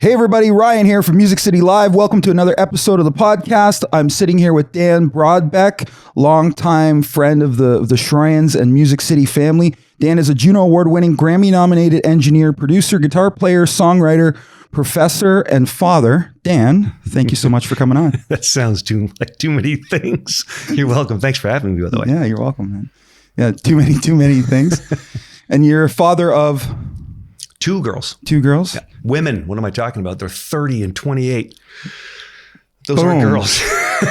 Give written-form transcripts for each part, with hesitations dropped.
Hey everybody, Ryan here from Music City Live. Welcome to another episode of the podcast. I'm sitting here with Dan Brodbeck, longtime friend of the Schroeyens and Music City family. Dan is a Juno Award winning, Grammy nominated engineer, producer, guitar player, songwriter, professor, and father. Dan, thank you so much for coming on. That sounds too many things. You're welcome. Thanks for having me, by the way. Yeah, you're welcome, man. Yeah, too many things. And you're a father of... Two girls. Two girls? Yeah. Women, what am I talking about? They're 30 and 28. Those Boom. are girls.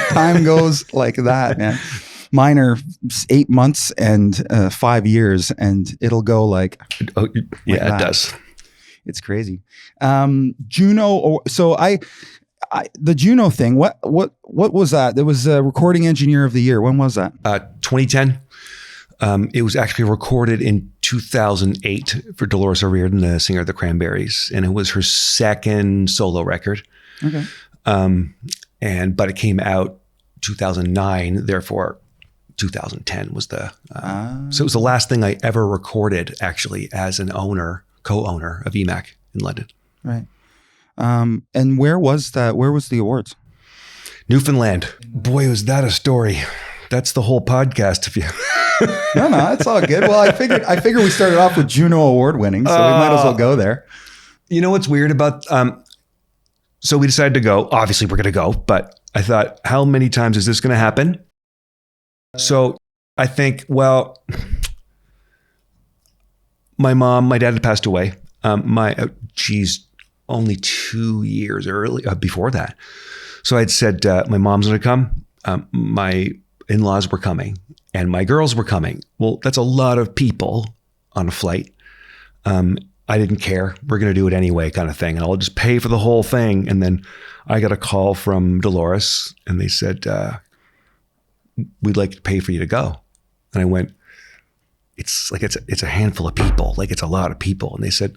Time goes like that, man. Mine are 8 months and 5 years, and it'll go like... Yeah, it does. It's crazy. Juno, so the Juno thing, what was that? There was a recording engineer of the year. When was that? 2010. It was actually recorded in 2008 for Dolores O'Riordan, the singer of the Cranberries, and it was her second solo record. Okay. But it came out 2009, therefore 2010 was the so it was the last thing I ever recorded actually as an co-owner of EMAC in London. Right. And where was that? Where was the awards? Newfoundland. Boy, was that a story. That's the whole podcast. If you No, it's all good. Well, I figured we started off with Juno Award winning, so we might as well go there. You know what's weird about, so we decided to go. Obviously, we're going to go, but I thought, how many times is this going to happen? So I think, well, my dad had passed away. Only 2 years early before that. So I'd said, my mom's going to come. My in-laws were coming. And my girls were coming. Well, that's a lot of people on a flight. I didn't care. We're going to do it anyway, kind of thing. And I'll just pay for the whole thing. And then I got a call from Dolores, and they said, we'd like to pay for you to go. And I went, it's a handful of people. Like, it's a lot of people. And they said,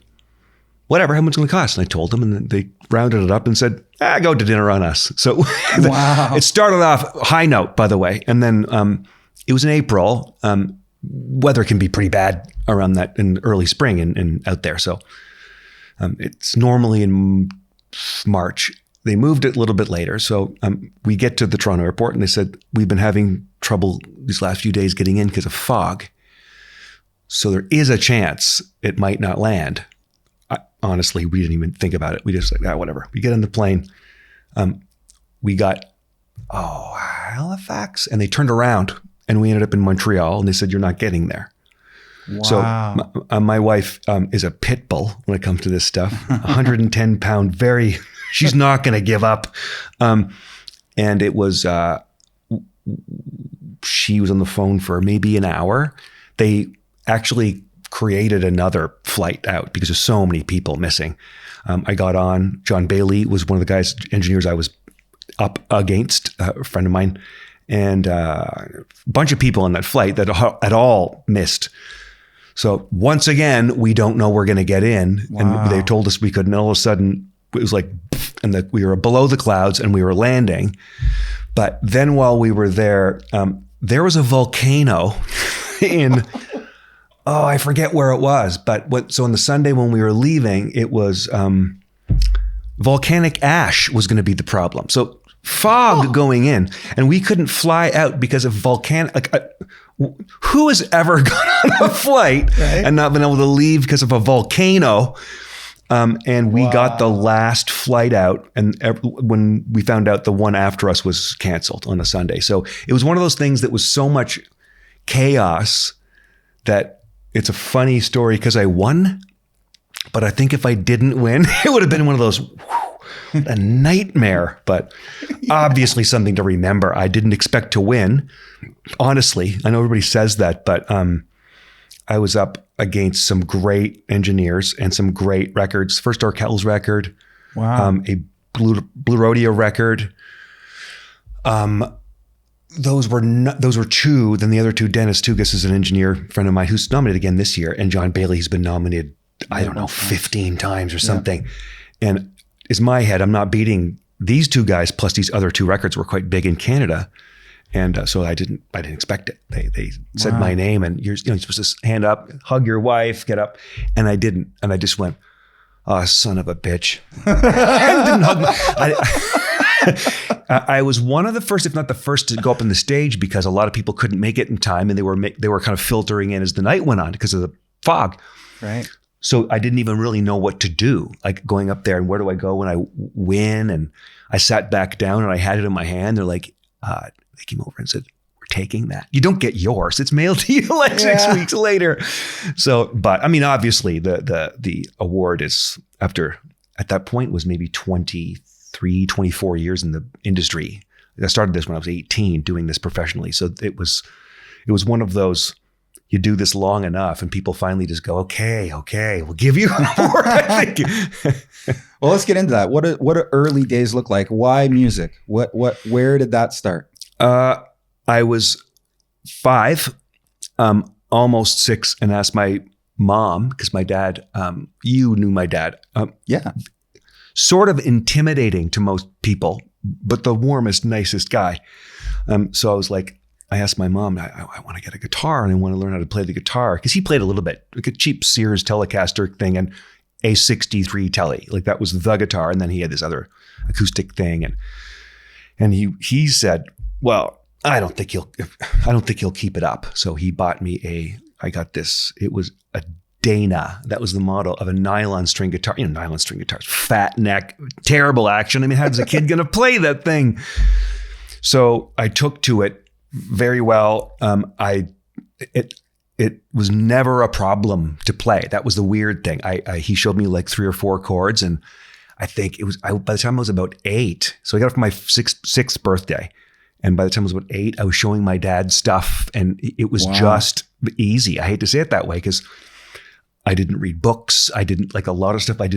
whatever, how much it's going to cost? And I told them, and they rounded it up and said, go to dinner on us. So wow. It started off high note, by the way. And then, it was in April. Weather can be pretty bad around that in early spring and out there. So it's normally in March. They moved it a little bit later. So we get to the Toronto airport and they said, we've been having trouble these last few days getting in because of fog. So there is a chance it might not land. Honestly, we didn't even think about it. We just like, whatever. We get on the plane. We got, Halifax. And they turned around. And we ended up in Montreal, and they said, you're not getting there. Wow. So my wife is a pit bull when it comes to this stuff, 110 pound, she's not going to give up. And it was, she was on the phone for maybe an hour. They actually created another flight out because there's so many people missing. I got on. John Bailey was one of the engineers I was up against, a friend of mine. And a bunch of people on that flight that had all missed. So once again, we don't know we're going to get in. Wow. And they told us we couldn't. And all of a sudden, it was like, and that we were below the clouds and we were landing. But then while we were there, there was a volcano in, I forget where it was. But so on the Sunday when we were leaving, it was volcanic ash was going to be the problem. So fog going in, and we couldn't fly out because of volcanic. Who has ever gone on a flight and not been able to leave because of a volcano? And we got the last flight out, and when we found out the one after us was canceled on a Sunday. So it was one of those things that was so much chaos that it's a funny story because I won, but I think if I didn't win, it would have been one of those. A nightmare, but obviously something to remember. I didn't expect to win. Honestly, I know everybody says that, but I was up against some great engineers and some great records. First Orkel's record, wow. A Blue Rodeo record. Those were two. Then the other two, Dennis Tugas is an engineer friend of mine who's nominated again this year, and John Bailey's been nominated, 15 times or something. Yeah. And is my head, I'm not beating these two guys, plus these other two records were quite big in Canada. And so I didn't expect it. They said my name, and you're supposed to hand up, hug your wife, get up. And I didn't. And I just went, Oh, son of a bitch. Didn't hug I was one of the first, if not the first, to go up on the stage because a lot of people couldn't make it in time, and they were kind of filtering in as the night went on because of the fog. Right. So I didn't even really know what to do, like going up there and where do I go when I win? And I sat back down and I had it in my hand. They're like, they came over and said, "We're taking that. You don't get yours. It's mailed to you like 6 weeks later." So, but I mean, obviously the award is at that point was maybe 23, 24 years in the industry. I started this when I was 18 doing this professionally. So it was one of those, you do this long enough and people finally just go, okay, we'll give you an award, I think. Well, let's get into that. What do early days look like? Why music? Where did that start? I was 5, almost 6, and asked my mom, because my dad, you knew my dad. Yeah. Sort of intimidating to most people, but the warmest, nicest guy. So I was like, I asked my mom, I want to get a guitar and I want to learn how to play the guitar, because he played a little bit, like a cheap Sears Telecaster thing and a 63 Tele, like that was the guitar. And then he had this other acoustic thing, and he said, "Well, I don't think he'll keep it up." So he bought me I got this. It was a Dana. That was the model of a nylon string guitar. You know, nylon string guitars, fat neck, terrible action. I mean, how's a kid going to play that thing? So I took to it very well. It was never a problem to play. That was the weird thing. He showed me like 3 or 4 chords, and I think it was by the time I was about 8. So I got it for my sixth birthday, and by the time I was about 8, I was showing my dad stuff, and it was just easy. I hate to say it that way because I didn't read books. I didn't like a lot of stuff. When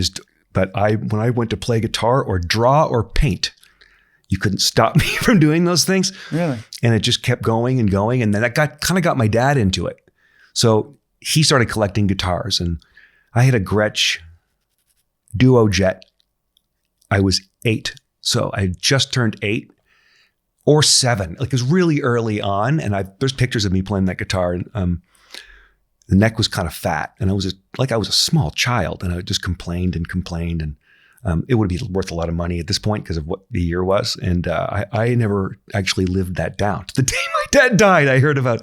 I went to play guitar or draw or paint, you couldn't stop me from doing those things. Really? And it just kept going and going. And then that kind of got my dad into it. So he started collecting guitars, and I had a Gretsch Duo Jet. I was 8. So I had just turned 8 or 7. Like it was really early on. And there's pictures of me playing that guitar, and the neck was kind of fat, and I was a small child, and I just complained, and it would be worth a lot of money at this point because of what the year was. And I never actually lived that down. The day my dad died, I heard about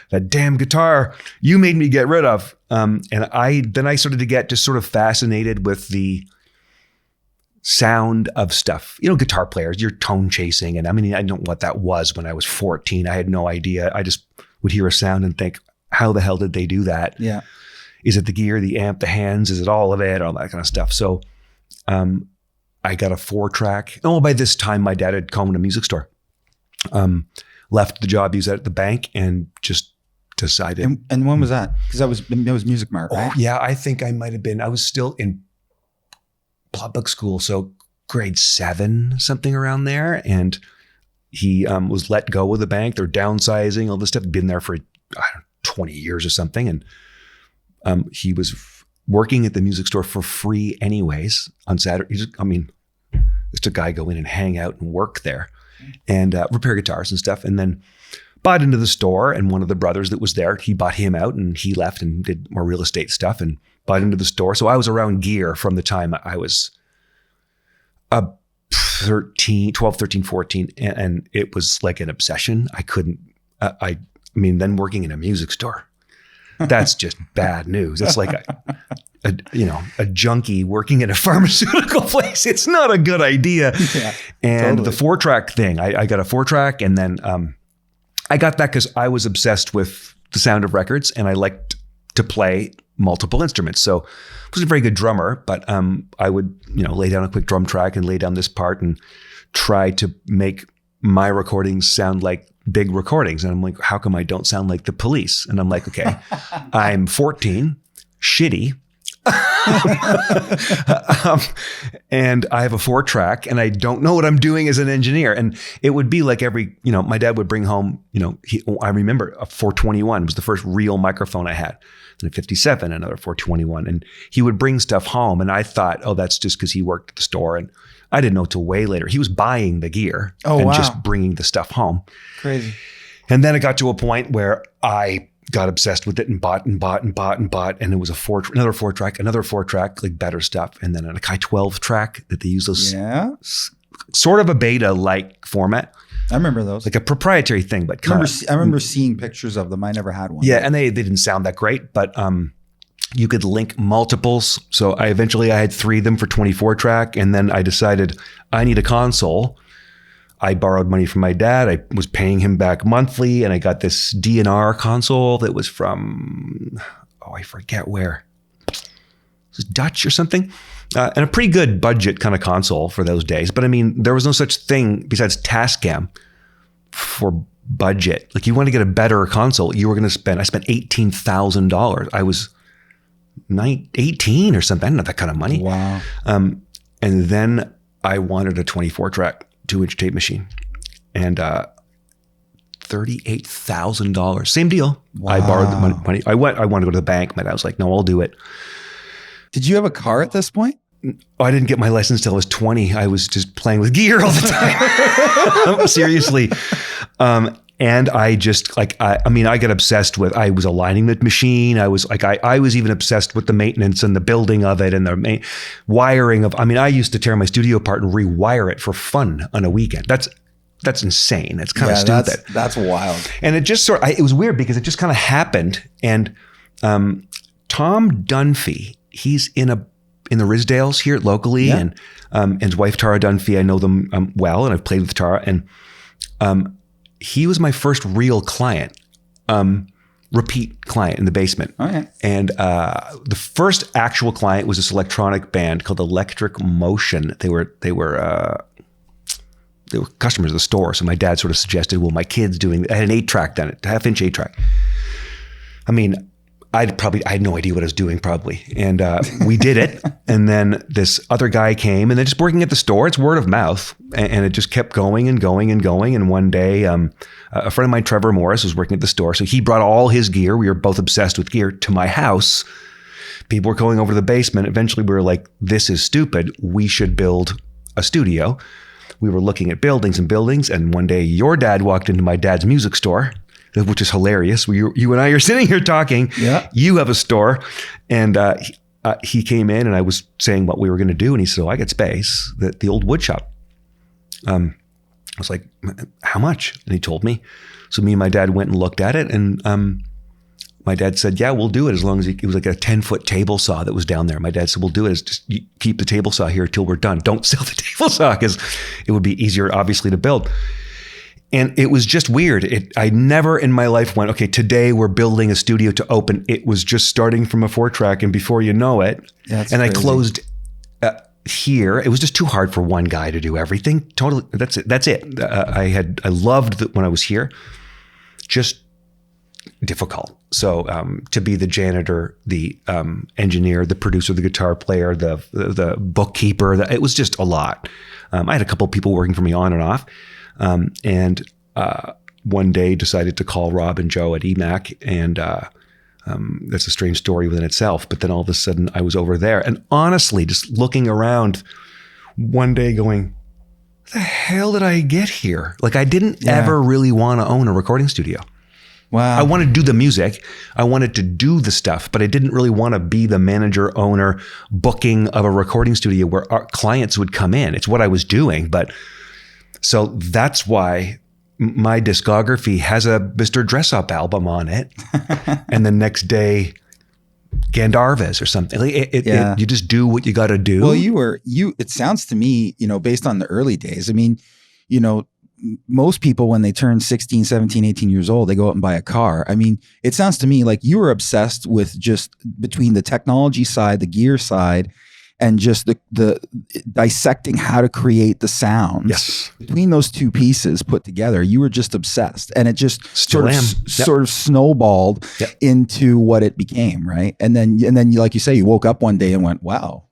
that damn guitar you made me get rid of. And I started to get just sort of fascinated with the sound of stuff. You know, guitar players, you're tone chasing. And I mean, I don't know what that was when I was 14. I had no idea. I just would hear a sound and think, how the hell did they do that? Yeah. Is it the gear, the amp, the hands? Is it all of it? All that kind of stuff. So I got a 4-track. Oh, by this time, my dad had called me a music store. Left the job he was at the bank and just decided. And when was that? Because that was Music Mart, right? Oh, yeah, I think I might have been. I was still in Brodbeck school, so grade 7, something around there. And he was let go of the bank. They're downsizing, all this stuff. Been there for 20 years or something. And he was working at the music store for free anyways on Saturday. Just a guy go in and hang out and work there and repair guitars and stuff. And then bought into the store, and one of the brothers that was there, he bought him out, and he left and did more real estate stuff and bought into the store. So I was around gear from the time I was 12, 13, 14. And it was like an obsession. I couldn't, then working in a music store, that's just bad news. It's like a junkie working in a pharmaceutical place. It's not a good idea. Yeah, and totally. The 4-track thing, I got a 4-track, and then I got that because I was obsessed with the sound of records, and I liked to play multiple instruments. So I wasn't a very good drummer, but I would lay down a quick drum track and lay down this part and try to make my recordings sound like big recordings. And I'm like, how come I don't sound like the Police? And I'm like, okay, I'm 14, shitty. And I have a 4-track, and I don't know what I'm doing as an engineer. And it would be like my dad would bring home, I remember a 421 was the first real microphone I had, and a 57, another 421. And he would bring stuff home, and I thought, oh, that's just because he worked at the store. And I didn't know till way later. He was buying the gear just bringing the stuff home. Crazy. And then it got to a point where I got obsessed with it and bought. And it was another 4-track, like better stuff. And then a Kai 12 track that they use those sort of a beta-like format. I remember those. Like a proprietary thing, but I remember seeing pictures of them. I never had one. Yeah, and they didn't sound that great, but you could link multiples. So I had 3 of them for 24-track, and then I decided I need a console. I borrowed money from my dad. I was paying him back monthly, and I got this D&R console that was from, I forget where. It was Dutch or something. And a pretty good budget kind of console for those days. But I mean, there was no such thing besides Tascam for budget. Like, you want to get a better console, you were going to I spent $18,000. I was 18 or something. I didn't have that kind of money. Wow. And then I wanted a 24-track 2-inch tape machine, and $38,000. Same deal. Wow. I borrowed the money. I wanted to go to the bank. My dad was like, "No, I'll do it." Did you have a car at this point? I didn't get my license till I was 20. I was just playing with gear all the time. Seriously. And I just I got obsessed with, I was aligning the machine. I was even obsessed with the maintenance and the building of it and the wiring of, I used to tear my studio apart and rewire it for fun on a weekend. That's insane. It's kind of stupid. That's wild. And it just it was weird because it just kind of happened. And Tom Dunphy, he's in the Risdales here locally, and his wife Tara Dunphy, I know them well, and I've played with Tara, and he was my first real client, repeat client in the basement. Okay. And the first actual client was this electronic band called Electric Motion. They were customers of the store. So my dad sort of suggested, well, my kid's I had an 8-track then, a half-inch 8-track. I had no idea what I was doing probably. And we did it. And then this other guy came, and then just working at the store, it's word of mouth. And it just kept going and going and going. And one day, a friend of mine, Trevor Morris, was working at the store. So he brought all his gear. We were both obsessed with gear to my house. People were going over to the basement. Eventually we were like, this is stupid. We should build a studio. We were looking at buildings. And one day your dad walked into my dad's music store, which is hilarious. You and I are sitting here talking. Yeah. You have a store. And he came in, and I was saying what we were going to do. And he said, I got space, the old wood shop. I was like, how much? And he told me. So me and my dad went and looked at it. And my dad said, yeah, we'll do it as long as it was like a 10-foot table saw that was down there. My dad said, we'll do it. Just you keep the table saw here till we're done. Don't sell the table saw, because it would be easier, obviously, to build. And it was just weird. I never in my life went, okay, today we're building a studio to open. It was just starting from a 4-track, and before you know it, crazy. I closed here. It was just too hard for one guy to do everything. Totally. That's it. I loved that when I was here. Just difficult. So to be the janitor, the engineer, the producer, the guitar player, the bookkeeper, it was just a lot. I had a couple of people working for me on and off. And one day decided to call Rob and Joe at EMAC, and that's a strange story within itself. But then all of a sudden I was over there, and honestly, just looking around one day going, what the hell did I get here? Like, I didn't ever really want to own a recording studio. Wow. I wanted to do the music. I wanted to do the stuff, but I didn't really want to be the manager, owner, booking of a recording studio where our clients would come in. It's what I was doing. But so that's why my discography has a Mr. Dress Up album on it. And the next day, Gandharvas or something. You just do what you got to do. Well, it sounds to me, based on the early days, most people, when they turn 16, 17, 18 years old, they go out and buy a car. It sounds to me like you were obsessed with just between the technology side, the gear side, and just the dissecting how to create the sounds. Yes. Between those two pieces put together, you were just obsessed, and it just sort of snowballed into what it became, right? And then like you say, you woke up one day and went, "Wow,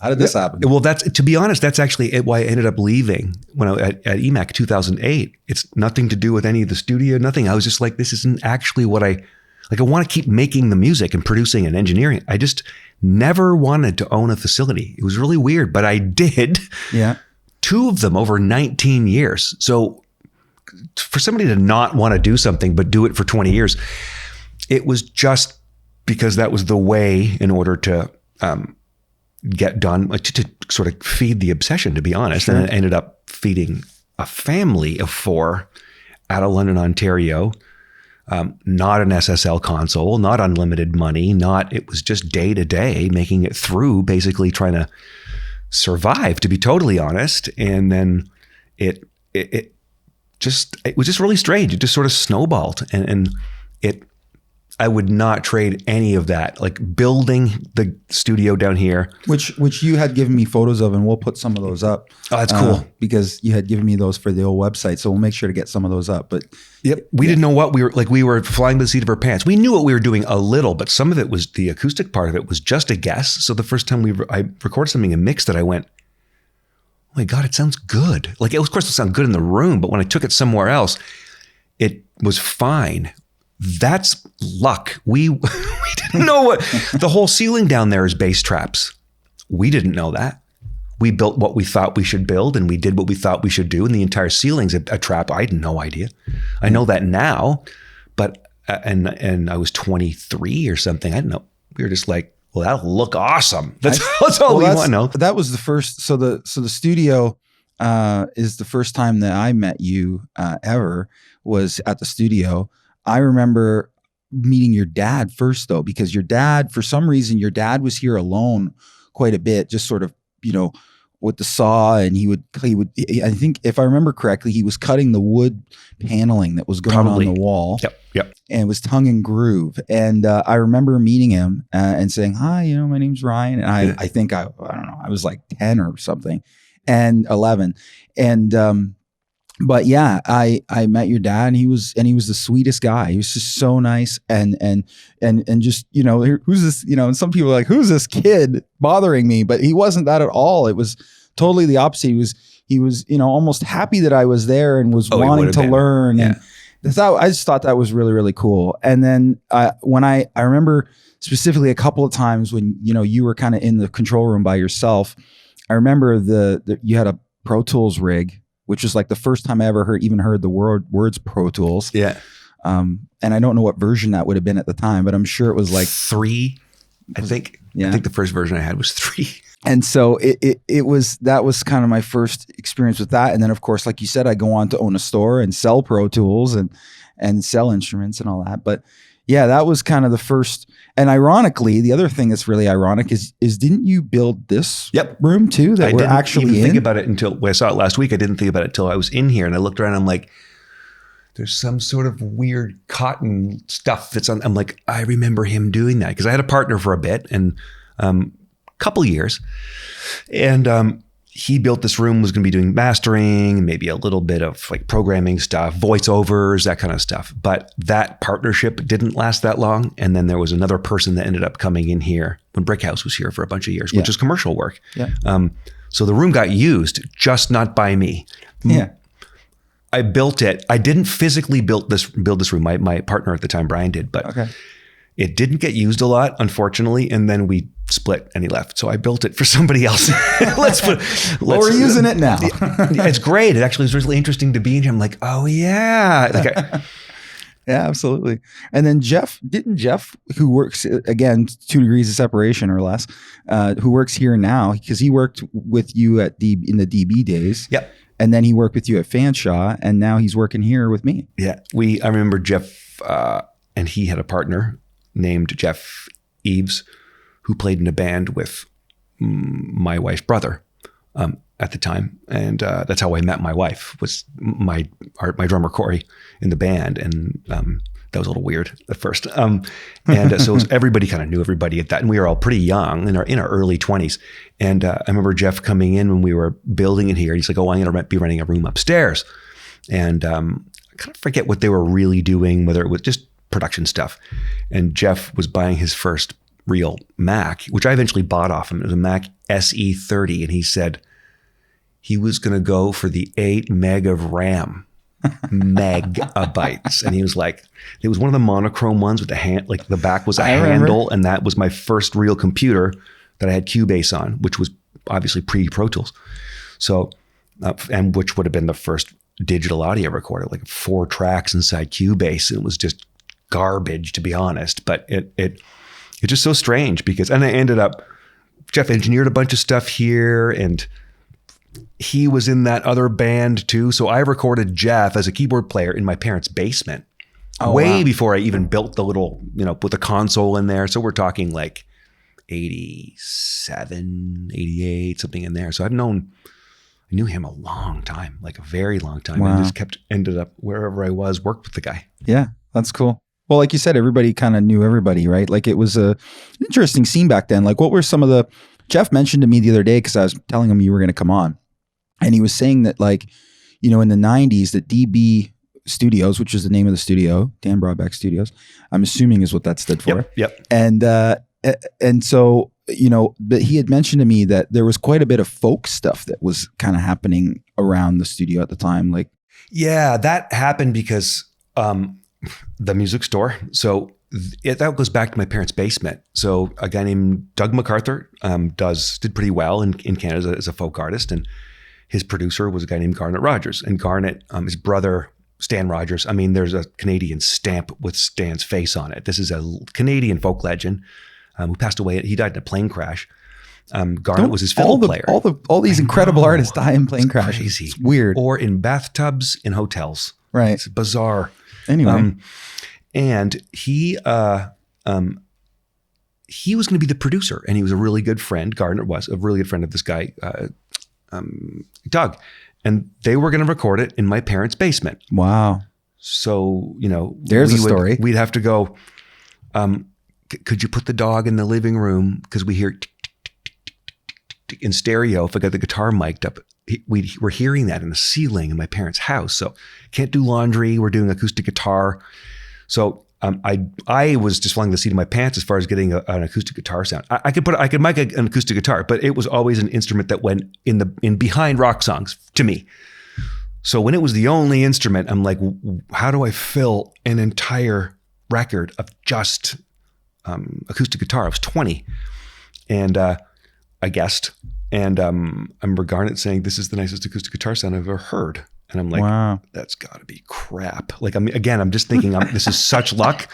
how did this happen?" Well, to be honest, that's actually why I ended up leaving when I at EMAC 2008. It's nothing to do with any of the studio, nothing. I was just like, this isn't actually what I want to keep making the music and producing and engineering. I just never wanted to own a facility. It was really weird, but I did. Yeah. 2 of them over 19 years. So for somebody to not want to do something, but do it for 20 years, it was just because that was the way in order to get done, to sort of feed the obsession, to be honest. Sure. And it ended up feeding a family of 4 out of London, Ontario. Not an SSL console, not unlimited money, it was just day to day, making it through, basically trying to survive, to be totally honest. And then it was just really strange. It just sort of snowballed, and I would not trade any of that. Like building the studio down here, which you had given me photos of, and we'll put some of those up. Oh, that's cool, because you had given me those for the old website. So we'll make sure to get some of those up. But we didn't know what we were flying by the seat of our pants. We knew what we were doing a little, but some of it was, the acoustic part of it was just a guess. So the first time I recorded something and mixed it, I went, "Oh my God, it sounds good." Like, of course it sounded good in the room, but when I took it somewhere else, it was fine. That's luck. We didn't know what the whole ceiling down there is bass traps. We didn't know that. We built what we thought we should build, and we did what we thought we should do, and the entire ceiling's a trap. I had no idea. I know that now, but and I was 23 or something. I didn't know. We were just like, well, that'll look awesome. That's all we want to know. That was the first. So the studio is the first time that I met you ever, was at the studio. I remember meeting your dad first, though, because your dad, for some reason, was here alone quite a bit, just sort of, with the saw, and he would, I think if I remember correctly, he was cutting the wood paneling that was going on the wall. Yep. And it was tongue and groove. And I remember meeting him and saying, "Hi, my name's Ryan." And I think I don't know, I was like 10 or something, and 11. And, but yeah, I met your dad, and he was the sweetest guy. He was just so nice, and just, who's this, and some people are like, "Who's this kid bothering me?" But he wasn't that at all. It was totally the opposite. He was almost happy that I was there and was wanting to learn. Yeah. And I just thought that was really, really cool. And then when I remember specifically a couple of times when, you were kind of in the control room by yourself, I remember you had a Pro Tools rig, which was like the first time I ever heard the words Pro Tools. Yeah. And I don't know what version that would have been at the time, but I'm sure it was like 3. I think the first version I had was 3. And so that was kind of my first experience with that. And then, of course, like you said, I go on to own a store and sell Pro Tools and sell instruments and all that. But yeah, that was kind of the first. And ironically, the other thing that's really ironic is didn't you build this room too that we're actually in? I didn't think about it until I saw it last week. I didn't think about it until I was in here, and I looked around and I'm like, there's some sort of weird cotton stuff that's on. I'm like, I remember him doing that, because I had a partner for a bit and couple years, and he built this room, was going to be doing mastering, maybe a little bit of like programming stuff, voiceovers, that kind of stuff. But that partnership didn't last that long. And then there was another person that ended up coming in here when Brickhouse was here for a bunch of years, which is commercial work. Yeah. So the room got used, just not by me. Yeah. I built it. I didn't physically build this room. My partner at the time, Brian, did, but it didn't get used a lot, unfortunately. And then we split and he left. So I built it for somebody else. We're using it now. It's great. It actually is really interesting to be in here. I'm like, oh yeah. Yeah, absolutely. And then Jeff, who works, again, 2 degrees of separation or less, who works here now, because he worked with you in the DB days. Yep. And then he worked with you at Fanshawe, and now he's working here with me. Yeah. I remember Jeff, and he had a partner named Jeff Eves, who played in a band with my wife's brother at the time. And that's how I met my wife, was my drummer, Corey, in the band. And that was a little weird at first. So everybody kind of knew everybody at that. And we were all pretty young, in our early 20s. And I remember Jeff coming in when we were building it here. He's like, "Oh, I'm going to be renting a room upstairs." And I kind of forget what they were really doing, whether it was just production stuff. And Jeff was buying his first real Mac, which I eventually bought off him. It was a Mac SE30. And he said he was going to go for the 8 meg of RAM, megabytes. And he was like, it was one of the monochrome ones with the hand, like the back was a handle. And that was my first real computer that I had Cubase on, which was obviously pre-Pro Tools. So, and which would have been the first digital audio recorder, like 4 tracks inside Cubase. It was just garbage, to be honest. But it's just so strange because, and I ended up, Jeff engineered a bunch of stuff here, and he was in that other band too. So I recorded Jeff as a keyboard player in my parents' basement before I even built the little, put the console in there. So we're talking like 87, 88, something in there. So I knew him a long time, like a very long time. Wow. And just ended up wherever I was, worked with the guy. Yeah, that's cool. Well, like you said, everybody kind of knew everybody, right? Like it was an interesting scene back then. Like what were some of Jeff mentioned to me the other day, because I was telling him you were going to come on. And he was saying that like, in the 90s, that DB Studios, which is the name of the studio, Dan Brodbeck Studios, I'm assuming is what that stood for. Yep. And so, but he had mentioned to me that there was quite a bit of folk stuff that was kind of happening around the studio at the time. Like, yeah, that happened because the music store. So that goes back to my parents' basement. So a guy named Doug MacArthur did pretty well in Canada as a folk artist, and his producer was a guy named Garnet Rogers. And Garnet, his brother Stan Rogers. I mean, there's a Canadian stamp with Stan's face on it. This is a Canadian folk legend who passed away. He died in a plane crash. Garnet was his fiddle player. All these incredible artists die in plane crashes. Crazy. It's weird. Or in bathtubs in hotels. Right. It's bizarre. Anyway. And he was going to be the producer, and he was a really good friend. Garnet was a really good friend of this guy, Doug. And they were going to record it in my parents' basement. Wow. So, there's a story. We'd have to go, could you put the dog in the living room? Because we hear in stereo. If I got the guitar mic'd up, we're hearing that in the ceiling in my parents' house. So can't do laundry. We're doing acoustic guitar. So I was just flying the seat of my pants as far as getting an acoustic guitar sound. I could mic an acoustic guitar, but it was always an instrument that went in behind rock songs to me. So when it was the only instrument, I'm like, how do I fill an entire record of just acoustic guitar? I was 20, and I guessed, and I remember Garnet saying, "This is the nicest acoustic guitar sound I've ever heard." And I'm like, wow, that's got to be crap. Like, I'm just thinking, this is such luck.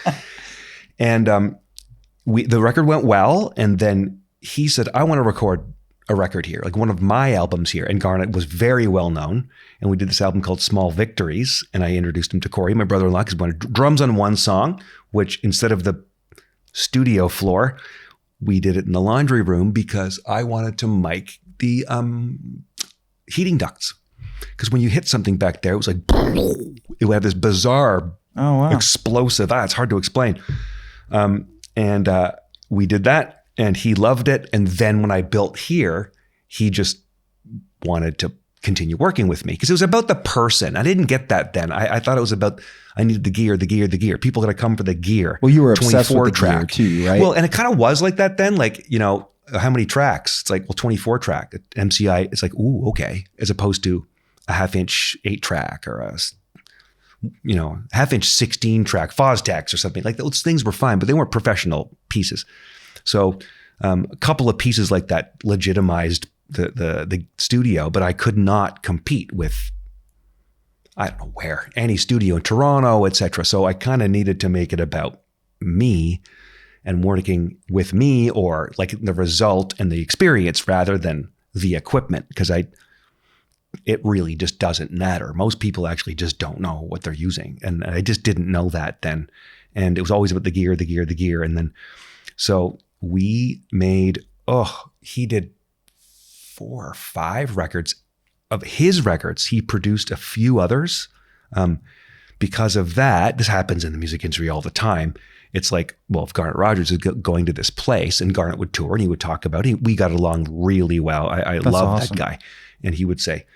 And the record went well. And then he said, I want to record a record here, like one of my albums here. And Garnet was very well known. And we did this album called Small Victories. And I introduced him to Corey, my brother-in-law, because he wanted drums on one song, which instead of the studio floor, we did it in the laundry room because I wanted to mic the heating ducts. Because when you hit something back there, it was like, it would have this bizarre, explosive, it's hard to explain. And we did that, and he loved it. And then when I built here, he just wanted to continue working with me because it was about the person. I didn't get that then. I thought it was about, I needed the gear. People got to come for the gear. Well, you were obsessed with the gear too, right? Well, and it kind of was like that then, like, how many tracks? It's like, well, 24 track. MCI, it's like, ooh, okay. As opposed to a 1/2-inch 8-track or a 1/2-inch 16-track Fosdex or something. Like those things were fine, but they weren't professional pieces. So a couple of pieces like that legitimized the studio, but I could not compete with, I don't know where, any studio in Toronto, etc. So I kind of needed to make it about me and working with me, or like the result and the experience rather than the equipment, because it really just doesn't matter. Most people actually just don't know what they're using. And I just didn't know that then. And it was always about the gear. And then, so we made, he did 4 or 5 records of his records. He produced a few others. Because of that, this happens in the music industry all the time. It's like, well, if Garnet Rogers is going to this place, and Garnet would tour and he would talk about it, we got along really well. I love awesome. That guy. And he would say,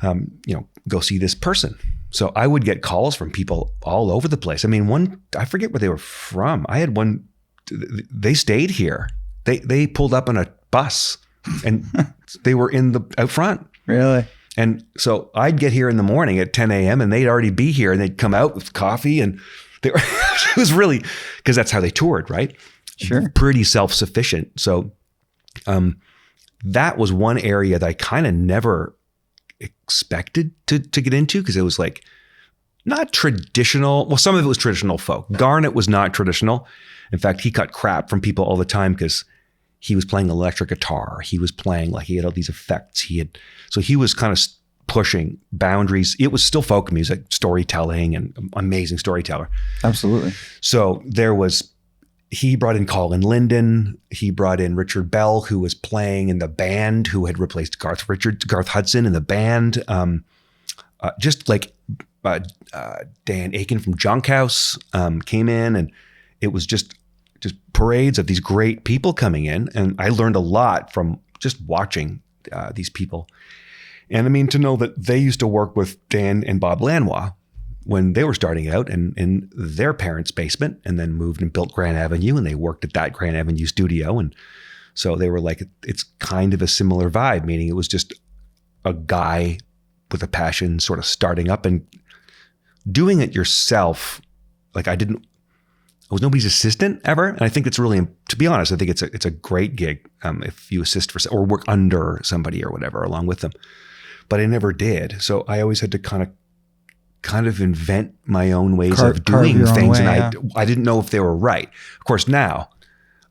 go see this person. So I would get calls from people all over the place. I mean, I forget where they were from. I had one, they stayed here. They pulled up on a bus and they were out front. Really? And so I'd get here in the morning at 10 a.m. and they'd already be here, and they'd come out with coffee, and it was really, because that's how they toured, right? Sure. Pretty self-sufficient. So that was one area that I kind of never expected to get into, because it was like, not traditional. Well, some of it was traditional folk. Garnet was not traditional. In fact, he got crap from people all the time because he was playing electric guitar. He was playing like he had all these effects. So he was kind of pushing boundaries. It was still folk music, storytelling, and amazing storyteller. Absolutely. So he brought in Colin Linden. He brought in Richard Bell, who was playing in the band, who had replaced Garth Hudson in the band. Just like Dan Aiken from Junkhouse came in, and it was just parades of these great people coming in. And I learned a lot from just watching these people. And I mean, to know that they used to work with Dan and Bob Lanois when they were starting out in their parents' basement, and then moved and built Grand Avenue, and they worked at that Grand Avenue studio. And so they were like, it's kind of a similar vibe, meaning it was just a guy with a passion sort of starting up and doing it yourself. Like I was nobody's assistant ever. And I think it's really, to be honest, I think it's a great gig if you assist or work under somebody or whatever along with them. But I never did. So I always had to kind of invent my own ways of doing things. And I didn't know if they were right. Of course, now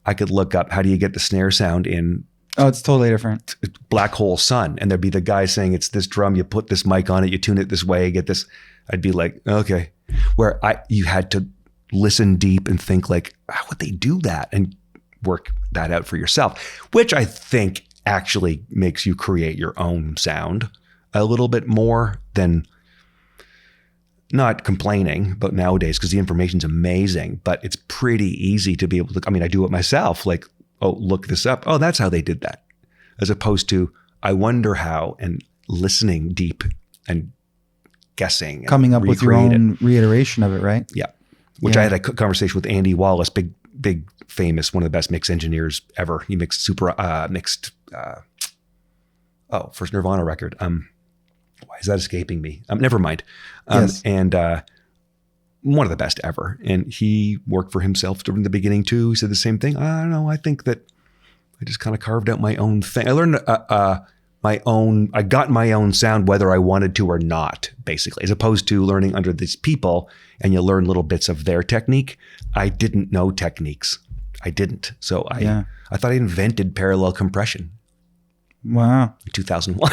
I could look up, how do you get the snare sound in? Oh, it's totally different. Black Hole Sun. And there'd be the guy saying, it's this drum, you put this mic on it, you tune it this way, get this. I'd be like, okay. Where you had to listen deep and think like, how would they do that? And work that out for yourself, which I think actually makes you create your own sound a little bit more than not complaining about nowadays, because the information's amazing, but it's pretty easy to be able to, I mean, I do it myself, like, oh, look this up. Oh, that's how they did that. As opposed to, I wonder how, and listening deep and guessing. And coming up with your own reiteration of it, right? Yeah. Which I had a conversation with Andy Wallace, big famous, one of the best mix engineers ever. He mixed first Nirvana record. Why is that escaping me? Never mind. Yes. And one of the best ever. And he worked for himself during the beginning too. He said the same thing. I don't know. I think that I just kind of carved out my own thing. I learned I got my own sound whether I wanted to or not, basically, as opposed to learning under these people and you learn little bits of their technique. I didn't know techniques. I didn't. So I thought I invented parallel compression. Wow. In 2001.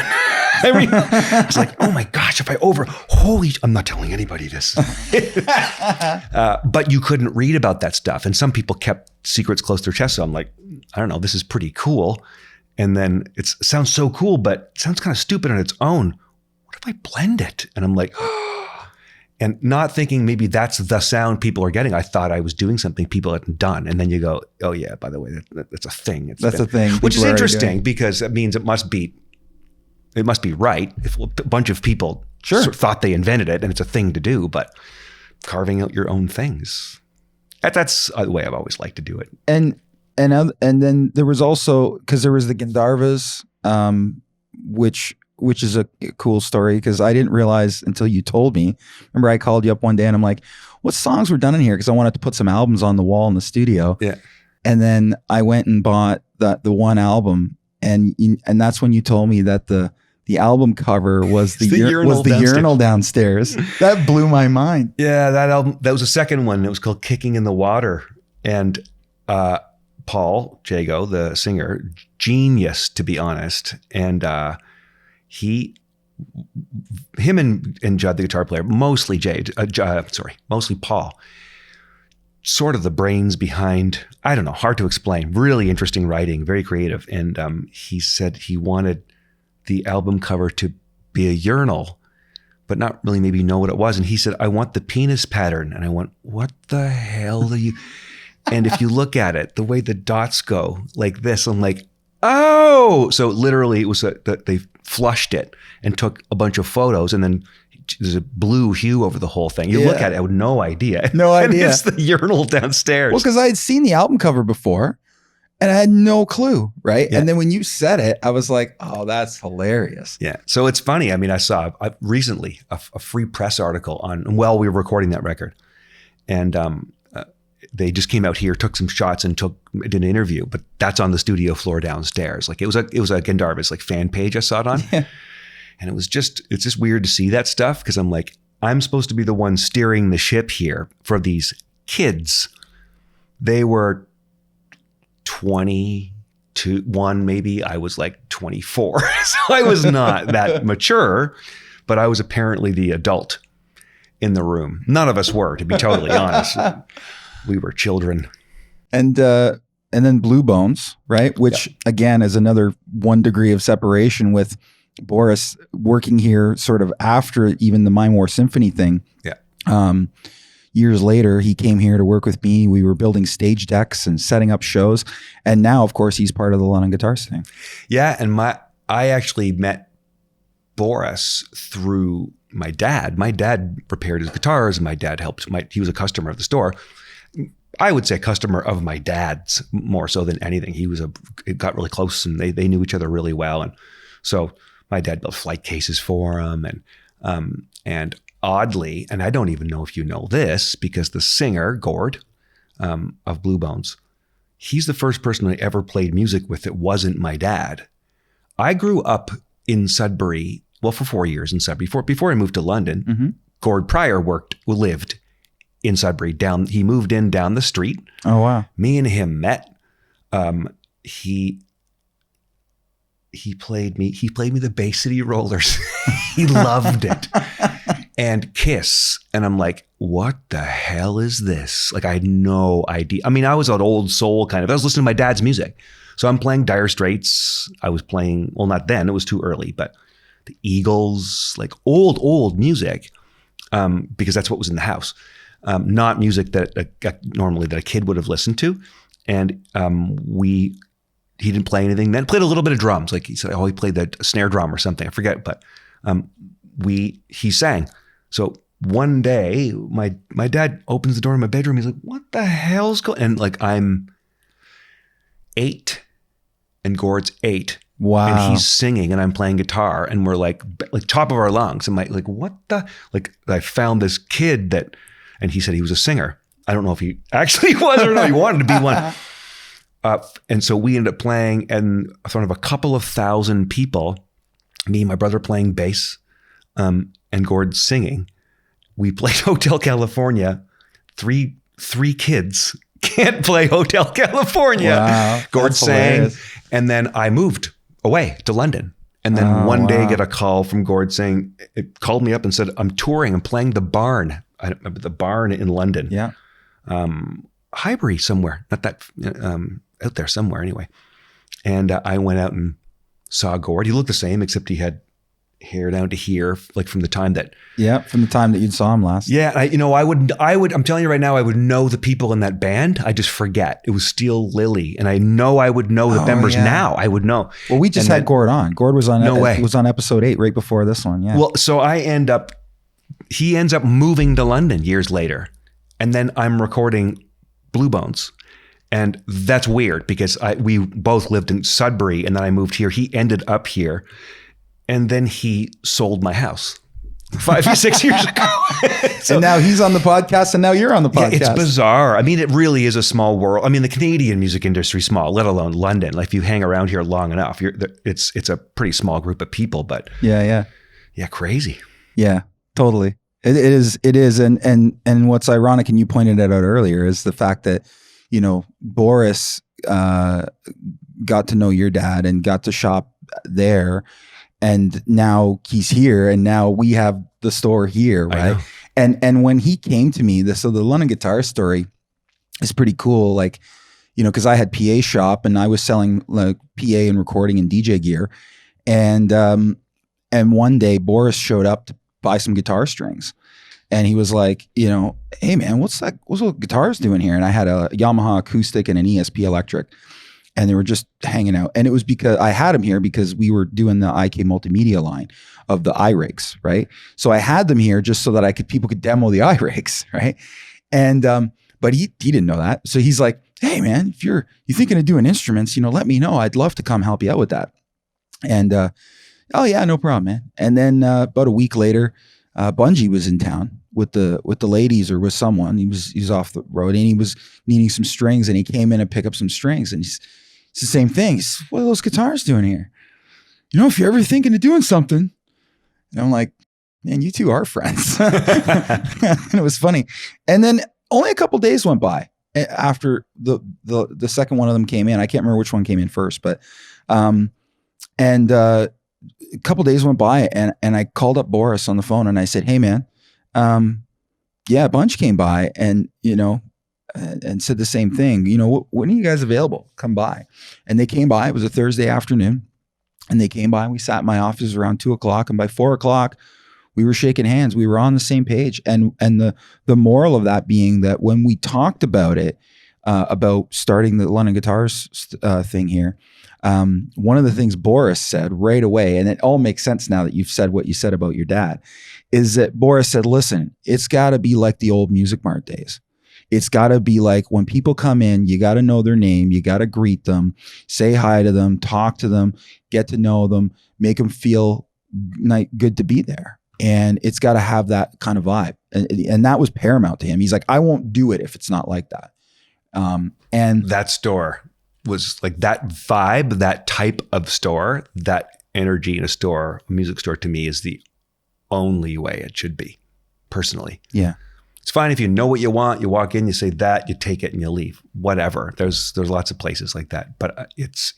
I mean, it's like, oh my gosh, I'm not telling anybody this. But you couldn't read about that stuff. And some people kept secrets close to their chest. So I'm like, I don't know, this is pretty cool. And then it sounds so cool, but it sounds kind of stupid on its own. What if I blend it? And I'm like, and not thinking maybe that's the sound people are getting. I thought I was doing something people hadn't done. And then you go, oh yeah, by the way, that's a thing. That's a thing. Which is interesting because it means it must be right. If a bunch of people sort of thought they invented it and it's a thing to do, but carving out your own things. That's the way I've always liked to do it. And then there was also, because there was the Gandharvas, which is a cool story, because I didn't realize until you told me. Remember, I called you up one day and I'm like, what songs were done in here? Because I wanted to put some albums on the wall in the studio. Yeah. And then I went and bought the one album, and that's when you told me that the album cover was the urinal downstairs. That blew my mind. Yeah, that album, that was the second one. It was called Kicking in the Water. And Paul Jago, the singer, genius, to be honest. And him and Judd, the guitar player, mostly Paul, sort of the brains behind, I don't know, hard to explain, really interesting writing, very creative. And he said he wanted the album cover to be a urinal, but not really maybe know what it was. And he said, I want the penis pattern. And I went, what the hell do you... And if you look at it, the way the dots go like this, I'm like, oh! So literally it was that they flushed it and took a bunch of photos, and then there's a blue hue over the whole thing. You look at it, I had no idea. No idea. And it's the urinal downstairs. Well, because I had seen the album cover before and I had no clue, right? Yeah. And then when you said it, I was like, oh, that's hilarious. Yeah. So it's funny. I mean, I saw recently a free press article on, while we were recording that record, and they just came out here, took some shots, and did an interview. But that's on the studio floor downstairs. Like it was a Gandharvas like fan page I saw it on, and it's just weird to see that stuff, because I'm like, I'm supposed to be the one steering the ship here for these kids. They were 21 maybe. I was like 24. So I was not that mature, but I was apparently the adult in the room. None of us were, to be totally honest. We were children. And then Blu Bones, right? Which again is another 1 degree of separation with Boris working here sort of after even the Mine War Symphony thing. Yeah. Years later, he came here to work with me. We were building stage decks and setting up shows. And now, of course, he's part of the London Guitars thing. Yeah. And I actually met Boris through my dad. My dad repaired his guitars. My dad helped. He was a customer of the store. I would say a customer of my dad's more so than anything. It got really close and they knew each other really well. And so my dad built flight cases for him. And oddly, and I don't even know if you know this, because the singer, Gord, of Blu Bones, he's the first person I ever played music with that wasn't my dad. I grew up in Sudbury, well, for 4 years in Sudbury. Before I moved to London, Mm-hmm. Gord Pryor lived in Sudbury. He moved in down the street. Oh, wow. Me and him met. He played me the Bay City Rollers. He loved it. And Kiss. And I'm like, what the hell is this? Like, I had no idea. I mean, I was an old soul kind of. I was listening to my dad's music. So I'm playing Dire Straits. I was playing, well, not then, it was too early, but the Eagles, like old music, because that's what was in the house. Not music that normally that a kid would have listened to. And he didn't play anything then. Played a little bit of drums. Like he said, he played the snare drum or something. I forget, but he sang. So one day, my dad opens the door in my bedroom. He's like, "What the hell's going?" And like I'm 8, and Gord's 8. Wow. And he's singing, and I'm playing guitar, and we're like top of our lungs. I'm like, what the? Like I found this kid and he said he was a singer. I don't know if he actually was or not. He wanted to be one. And so we ended up playing in front of a couple of thousand people. Me and my brother playing bass, and Gord singing. We played Hotel California. Three kids can't play Hotel California. Wow, Gord sang, hilarious. And then I moved away to London. And then one day get a call from Gord saying, it called me up and said, "I'm touring. I'm playing the Barn." I don't remember the Barn in London. Yeah. Highbury somewhere, not that out there somewhere anyway. And I went out and saw Gord. He looked the same, except he had hair down to here, like from the time that. Yeah, from the time that you saw him last. Yeah, I would. I'm telling you right now, I would know the people in that band. I just forget. It was Steel Lily, and I know I would know the members now. I would know. Well, we just had Gord on. Gord was on. No way. Was on episode 8 right before this one. Yeah. Well, so he ends up moving to London years later, and then I'm recording Blu Bones. And that's weird because we both lived in Sudbury, and then I moved here. He ended up here, and then he sold my house 5 or 6 years ago. So, and now he's on the podcast, and now you're on the podcast. Yeah, it's bizarre. I mean, it really is a small world. I mean, the Canadian music industry is small, let alone London. Like if you hang around here long enough, it's a pretty small group of people. But yeah, crazy. Yeah, totally. It is, and what's ironic, and you pointed it out earlier, is the fact that Boris got to know your dad and got to shop there, and now he's here, and now we have the store here, right? And when he came to me, so the London Guitar story is pretty cool, like because I had PA shop and I was selling like PA and recording and DJ gear, and one day Boris showed up to buy some guitar strings. And he was like, "Hey man, what's those guitars doing here?" And I had a Yamaha acoustic and an ESP electric, and they were just hanging out. And it was because I had them here because we were doing the IK multimedia line of the iRigs, right? So I had them here just so that people could demo the iRigs, right? And but he didn't know that, so he's like, "Hey man, if you're thinking of doing instruments, let me know. I'd love to come help you out with that." And oh yeah, no problem, man. And then about a week later, Bungie was in town with the ladies or with someone. He was off the road, and he was needing some strings, and he came in and picked up some strings, and it's the same thing. He says, "What are those guitars doing here? If you're ever thinking of doing something," and I'm like, man, you two are friends. And it was funny. And then only a couple days went by after the second one of them came in. I can't remember which one came in first, but a couple days went by, and I called up Boris on the phone and I said, hey man, yeah, a bunch came by and, and said the same thing. When are you guys available? Come by. And they came by. It was a Thursday afternoon, and they came by and we sat in my office around 2:00. And by 4:00, we were shaking hands. We were on the same page. And the moral of that being that when we talked about it, about starting the London Guitars thing here, one of the things Boris said right away, and it all makes sense now that you've said what you said about your dad, is that Boris said, listen, it's got to be like the old Music Mart days. It's got to be like when people come in, you got to know their name. You got to greet them, say hi to them, talk to them, get to know them, make them feel good to be there. And it's got to have that kind of vibe. And that was paramount to him. He's like, I won't do it if it's not like that. And that store was like that vibe, that type of store, that energy in a music store to me is the only way it should be, personally. Yeah. It's fine if you know what you want, you walk in, you say that, you take it and you leave, whatever. There's lots of places like that, but it's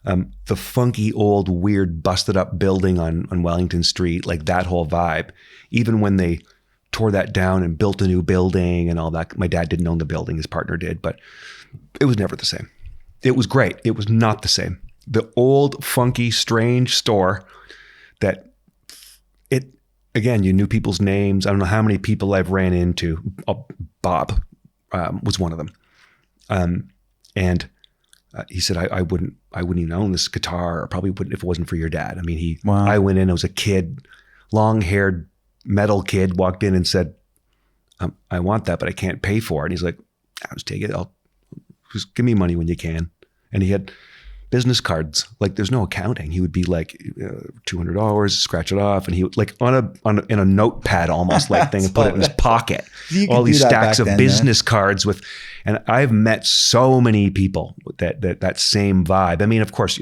the funky old weird busted up building on Wellington Street, like that whole vibe. Even when they tore that down and built a new building and all that, my dad didn't own the building, his partner did, but it was never the same. It was great. It was not the same. The old funky strange store that again, you knew people's names. I don't know how many people I've ran into. Bob was one of them. And he said, I wouldn't even own this guitar, or probably wouldn't if it wasn't for your dad. I mean, Wow. I went in, I was a kid, long-haired metal kid, walked in and said, I want that, but I can't pay for it. And he's like, I'll just take it. Just give me money when you can. And he had business cards. Like there's no accounting. He would be like $200, scratch it off, and he would like in a notepad almost like thing and put it in his pocket. All these stacks of business cards with, and I've met so many people with that same vibe. I mean, of course,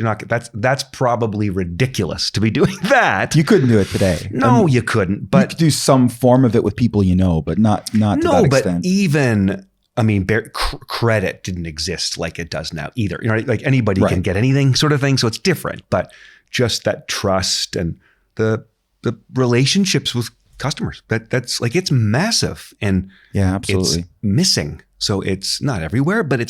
that's probably ridiculous to be doing that. You couldn't do it today. No, you couldn't. But you could do some form of it with people but not to that extent. But even. I mean, credit didn't exist like it does now either. Like anybody can get anything sort of thing. So it's different, but just that trust and the relationships with customers, that's like, it's massive and yeah, absolutely. It's missing. So it's not everywhere, but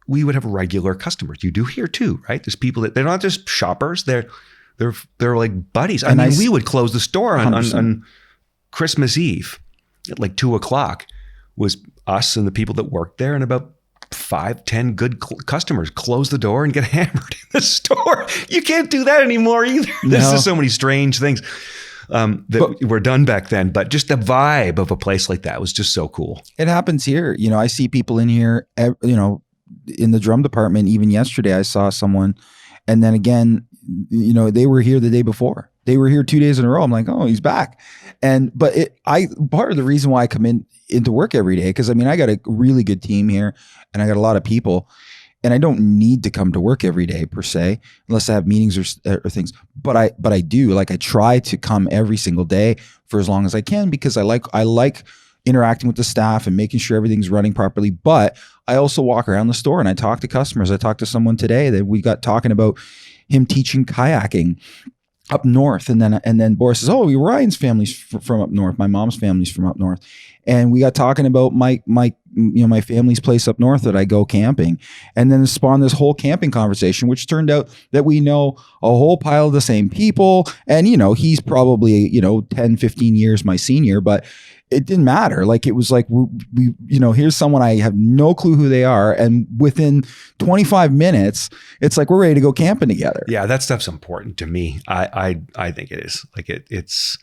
we would have regular customers. You do here too, right? There's people that they're not just shoppers. They're like buddies. I mean, we would close the store on Christmas Eve. At like 2:00 was us and the people that worked there, and about 5-10 good customers close the door and get hammered in the store. You can't do that anymore either. No. There's just so many strange things that were done back then. But just the vibe of a place like that was just so cool. It happens here. I see people in here, in the drum department. Even yesterday, I saw someone, and then again, they were here the day before. They were here 2 days in a row. I'm like, oh, he's back. But part of the reason why I come into work every day, because I mean, I got a really good team here and I got a lot of people, and I don't need to come to work every day per se, unless I have meetings or things. But I do. Like, I try to come every single day for as long as I can, because I like interacting with the staff and making sure everything's running properly. But I also walk around the store and I talk to customers. I talked to someone today that we got talking about him teaching kayaking up north, and then Boris says, "Oh, Ryan's family's from up north. My mom's family's from up north," and we got talking about my family's place up north that I go camping, and then it spawned this whole camping conversation, which turned out that we know a whole pile of the same people, and he's probably 10, 15 years my senior, but it didn't matter. Like, it was like, we here's someone I have no clue who they are. And within 25 minutes, it's like, we're ready to go camping together. Yeah. That stuff's important to me. I think it is. Like, it's,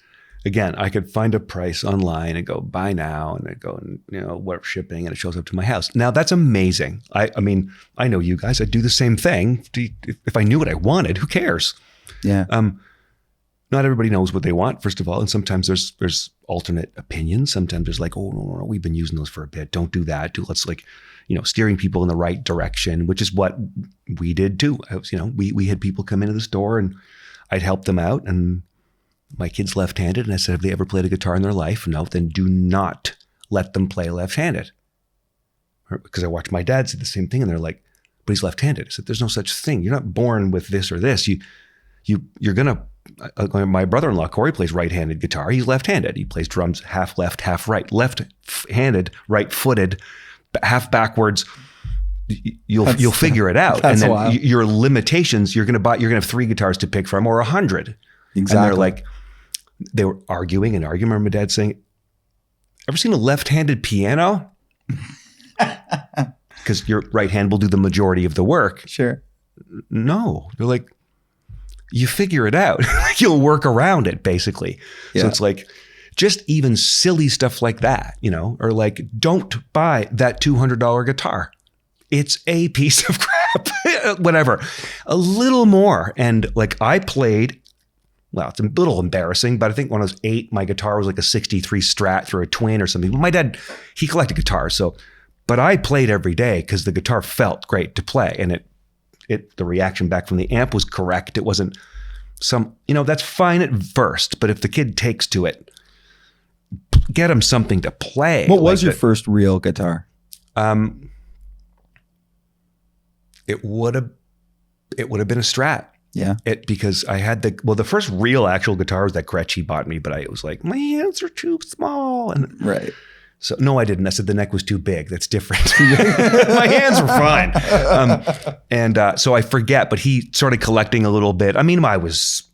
again, I could find a price online and go buy now, and I go and, what shipping, and it shows up to my house. Now that's amazing. I mean, I know you guys, I'd do the same thing. If I knew what I wanted, who cares? Yeah. Not everybody knows what they want, first of all. And sometimes there's alternate opinions. Sometimes there's like, oh, no, we've been using those for a bit. Don't do that. Let's steering people in the right direction, which is what we did too. We had people come into the store, and I'd help them out, and my kid's left-handed. And I said, have they ever played a guitar in their life? No, then do not let them play left-handed. Because I watched my dad say the same thing, and they're like, but he's left-handed. I said, there's no such thing. You're not born with this or this. You're going to, my brother-in-law, Corey, plays right-handed guitar. He's left-handed. He plays drums half left, half right. Left-handed, right-footed, half backwards. You'll figure it out. And then your limitations, you're going to have 3 guitars to pick from, or 100. Exactly. And they're like, they were arguing. I remember my dad saying, ever seen a left-handed piano? Because your right hand will do the majority of the work. Sure. No. They're like, you figure it out. You'll work around it, basically. Yeah. So it's like, just even silly stuff like that, or like, don't buy that $200 guitar. It's a piece of crap, whatever. A little more. And like I played, well, it's a little embarrassing, but I think when I was 8, my guitar was like a 63 Strat through a Twin or something. My dad, he collected guitars. But I played every day because the guitar felt great to play. And the reaction back from the amp was correct. It wasn't that's fine at first, but if the kid takes to it, get him something to play. What was your first real guitar? It would have been a Strat. Yeah. Because I had the first real actual guitar was that Gretsch he bought me, but I was like, my hands are too small. And right. So no, I didn't. I said the neck was too big. That's different. My hands were fine. So I forget, but he started collecting a little bit. I mean, I was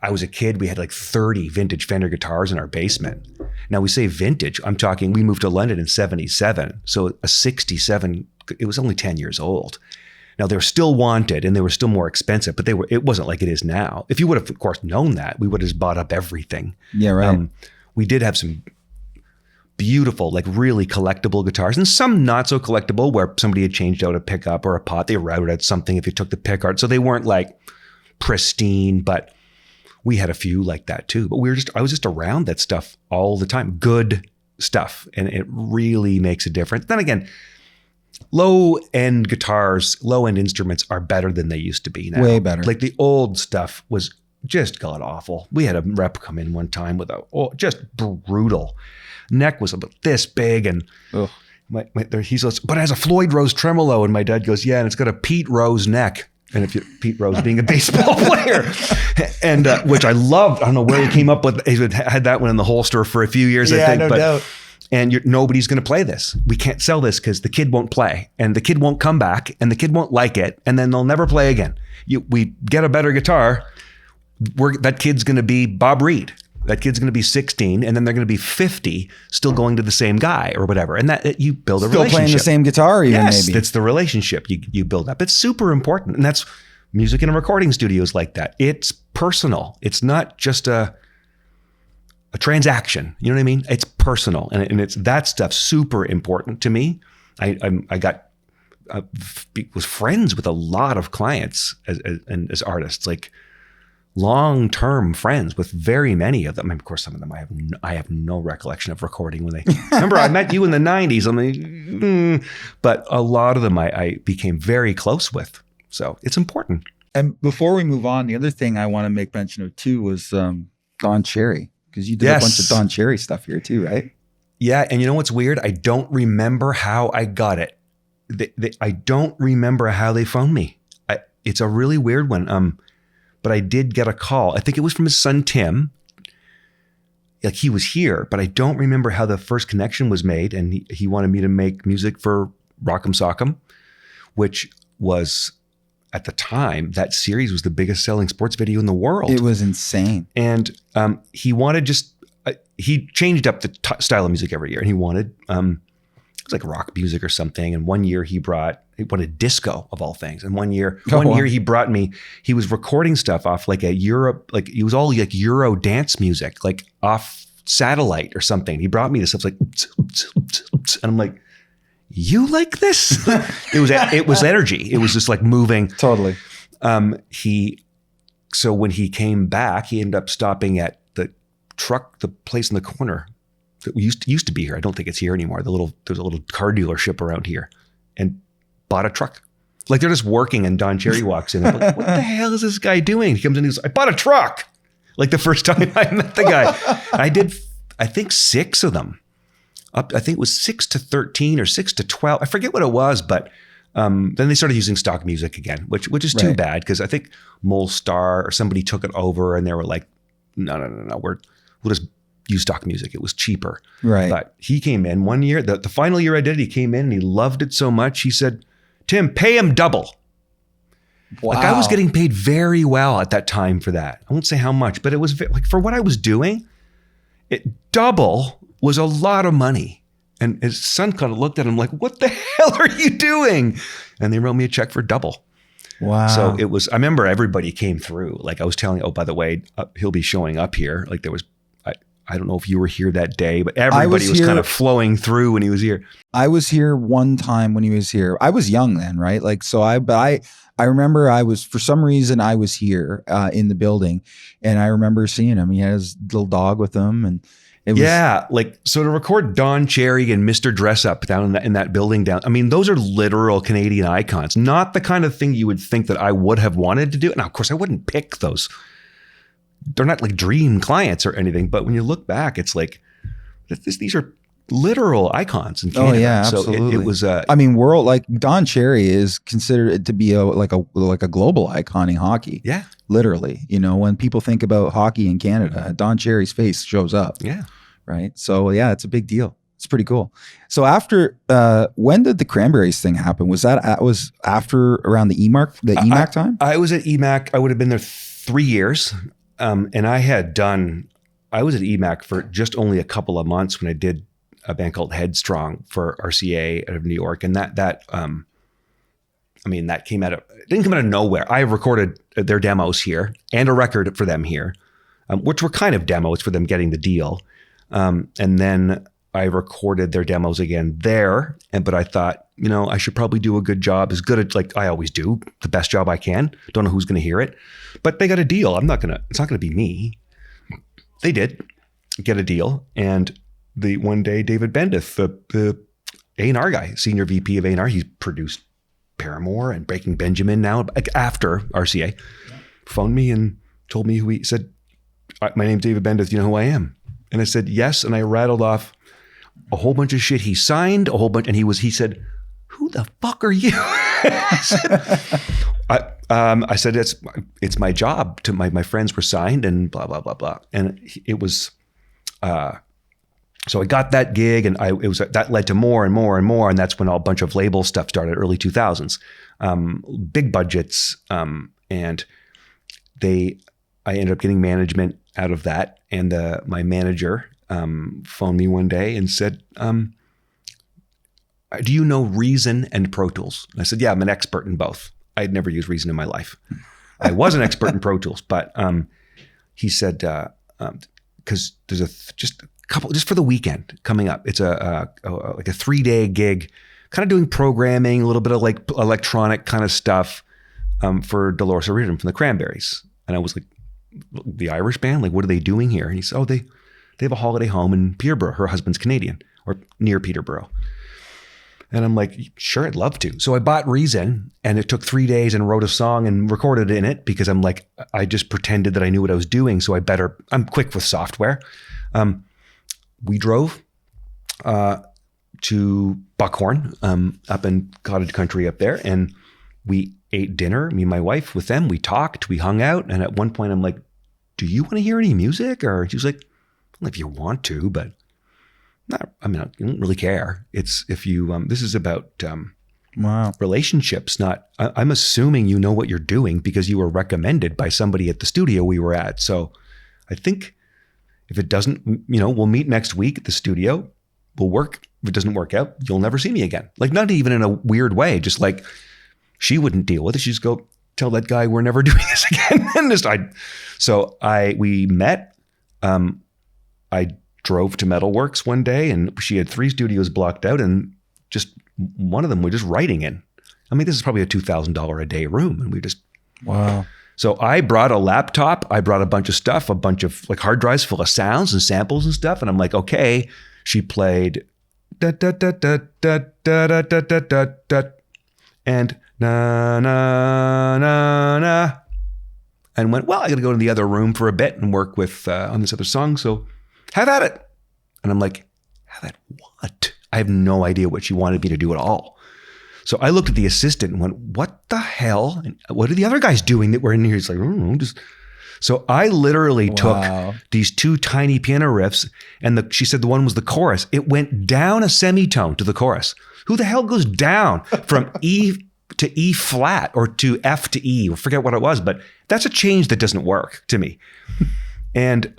a kid. We had like 30 vintage Fender guitars in our basement. Now we say vintage, I'm talking, we moved to London in 77. So a 67, it was only 10 years old. Now they were still wanted and they were still more expensive, but it wasn't like it is now. If you would have, of course, known that, we would have bought up everything. Yeah, right. We did have some beautiful, like really collectible guitars, and some not so collectible where somebody had changed out a pickup or a pot. They routed out something if you took the pick art. So they weren't like pristine, but we had a few like that too. But I was just around that stuff all the time. Good stuff. And it really makes a difference. Then again, low-end guitars, low-end instruments are better than they used to be now. Way better. Like the old stuff was just god awful. We had a rep come in one time with just brutal. Neck was about this big, and he's like, but it has a Floyd Rose tremolo, and my dad goes, yeah, and it's got a Pete Rose neck. And Pete Rose being a baseball player, and which I loved. I don't know where he came up with. He had that one in the holster for a few years, I think. No doubt. And nobody's going to play this. We can't sell this because the kid won't play, and the kid won't come back, and the kid won't like it, and then they'll never play again. We get a better guitar. That kid's going to be Bob Reed. That kid's going to be 16, and then they're going to be 50, still going to the same guy or whatever. And that you build a relationship. Still playing the same guitar, even yes, maybe. It's the relationship you build up. It's super important, and that's music in a recording studio is like that. It's personal. It's not just a transaction. You know what I mean? It's personal, and it's that stuff super important to me. I was friends with a lot of clients as artists, like long-term friends with very many of them. And of course, some of them I have no recollection of recording when they remember I met you in the 90s. I'm like, but a lot of them I became very close with. So it's important. And before we move on, the other thing I want to make mention of too was Don Cherry, because you did a bunch of Don Cherry stuff here too, right? Yeah. And you know what's weird? I don't remember how I got it. I don't remember how they phoned me. It's a really weird one. But I did get a call. I think it was from his son, Tim. Like he was here, but I don't remember how the first connection was made. And he wanted me to make music for Rock'em Sock'em, which was, at the time, that series was the biggest selling sports video in the world. It was insane. And he wanted he changed up the style of music every year. And he wanted, it was like rock music or something. And one year he wanted disco of all things. And one year he brought me, he was recording stuff off like a Europe, like it was all like Euro dance music, like off satellite or something. He brought me this stuff like, and I'm like, you like this? It was energy. It was just like moving. Totally. So when he came back, he ended up stopping at the place in the corner that used to be here. I don't think it's here anymore. There's a little car dealership around here, and bought a truck. Like they're just working and Don Cherry walks in. I'm like, what the hell is this guy doing? He comes in, he goes, I bought a truck. Like the first time I met the guy. I did, I think 6 of them. I think it was 6 to 13 or 6 to 12. I forget what it was, but then they started using stock music again, which is too bad because I think Molestar or somebody took it over and they were like, no, we'll just use stock music. It was cheaper. Right. But he came in one year, the final year I did it, he came in and he loved it so much. He said, Tim, pay him double. Wow. Like I was getting paid very well at that time for that. I won't say how much, but it was like for what I was doing, double was a lot of money. And his son kind of looked at him like, what the hell are you doing? And they wrote me a check for double. Wow. So it was, I remember everybody came through. Like I was telling, oh, by the way, he'll be showing up here. Like there was, I don't know if you were here that day, but everybody was kind of flowing through when he was here. I was here one time when he was here. I was young then, right? Like, so I remember for some reason I was here in the building and I remember seeing him. He had his little dog with him and it was. Like, so to record Don Cherry and Mr. Dress Up down in that building down, I mean, those are literal Canadian icons, not the kind of thing you would think that I would have wanted to do. Now, of course, I wouldn't pick those. They're not like dream clients or anything, but when you look back, it's like, these are literal icons in Canada. Oh yeah, so absolutely. it was. I mean, like Don Cherry is considered to be like a global icon in hockey. Yeah, literally. You know, when people think about hockey in Canada, Don Cherry's face shows up. Yeah, right. So yeah, it's a big deal. It's pretty cool. So after, when did the Cranberries thing happen? Was that after around the EMAC time? I was at EMAC. I would have been there 3 years. And I was at EMAC for just only a couple of months when I did a band called Headstrong for RCA out of New York. And that didn't come out of nowhere. I recorded their demos here and a record for them here, which were kind of demos for them getting the deal. And then I recorded their demos again there. But I thought, I should probably do a good job, as good as like I always do, the best job I can. Don't know who's going to hear it, but they got a deal. It's not going to be me. They did get a deal. And one day, David Bendith, the A&R guy, senior VP of A&R, he's produced Paramore and Breaking Benjamin now, after RCA, phoned me and told me who he said, my name's David Bendith. Do you know who I am? And I said, yes. And I rattled off a whole bunch of shit he signed, a whole bunch. And he said, who the fuck are you? I said, it's my job. To my friends were signed and blah, blah, blah, blah. And it was, so I got that gig and that led to more and more and more. And that's when a bunch of label stuff started, early 2000s, big budgets. And I ended up getting management out of that. And my manager phoned me one day and said, do you know Reason and Pro Tools? And I said, yeah, I'm an expert in both. I'd never used Reason in my life. I was an expert in Pro Tools, but he said, because there's just a couple, just for the weekend coming up. It's like a 3-day gig, kind of doing programming, a little bit of like electronic kind of stuff for Dolores O'Riordan from the Cranberries. And I was like, the Irish band, like, what are they doing here? And he said, oh, they have a holiday home in Peterborough. Her husband's Canadian, or near Peterborough. And I'm like, sure, I'd love to. So I bought Reason and it took 3 days and wrote a song and recorded in it because I'm like, I just pretended that I knew what I was doing. So I'm quick with software. We drove to Buckhorn, up in cottage country up there. And we ate dinner, me and my wife with them. We talked, we hung out. And at one point I'm like, do you want to hear any music? Or she was like, well, if you want to, but I don't really care. It's if you, this is about relationships, not, I'm assuming you know what you're doing because you were recommended by somebody at the studio we were at. So I think if it doesn't, we'll meet next week at the studio, we'll work. If it doesn't work out, you'll never see me again. Like not even in a weird way, just like she wouldn't deal with it. She'd just go tell that guy we're never doing this again. And we met, I drove to Metalworks one day and she had 3 studios blocked out and just one of them we're just writing in. I mean, this is probably a $2,000 a day room and we just, wow. So I brought a laptop, I brought a bunch of stuff, a bunch of like hard drives full of sounds and samples and stuff. And I'm like, okay, she played da, da, da, da, da, da, da, da, da, da. and na, na, na, na. And went, well, I got to go to the other room for a bit and work with on this other song. So have at it. And I'm like, have at what? I have no idea what she wanted me to do at all. So I looked at the assistant and went, what the hell? And what are the other guys doing that were in here? He's like, So I literally took these two tiny piano riffs, and she said the one was the chorus. It went down a semitone to the chorus. Who the hell goes down from E to E flat or to F to E? I forget what it was, but that's a change that doesn't work to me. And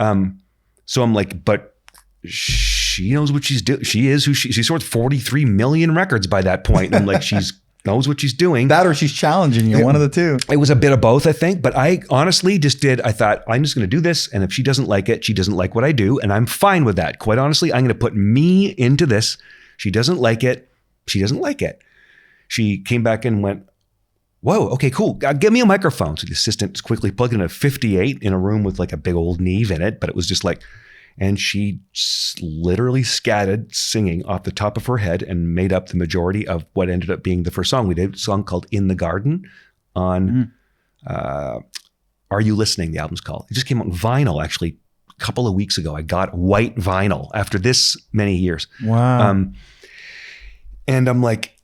so I'm like, but she knows what she's doing. She is who she sold 43 million records by that point. And I'm like, she's knows what she's doing. That or she's challenging you, one of the two. It was a bit of both, I think. But I honestly I thought, I'm just going to do this. And if she doesn't like it, she doesn't like what I do. And I'm fine with that. Quite honestly, I'm going to put me into this. She doesn't like it. She doesn't like it. She came back and went, whoa, okay, cool. Give me a microphone. So the assistant quickly plugged in a 58 in a room with like a big old Neve in it. But it was just like, and she literally scattered singing off the top of her head and made up the majority of what ended up being the first song. We did a song called In the Garden on Are You Listening? The album's called. It just came out on vinyl actually a couple of weeks ago. I got white vinyl after this many years. Wow. And I'm like,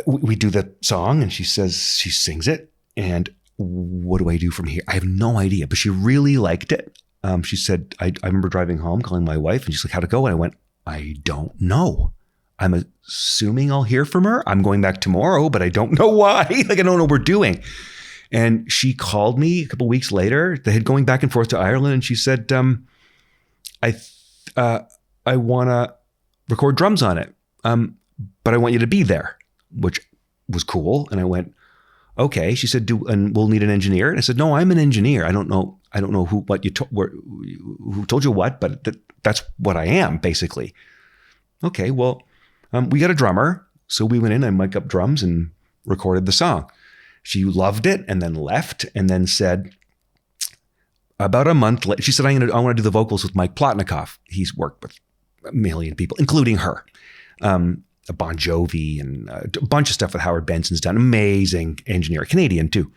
we do the song and she sings it. And what do I do from here? I have no idea, but she really liked it. She said, I remember driving home, calling my wife, and she's like, how'd it go? And I went, I don't know. I'm assuming I'll hear from her. I'm going back tomorrow, but I don't know why. Like, I don't know what we're doing. And she called me a couple of weeks later. They had going back and forth to Ireland. And she said, I want to record drums on it, but I want you to be there, which was cool. And I went, okay. She said, and we'll need an engineer. And I said, no, I'm an engineer. I don't know who told you what, but that's what I am basically. Okay, well, we got a drummer. So we went in and mic'd up drums and recorded the song. She loved it and then left and then said about a month later, she said, I want to do the vocals with Mike Plotnikoff. He's worked with a million people, including her. Bon Jovi and a bunch of stuff that Howard Benson's done. Amazing engineer, Canadian too,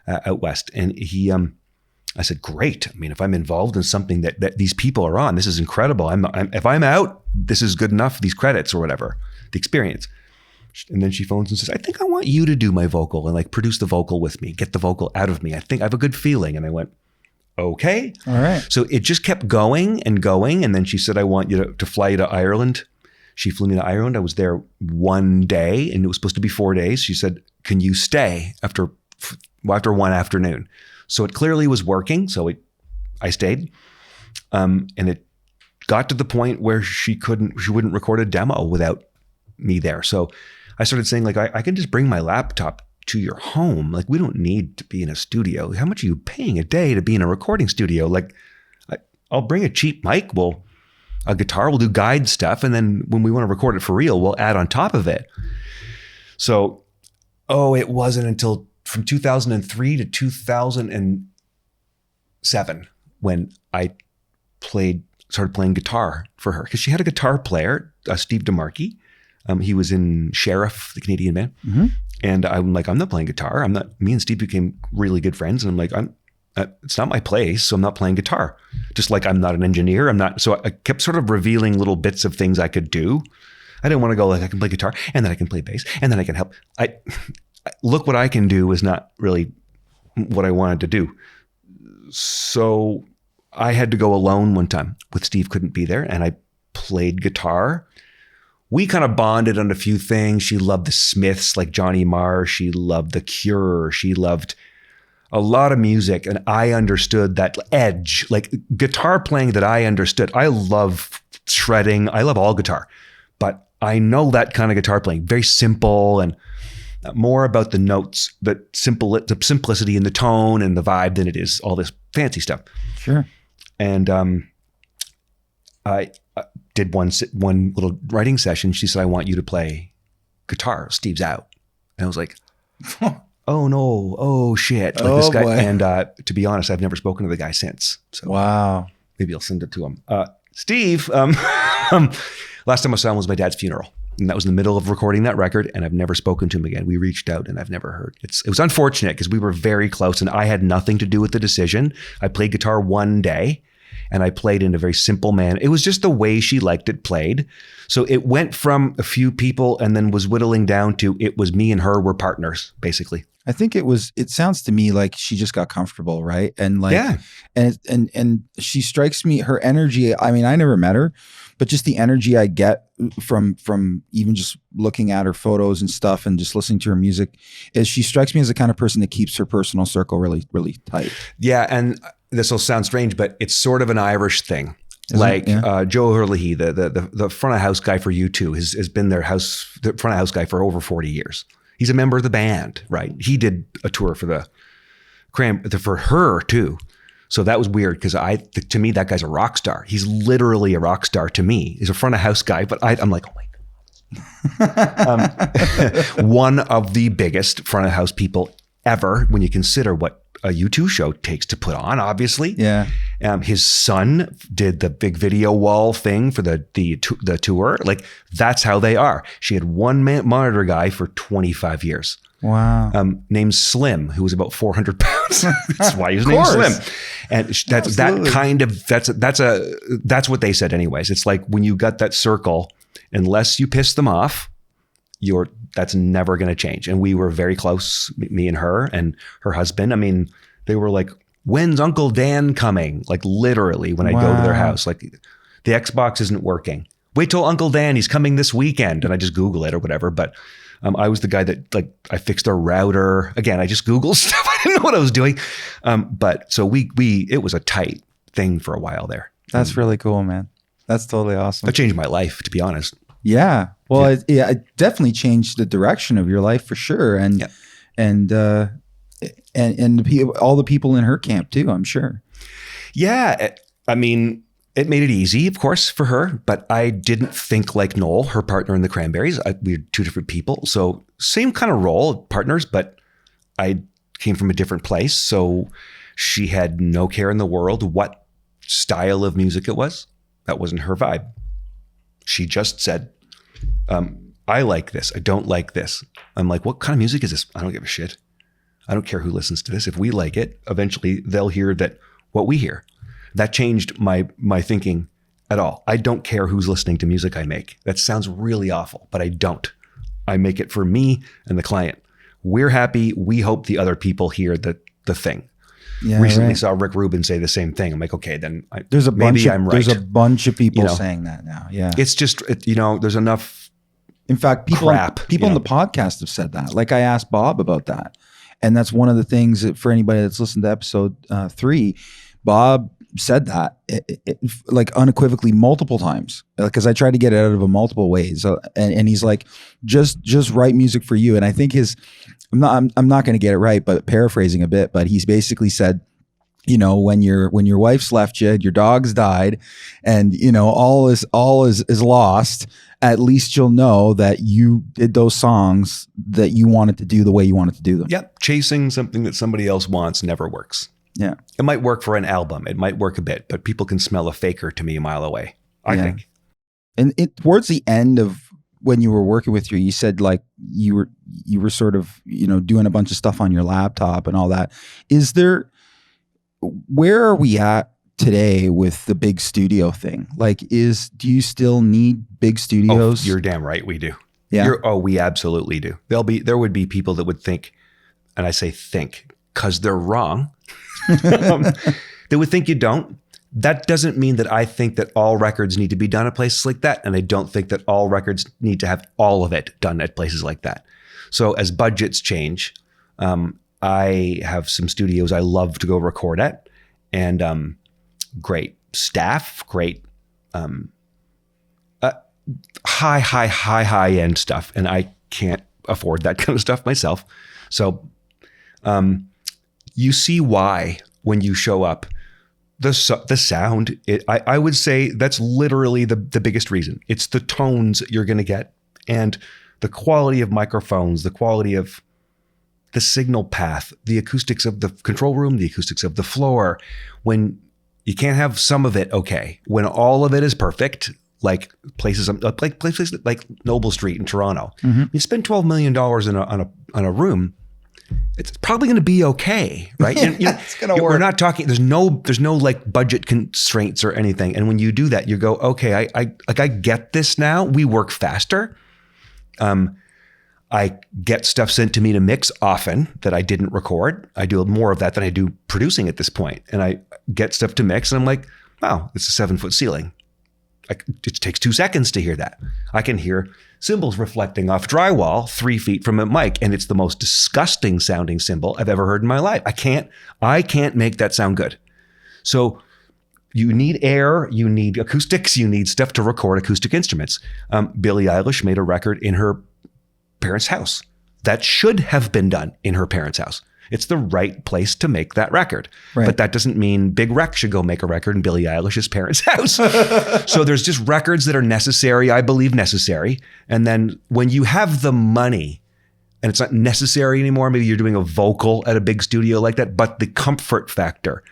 out west. And I said, great. I mean, if I'm involved in something that these people are on, this is incredible. If I'm out, this is good enough, these credits or whatever, the experience. And then she phones and says, I think I want you to do my vocal and like produce the vocal with me, get the vocal out of me. I think I have a good feeling. And I went, okay. All right. So it just kept going and going. And then she said, I want you to fly you to Ireland. She flew me to Ireland. I was there one day and it was supposed to be 4 days. She said, can you stay after one afternoon? So it clearly was working. So I stayed. And it got to the point where she wouldn't record a demo without me there. So I started saying like, I can just bring my laptop to your home. Like we don't need to be in a studio. How much are you paying a day to be in a recording studio? Like I'll bring a cheap mic. A guitar, we'll do guide stuff. And then when we want to record it for real, we'll add on top of it. So, it wasn't until from 2003 to 2007 when I started playing guitar for her. Because she had a guitar player, Steve DeMarchi. He was in Sheriff, the Canadian band. Mm-hmm. And I'm like, I'm not playing guitar. Me and Steve became really good friends. And I'm like, it's not my place, so I'm not playing guitar. Just like I'm not an engineer. So I kept sort of revealing little bits of things I could do. I didn't want to go like I can play guitar and then I can play bass and then I can help. Look what I can do is not really what I wanted to do. So I had to go alone one time with Steve couldn't be there and I played guitar. We kind of bonded on a few things. She loved the Smiths like Johnny Marr. She loved The Cure. She loved a lot of music, and I understood that edge, like guitar playing that I understood. I love shredding. I love all guitar, but I know that kind of guitar playing, very simple and more about the notes, the simplicity in the tone and the vibe than it is all this fancy stuff. Sure. And I did one little writing session. She said, I want you to play guitar. Steve's out. And I was like, oh no, oh shit. Like this guy. Boy. And to be honest, I've never spoken to the guy since. So wow. Maybe I'll send it to him. Steve, last time I saw him was my dad's funeral. And that was in the middle of recording that record, and I've never spoken to him again. We reached out and I've never heard. It was unfortunate because we were very close and I had nothing to do with the decision. I played guitar one day and I played in a very simple manner. It was just the way she liked it played. So it went from a few people and then was whittling down to it was me and her were partners, basically. I think it sounds to me like she just got comfortable, right? And like, Yeah. And she strikes me, her energy. I mean, I never met her, but just the energy I get from even just looking at her photos and stuff and just listening to her music is she strikes me as the kind of person that keeps her personal circle really, really tight. Yeah. And this will sound strange, but it's sort of an Irish thing. Joe Hurley, the front of house guy for U2 has been the front of house guy for over 40 years. He's a member of the band, right? He did a tour for for her too. So that was weird because to me, that guy's a rock star. He's literally a rock star to me. He's a front of house guy, but I'm like, oh my God. One of the biggest front of house people ever when you consider what a U2 show takes to put on, obviously. Yeah. His son did the big video wall thing for the tour. Like that's how they are. She had one monitor guy for 25 years. Wow. Named Slim, who was about 400 pounds. That's why he was named Slim. And that's what they said anyways. It's like when you got that circle, unless you piss them off, that's never going to change. And we were very close, me and her and her husband. I mean, they were like, when's Uncle Dan coming? Like literally when I go to their house, like the Xbox isn't working. Wait till Uncle Dan, he's coming this weekend. And I just Google it or whatever. But I was the guy that like, I fixed a router. Again, I just Googled stuff. I didn't know what I was doing. But so it was a tight thing for a while there. That's really cool, man. That's totally awesome. That changed my life, to be honest. Yeah. Well, it definitely changed the direction of your life for sure. And all the people in her camp too, I'm sure. Yeah. I mean, it made it easy, of course, for her, but I didn't think like Noel, her partner in the Cranberries. We were two different people. So same kind of role, partners, but I came from a different place. So she had no care in the world what style of music it was. That wasn't her vibe. She just said, I like this. I don't like this. I'm like, what kind of music is this? I don't give a shit. I don't care who listens to this. If we like it, eventually they'll hear what we hear. That changed my thinking at all. I don't care who's listening to music I make. That sounds really awful, but I don't. I make it for me and the client. We're happy. We hope the other people hear the thing. Yeah, recently saw Rick Rubin say the same thing. I'm like, okay, then there's a bunch right. There's a bunch of people saying that now. Yeah. It's just, there's enough. In fact, people in the podcast have said that. Like I asked Bob about that. And that's one of the things that for anybody that's listened to episode 3, Bob said that like unequivocally multiple times, because I tried to get it out of him multiple ways. And he's like, just write music for you. And I think I'm not going to get it right, but paraphrasing a bit, but he's basically said, when your wife's left you, your dog's died, and all is lost, at least you'll know that you did those songs that you wanted to do the way you wanted to do them. Yep. Chasing something that somebody else wants never works. Yeah. It might work for an album. It might work a bit, but people can smell a faker to me a mile away, I think. And towards the end of when you were working with her, you said like you were sort of, doing a bunch of stuff on your laptop and all that. Where are we at today with the big studio thing? Like do you still need big studios? Oh, you're damn right we do. Yeah. We absolutely do. There would be people that would think, and I say think because they're wrong. They would think you don't. That doesn't mean that I think that all records need to be done at places like that. And I don't think that all records need to have all of it done at places like that. So as budgets change, I have some studios I love to go record at, and great staff, great high end stuff. And I can't afford that kind of stuff myself. So you see why when you show up, the sound, I would say that's literally the biggest reason. It's the tones you're going to get and the quality of microphones, the quality of the signal path, the acoustics of the control room, the acoustics of the floor. When you can't have some of it, okay. When all of it is perfect, like places like Noble Street in Toronto. You spend $12 million on a room, it's probably going to be okay, right? It's going to work. We're not talking. There's no like budget constraints or anything. And when you do that, you go, okay, I get this now. We work faster. I get stuff sent to me to mix often that I didn't record. I do more of that than I do producing at this point. And I get stuff to mix and I'm like, wow, it's a 7-foot ceiling. It takes 2 seconds to hear that. I can hear cymbals reflecting off drywall 3 feet from a mic, and it's the most disgusting sounding cymbal I've ever heard in my life. I can't make that sound good. So you need air, you need acoustics, you need stuff to record acoustic instruments. Billie Eilish made a record in her parents' house. That should have been done in her parents' house. It's the right place to make that record. Right. But that doesn't mean Big Rec should go make a record in Billie Eilish's parents' house. So there's just records that are necessary, I believe necessary. And then when you have the money and it's not necessary anymore, maybe you're doing a vocal at a big studio like that, but the comfort factor,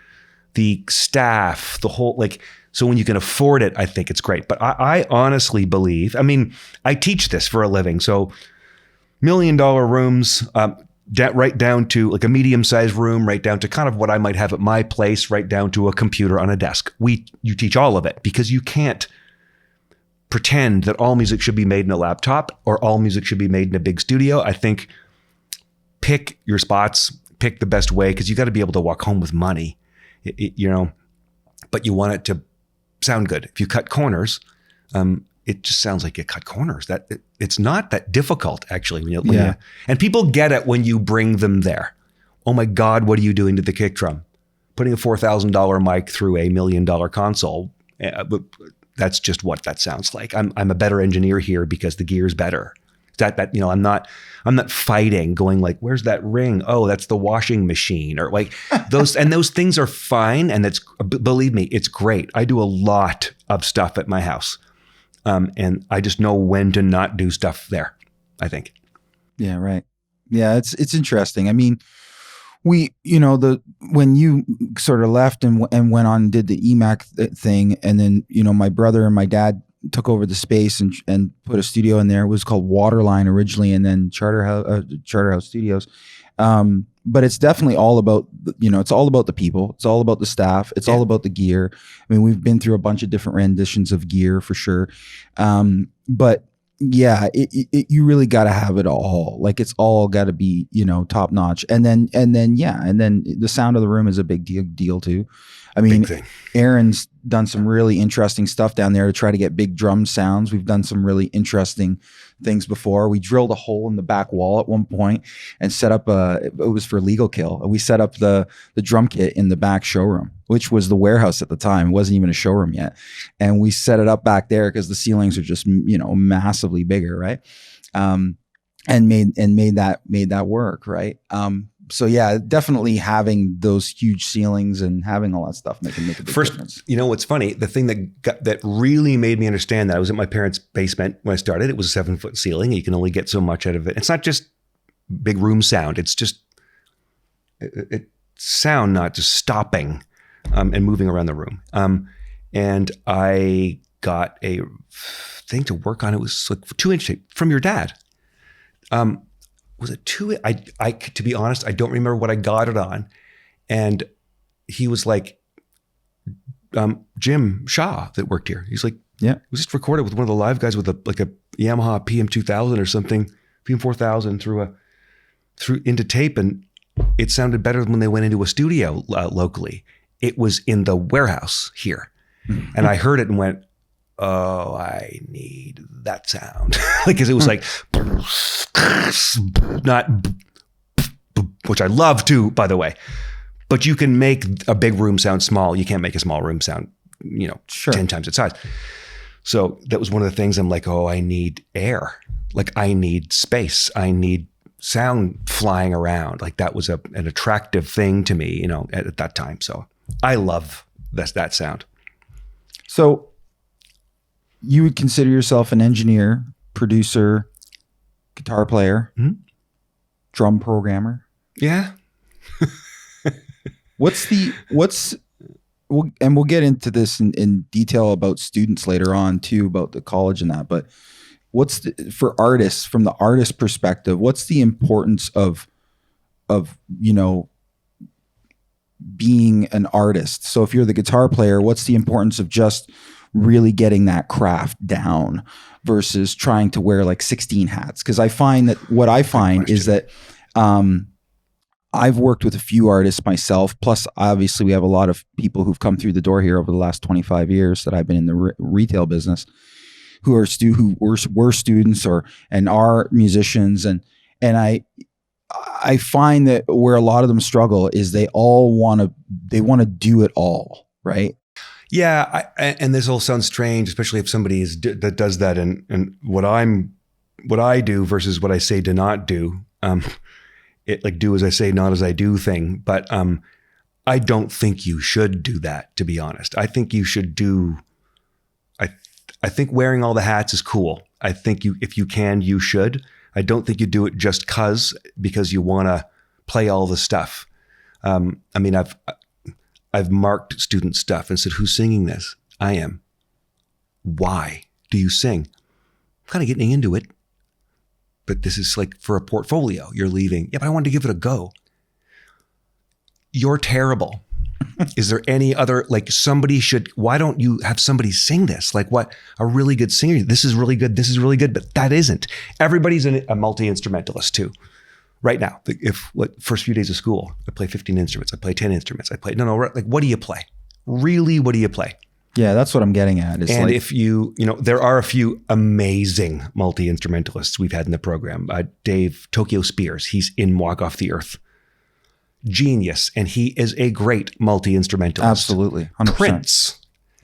the staff, the whole, like, so when you can afford it, I think it's great. But I honestly believe, I mean, I teach this for a living. So $1 million rooms, right down to like a medium-sized room, right down to kind of what I might have at my place, right down to a computer on a desk. You teach all of it because you can't pretend that all music should be made in a laptop or all music should be made in a big studio. I think pick your spots, pick the best way, because you got to be able to walk home with money, but you want it to sound good. If you cut corners, it just sounds like you cut corners. It's not that difficult, actually. And people get it when you bring them there. Oh my God, what are you doing to the kick drum? Putting a $4,000 mic through a $1 million console. That's just what that sounds like. I'm a better engineer here because the gear's better. I'm not fighting, going like, where's that ring? Oh, that's the washing machine, or like those. And those things are fine, and believe me, it's great. I do a lot of stuff at my house. And I just know when to not do stuff there, I think. Yeah, right. Yeah, it's interesting. I mean, when you sort of left and went on and did the EMAC thing, and then, my brother and my dad took over the space and put a studio in there. It was called Waterline originally, and then Charterhouse Studios. But it's definitely all about, it's all about the people. It's all about the staff. It's all about the gear. I mean, we've been through a bunch of different renditions of gear for sure. But yeah, you really got to have it all. Like, it's all got to be, top notch. And then the sound of the room is a big deal too. I mean, Aaron's done some really interesting stuff down there to try to get big drum sounds. We've done some really interesting things before. We drilled a hole in the back wall at one point and set up it was for Legal Kill. We set up the drum kit in the back showroom, which was the warehouse at the time. It wasn't even a showroom yet. And we set it up back there because the ceilings are just, massively bigger. Right. And made that work. Right. So yeah, definitely having those huge ceilings and having all that stuff make a big difference. What's funny? The thing that really made me understand that, I was at my parents' basement when I started. It was a 7-foot ceiling. You can only get so much out of it. It's not just big room sound. It's just it sound not just stopping and moving around the room. And I got a thing to work on. It was like 2-inch tape from your dad. Was it 2? I to be honest, I don't remember what I got it on. And he was like, Jim Shaw that worked here. He's like, yeah, it was just recorded with one of the live guys with a Yamaha PM2000 or something, PM4000 through into tape. And it sounded better than when they went into a studio locally. It was in the warehouse here. And I heard it and went, oh, I need that sound. Because it was like, not, which I love too, by the way. But you can make a big room sound small. You can't make a small room sound, 10 times its size. So that was one of the things I'm like, oh, I need air. Like, I need space. I need sound flying around. Like, that was an attractive thing to me, at that time. So I love that sound. So you would consider yourself an engineer, producer, guitar player, drum programmer? Yeah. What's we'll get into this in detail about students later on too, about the college and that. But for artists, from the artist perspective, what's the importance of being an artist? So if you're the guitar player, what's the importance of just really getting that craft down versus trying to wear like 16 hats? Because I find that is that I've worked with a few artists myself. Plus, obviously, we have a lot of people who've come through the door here over the last 25 years that I've been in the retail business, who were students and are musicians, and I find that where a lot of them struggle is they want to do it all, right? Yeah, and this all sounds strange, especially if somebody that does that, and what I do versus what I say to not do. It like do as I say, not as I do thing. But I don't think you should do that, to be honest. I think you should do. I think wearing all the hats is cool. I think if you can, you should. I don't think you do it just because you want to play all the stuff. I mean, I've marked student stuff and said, "Who's singing this?" I am. Why do you sing? I'm kind of getting into it, but this is like for a portfolio. You're leaving. Yeah, but I wanted to give it a go. You're terrible. Is there any other, like why don't you have somebody sing this? Like what? A really good singer. This is really good. This is really good, but that isn't. Everybody's a multi-instrumentalist too. Right now, first few days of school, I play 15 instruments. I play 10 instruments. Like what do you play? Really, what do you play? Yeah, that's what I'm getting at. And if there are a few amazing multi-instrumentalists we've had in the program. Dave Tokyo Spears, he's in Walk Off the Earth. Genius, and he is a great multi-instrumentalist. Absolutely, 100%. Prince.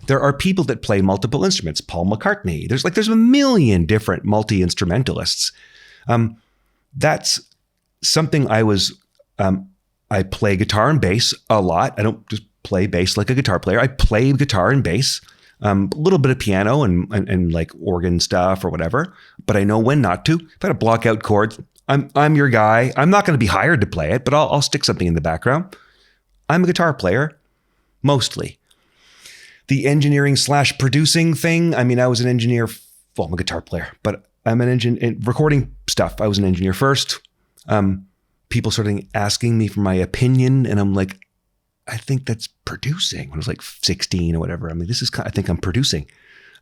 There are people that play multiple instruments. Paul McCartney. There's a million different multi-instrumentalists. That's something I play guitar and bass a lot. I don't just play bass like a guitar player. I play guitar and bass, a little bit of piano and like organ stuff or whatever, but I know when not to. If I had to block out chords, I'm your guy. I'm not going to be hired to play it, but I'll stick something in the background. I'm a guitar player, mostly. The engineering / producing thing, I mean, I was an engineer. Well, I'm a guitar player, but I'm an engineer in recording stuff. I was an engineer first. People started asking me for my opinion, and I'm like, I think that's producing. When I was like 16 or whatever. I mean, I think I'm producing.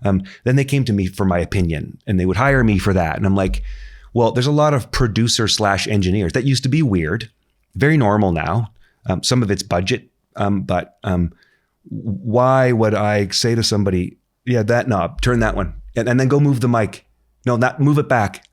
Then they came to me for my opinion, and they would hire me for that. And I'm like, well, there's a lot of producer / engineers. That used to be weird, very normal now. Some of it's budget, but why would I say to somebody, yeah, that knob, turn that one, and then go move the mic? No, not move it back.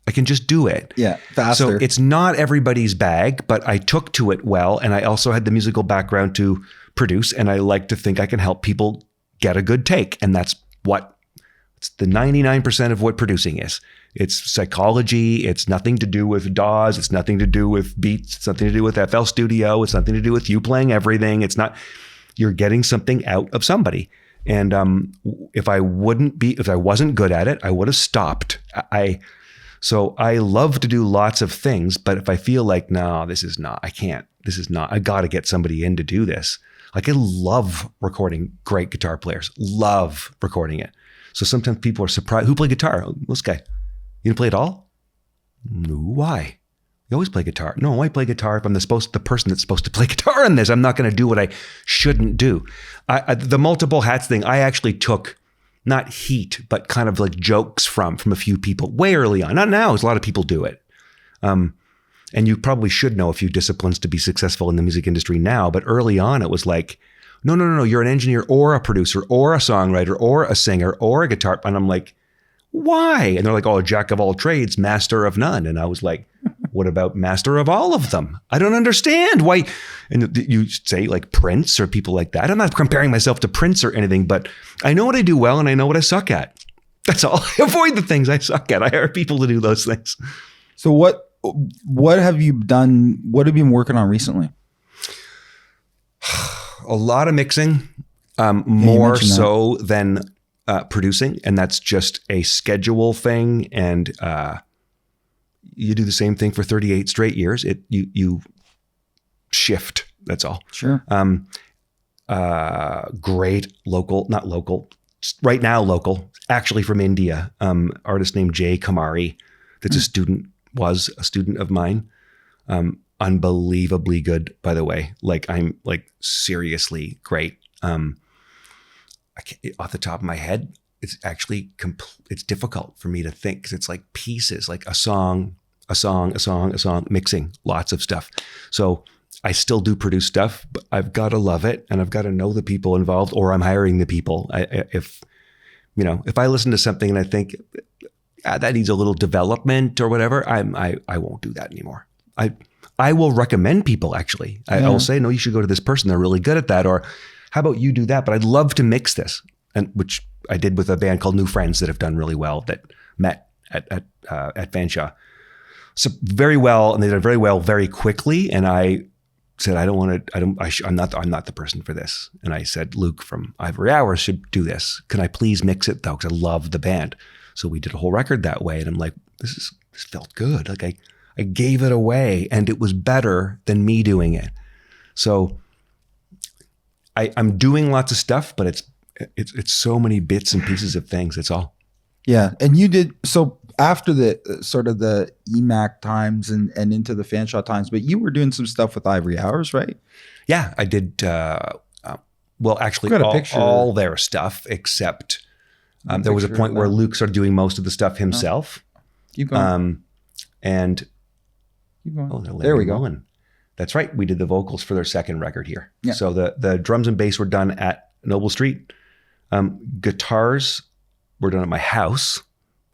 I can just do it. Yeah, faster. So it's not everybody's bag, but I took to it well. And I also had the musical background to produce. And I like to think I can help people get a good take. And it's the 99% of what producing is. It's psychology. It's nothing to do with DAWs. It's nothing to do with beats. It's nothing to do with FL Studio. It's nothing to do with you playing everything. It's not, you're getting something out of somebody. And if I wasn't good at it, I would have stopped. So I love to do lots of things, but if I feel like, no, I got to get somebody in to do this. Like I love recording great guitar players, love recording it. So sometimes people are surprised, who play guitar? Oh, this guy. You didn't play at all? No, why? You always play guitar. No, I play guitar if I'm the person that's supposed to play guitar in this. I'm not going to do what I shouldn't do. The multiple hats thing, I actually took not heat, but kind of like jokes from a few people way early on. Not now, as a lot of people do it. And you probably should know a few disciplines to be successful in the music industry now. But early on, it was like, no, you're an engineer or a producer or a songwriter or a singer or a guitar. And I'm like, why? And they're like, oh, jack of all trades, master of none. And I was like, what about master of all of them? I don't understand why. And you say like Prince or people like that. I'm not comparing myself to Prince or anything, but I know what I do well and I know what I suck at. That's all. I avoid the things I suck at. I hire people to do those things. So what have you done? What have you been working on recently? A lot of mixing, more so than producing. And that's just a schedule thing. And you do the same thing for 38 straight years. You shift. That's all. Sure. great local, not local, right now local, actually from India, artist named Jay Kamari. That's was a student of mine. Unbelievably good, by the way. Like I'm like seriously great. I can't, off the top of my head, it's actually it's difficult for me to think because it's like pieces, like a song, mixing lots of stuff. So I still do produce stuff, but I've got to love it and I've got to know the people involved, or I'm hiring the people. If I listen to something and I think that needs a little development or whatever, I won't do that anymore. I will recommend people actually. I will say, no, you should go to this person. They're really good at that. Or how about you do that? But I'd love to mix this. And which I did with a band called New Friends that have done really well, that met at Fanshawe. So very well. And they did very well very quickly. And I said, I'm not the person for this. And I said, Luke from Ivory Hours should do this. Can I please mix it though? Because I love the band. So we did a whole record that way. And I'm like, this felt good. Like I gave it away and it was better than me doing it. So I'm doing lots of stuff, but it's so many bits and pieces of things. That's all. Yeah. And you did, so after the sort of the EMAC times and into the Fanshawe times, but you were doing some stuff with Ivory Hours, right? Yeah, I did. Well, actually all their stuff, except there was a point where Luke started doing most of the stuff himself. Keep going. And keep going. Oh, there we go. Mullen. That's right. We did the vocals for their second record here. Yeah. So the drums and bass were done at Noble Street. Guitars were done at my house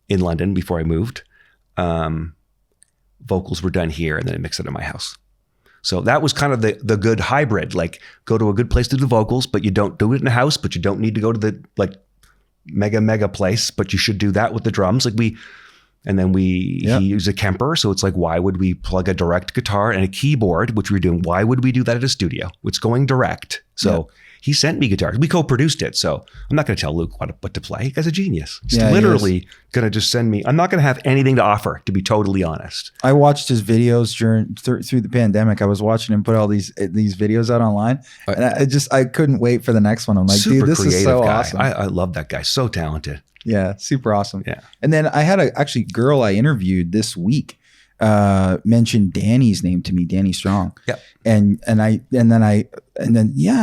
in London before I moved. Vocals were done here and then I mixed it at my house. So that was kind of the good hybrid, like go to a good place to do the vocals, but you don't do it in a house, but you don't need to go to the like mega place, but you should do that with the drums. Like he used a Kemper. So it's like, why would we plug a direct guitar and a keyboard, which we were doing? Why would we do that at a studio? It's going direct. So he sent me guitars. We co-produced it. So I'm not going to tell Luke what to play. The guy's a genius. He's literally going to just send me. I'm not going to have anything to offer, to be totally honest. I watched his videos through the pandemic. I was watching him put all these videos out online. And I couldn't wait for the next one. I'm like, dude, this is so awesome. I love that guy. So talented. Yeah, super awesome. Yeah. And then I had a girl I interviewed this week mentioned Dani's name to me, Dani Strong. Yeah. And then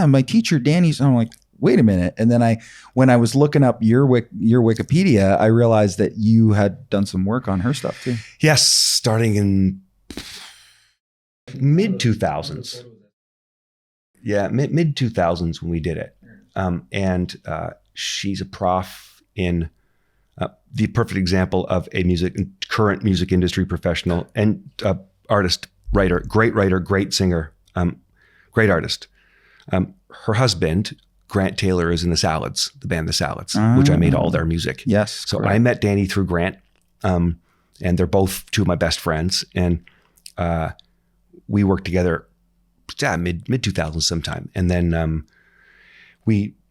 my teacher Dani's. I'm like, wait a minute. And then when I was looking up your Wikipedia, I realized that you had done some work on her stuff too. Yes, starting in mid 2000s. Yeah, mid 2000s when we did it. And she's a prof in the perfect example of a current music industry professional and artist, writer, great singer, great artist. Her husband, Grant Taylor, is in the Salads, the band The Salads, which I made all their music. Yes. So correct. I met Dani through Grant, and they're both two of my best friends. And we worked together mid 2000s sometime. And then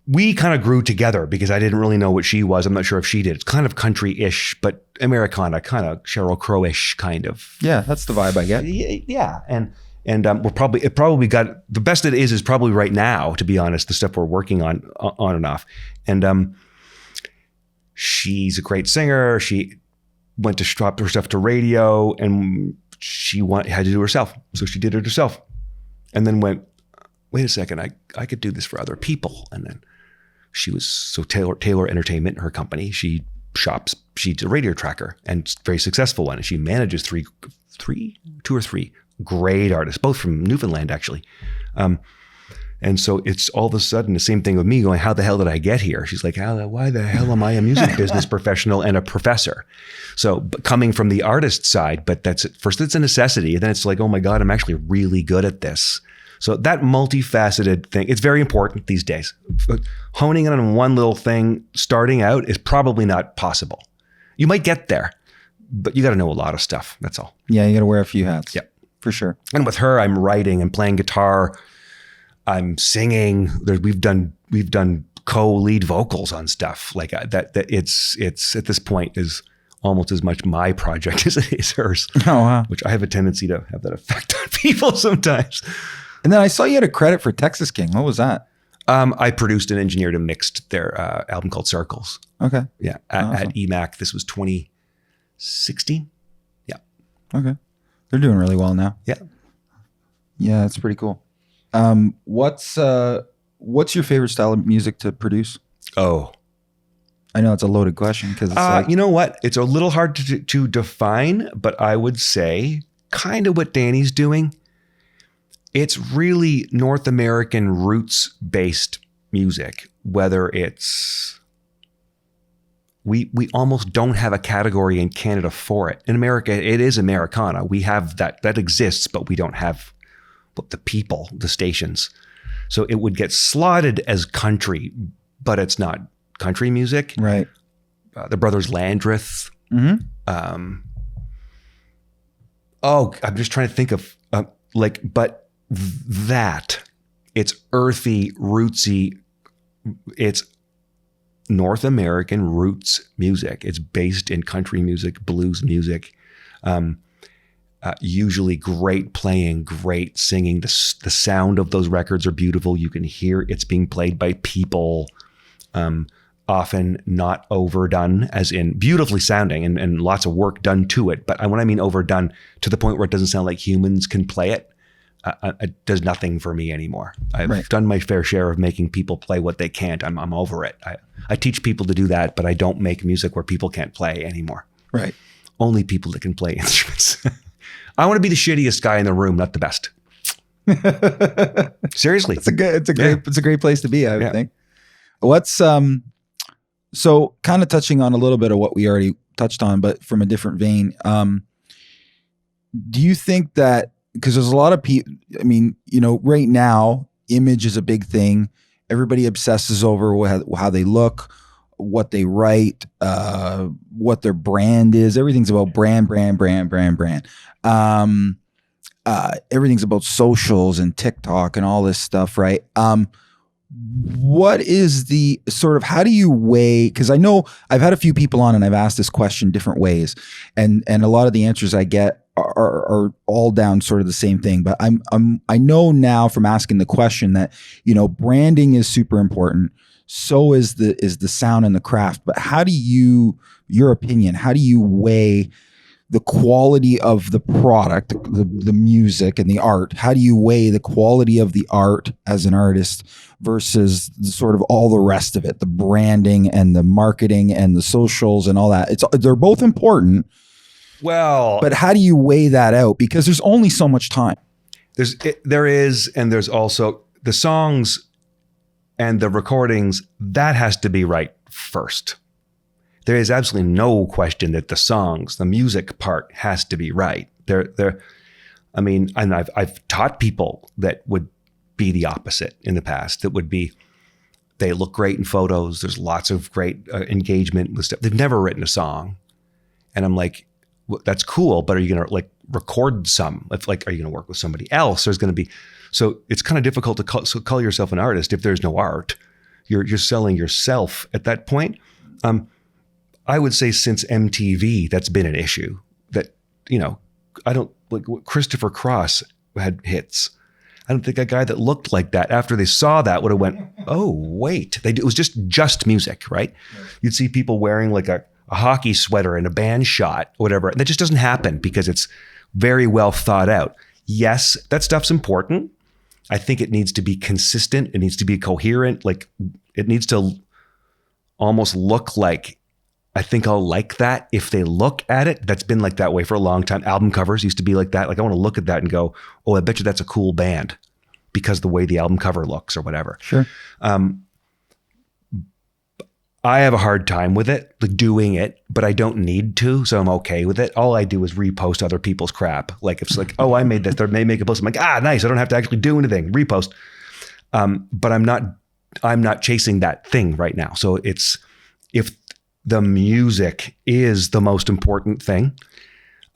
we kind of grew together because I didn't really know what she was. I'm not sure if she did. It's kind of country-ish, but Americana, kind of Sheryl Crow-ish kind of. Yeah, that's the vibe I get. Yeah, and it probably got the best it is probably right now, to be honest, the stuff we're working on and off. And she's a great singer. She went to drop her stuff to radio, and she had to do it herself, so she did it herself, and then went, wait a second, I could do this for other people, and then. Taylor Entertainment, her company, she's a radio tracker and very successful one. And she manages two or three great artists, both from Newfoundland, actually. And so it's all of a sudden the same thing with me going, how the hell did I get here? She's like, why the hell am I a music business professional and a professor? So coming from the artist side, but first it's a necessity. And then it's like, oh my God, I'm actually really good at this. So that multifaceted thing, it's very important these days. Honing in on one little thing starting out is probably not possible. You might get there, but you got to know a lot of stuff. That's all. Yeah, you got to wear a few hats. Yeah, for sure. And with her, I'm writing and playing guitar. I'm singing. We've done co-lead vocals on stuff like that. It's at this point is almost as much my project as it is hers. Oh wow! Which I have a tendency to have that effect on people sometimes. And then I saw you had a credit for Texas King. What was that? I produced and engineered and mixed their album called Circles. Okay. Yeah, at EMAC. This was 2016. Yeah. Okay. They're doing really well now. Yeah. Yeah, that's pretty cool. What's your favorite style of music to produce? Oh, I know it's a loaded question because it's like, you know what? It's a little hard to define, but I would say kind of what Dani's doing. It's really North American roots-based music, whether it's... We almost don't have a category in Canada for it. In America, it is Americana. We have that exists, but we don't have the people, the stations. So it would get slotted as country, but it's not country music. right. The Brothers Landreth. Mm-hmm. I'm just trying to think of but that it's earthy, rootsy. It's North American roots music. It's based in country music, blues music. Usually great playing, great singing. The sound of those records are beautiful. You can hear it's being played by people. Often not overdone, as in beautifully sounding and lots of work done to it. But when I mean overdone, to the point where it doesn't sound like humans can play it, it does nothing for me anymore. I've done my fair share of making people play what they can't. I'm over it. I teach people to do that, but I don't make music where people can't play anymore. Right. Only people that can play instruments. I want to be the shittiest guy in the room, not the best. Seriously. It's a great place to be, I would think. What's so kind of touching on a little bit of what we already touched on, but from a different vein. Do you think that, because there's a lot of people, I mean, right now, image is a big thing. Everybody obsesses over how they look, what they write, what their brand is. Everything's about brand. Everything's about socials and TikTok and all this stuff, right? What is the sort of, how do you weigh, because I know I've had a few people on and I've asked this question different ways, and a lot of the answers I get are all down sort of the same thing. But I know now from asking the question that, branding is super important. So is the sound and the craft. But your opinion, how do you weigh the quality of the product, the music and the art? How do you weigh the quality of the art as an artist versus sort of all the rest of it, the branding and the marketing and the socials and all that? They're both important. Well, but how do you weigh that out? Because there's only so much time. There's also the songs and the recordings, that has to be right first. There is absolutely no question that the songs, the music part has to be right. I mean, and I've taught people that would be the opposite in the past. That would be, they look great in photos. There's lots of great engagement with stuff. They've never written a song. And I'm like, well, that's cool, but are you going to record some? Are you going to work with somebody else? There's going to be, so it's kind of difficult to call yourself an artist if there's no art. You're selling yourself at that point. I would say since MTV, that's been an issue. That, I don't, Christopher Cross had hits. I don't think a guy that looked like that after they saw that would have went, oh, wait. It was just music, right? You'd see people wearing like a hockey sweater and a band shot, whatever. That just doesn't happen because it's very well thought out. Yes, that stuff's important. I think it needs to be consistent. It needs to be coherent. It needs to almost look like, I think I'll like that if they look at it. That's been like that way for a long time. Album covers used to be like that. I want to look at that and go, oh, I bet you that's a cool band because the way the album cover looks or whatever. Sure. I have a hard time with it, doing it, but I don't need to, so I'm okay with it. All I do is repost other people's crap. If it's oh, I made this, they make a post. I'm like, nice. I don't have to actually do anything. Repost. But I'm not chasing that thing right now. So if the music is the most important thing,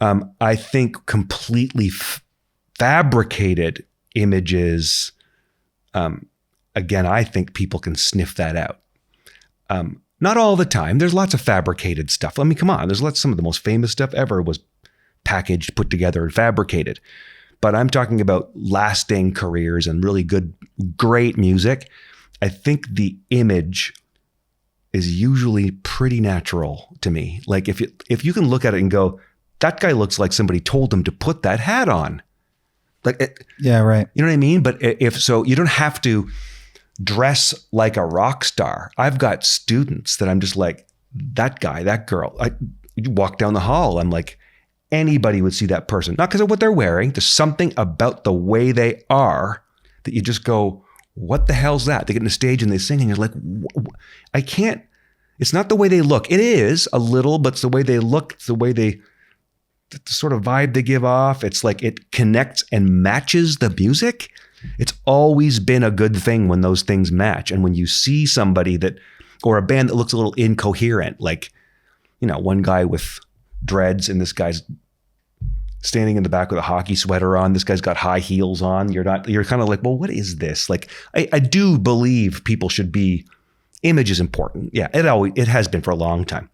I think completely fabricated images. Again, I think people can sniff that out. Not all the time. There's lots of fabricated stuff. I mean, come on. Some of the most famous stuff ever was packaged, put together, and fabricated. But I'm talking about lasting careers and really good, great music. I think the image is usually pretty natural to me. Like if you can look at it and go, that guy looks like somebody told him to put that hat on. Like, yeah, right. You know what I mean? But if so, you don't have to dress like a rock star. I've got students that I'm just like, that guy, that girl. You walk down the hall, I'm like, anybody would see that person. Not because of what they're wearing. There's something about the way they are that you just go, what the hell's that? They get on the stage and they sing and you're like, I can't. It's not the way they look. It is a little, but it's the way they look. It's the way the sort of vibe they give off. It's like it connects and matches the music. It's always been a good thing when those things match. And when you see somebody that, or a band that looks a little incoherent, like, one guy with dreads and this guy's standing in the back with a hockey sweater on, this guy's got high heels on. You're kind of like, well, what is this? Like, I do believe people should be, image is important. Yeah, it has been for a long time.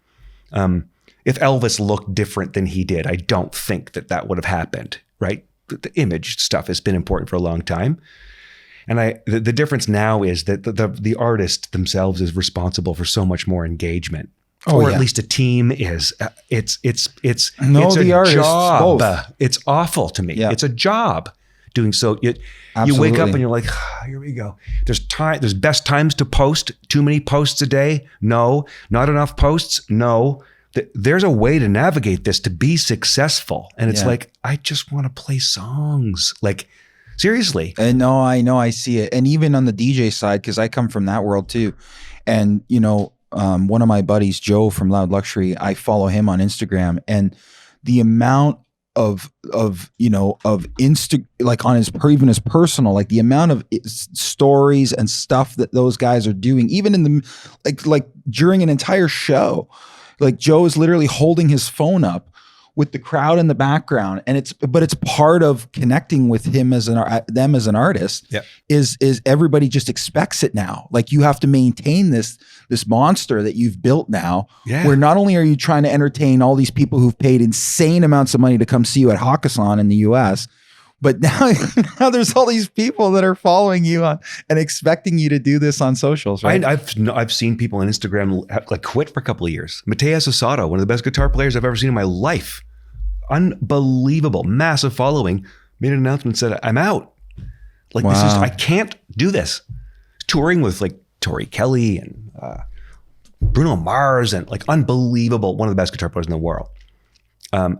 If Elvis looked different than he did, I don't think that would have happened, right? The image stuff has been important for a long time. And the difference now is that the artist themselves is responsible for so much more engagement. Or at least a team is. It's the a artist, job. both. It's awful to me. Yeah. It's a job doing so. You wake up and you're like, here we go. There's best times to post. Too many posts a day? No. Not enough posts? No. There's a way to navigate this to be successful. And it's like, I just want to play songs. Like, seriously. And no, I know, I see it. And even on the DJ side, because I come from that world too. And, one of my buddies, Joe from Loud Luxury, I follow him on Instagram, and the amount of like on even his personal, like the amount of stories and stuff that those guys are doing, even in the, like during an entire show, like Joe is literally holding his phone up with the crowd in the background, and it's part of connecting with him as them as an artist. Yeah. Is everybody just expects it now? Like, you have to maintain this monster that you've built now, where not only are you trying to entertain all these people who've paid insane amounts of money to come see you at Hakkasan in the US, but now there's all these people that are following you on and expecting you to do this on socials, right? I've seen people on Instagram like quit for a couple of years. Mateus Asado, one of the best guitar players I've ever seen in my life. Unbelievable, massive following, made an announcement, said, I'm out. Like, This is, I can't do this. Touring with like Tori Kelly and Bruno Mars, and like unbelievable, one of the best guitar players in the world.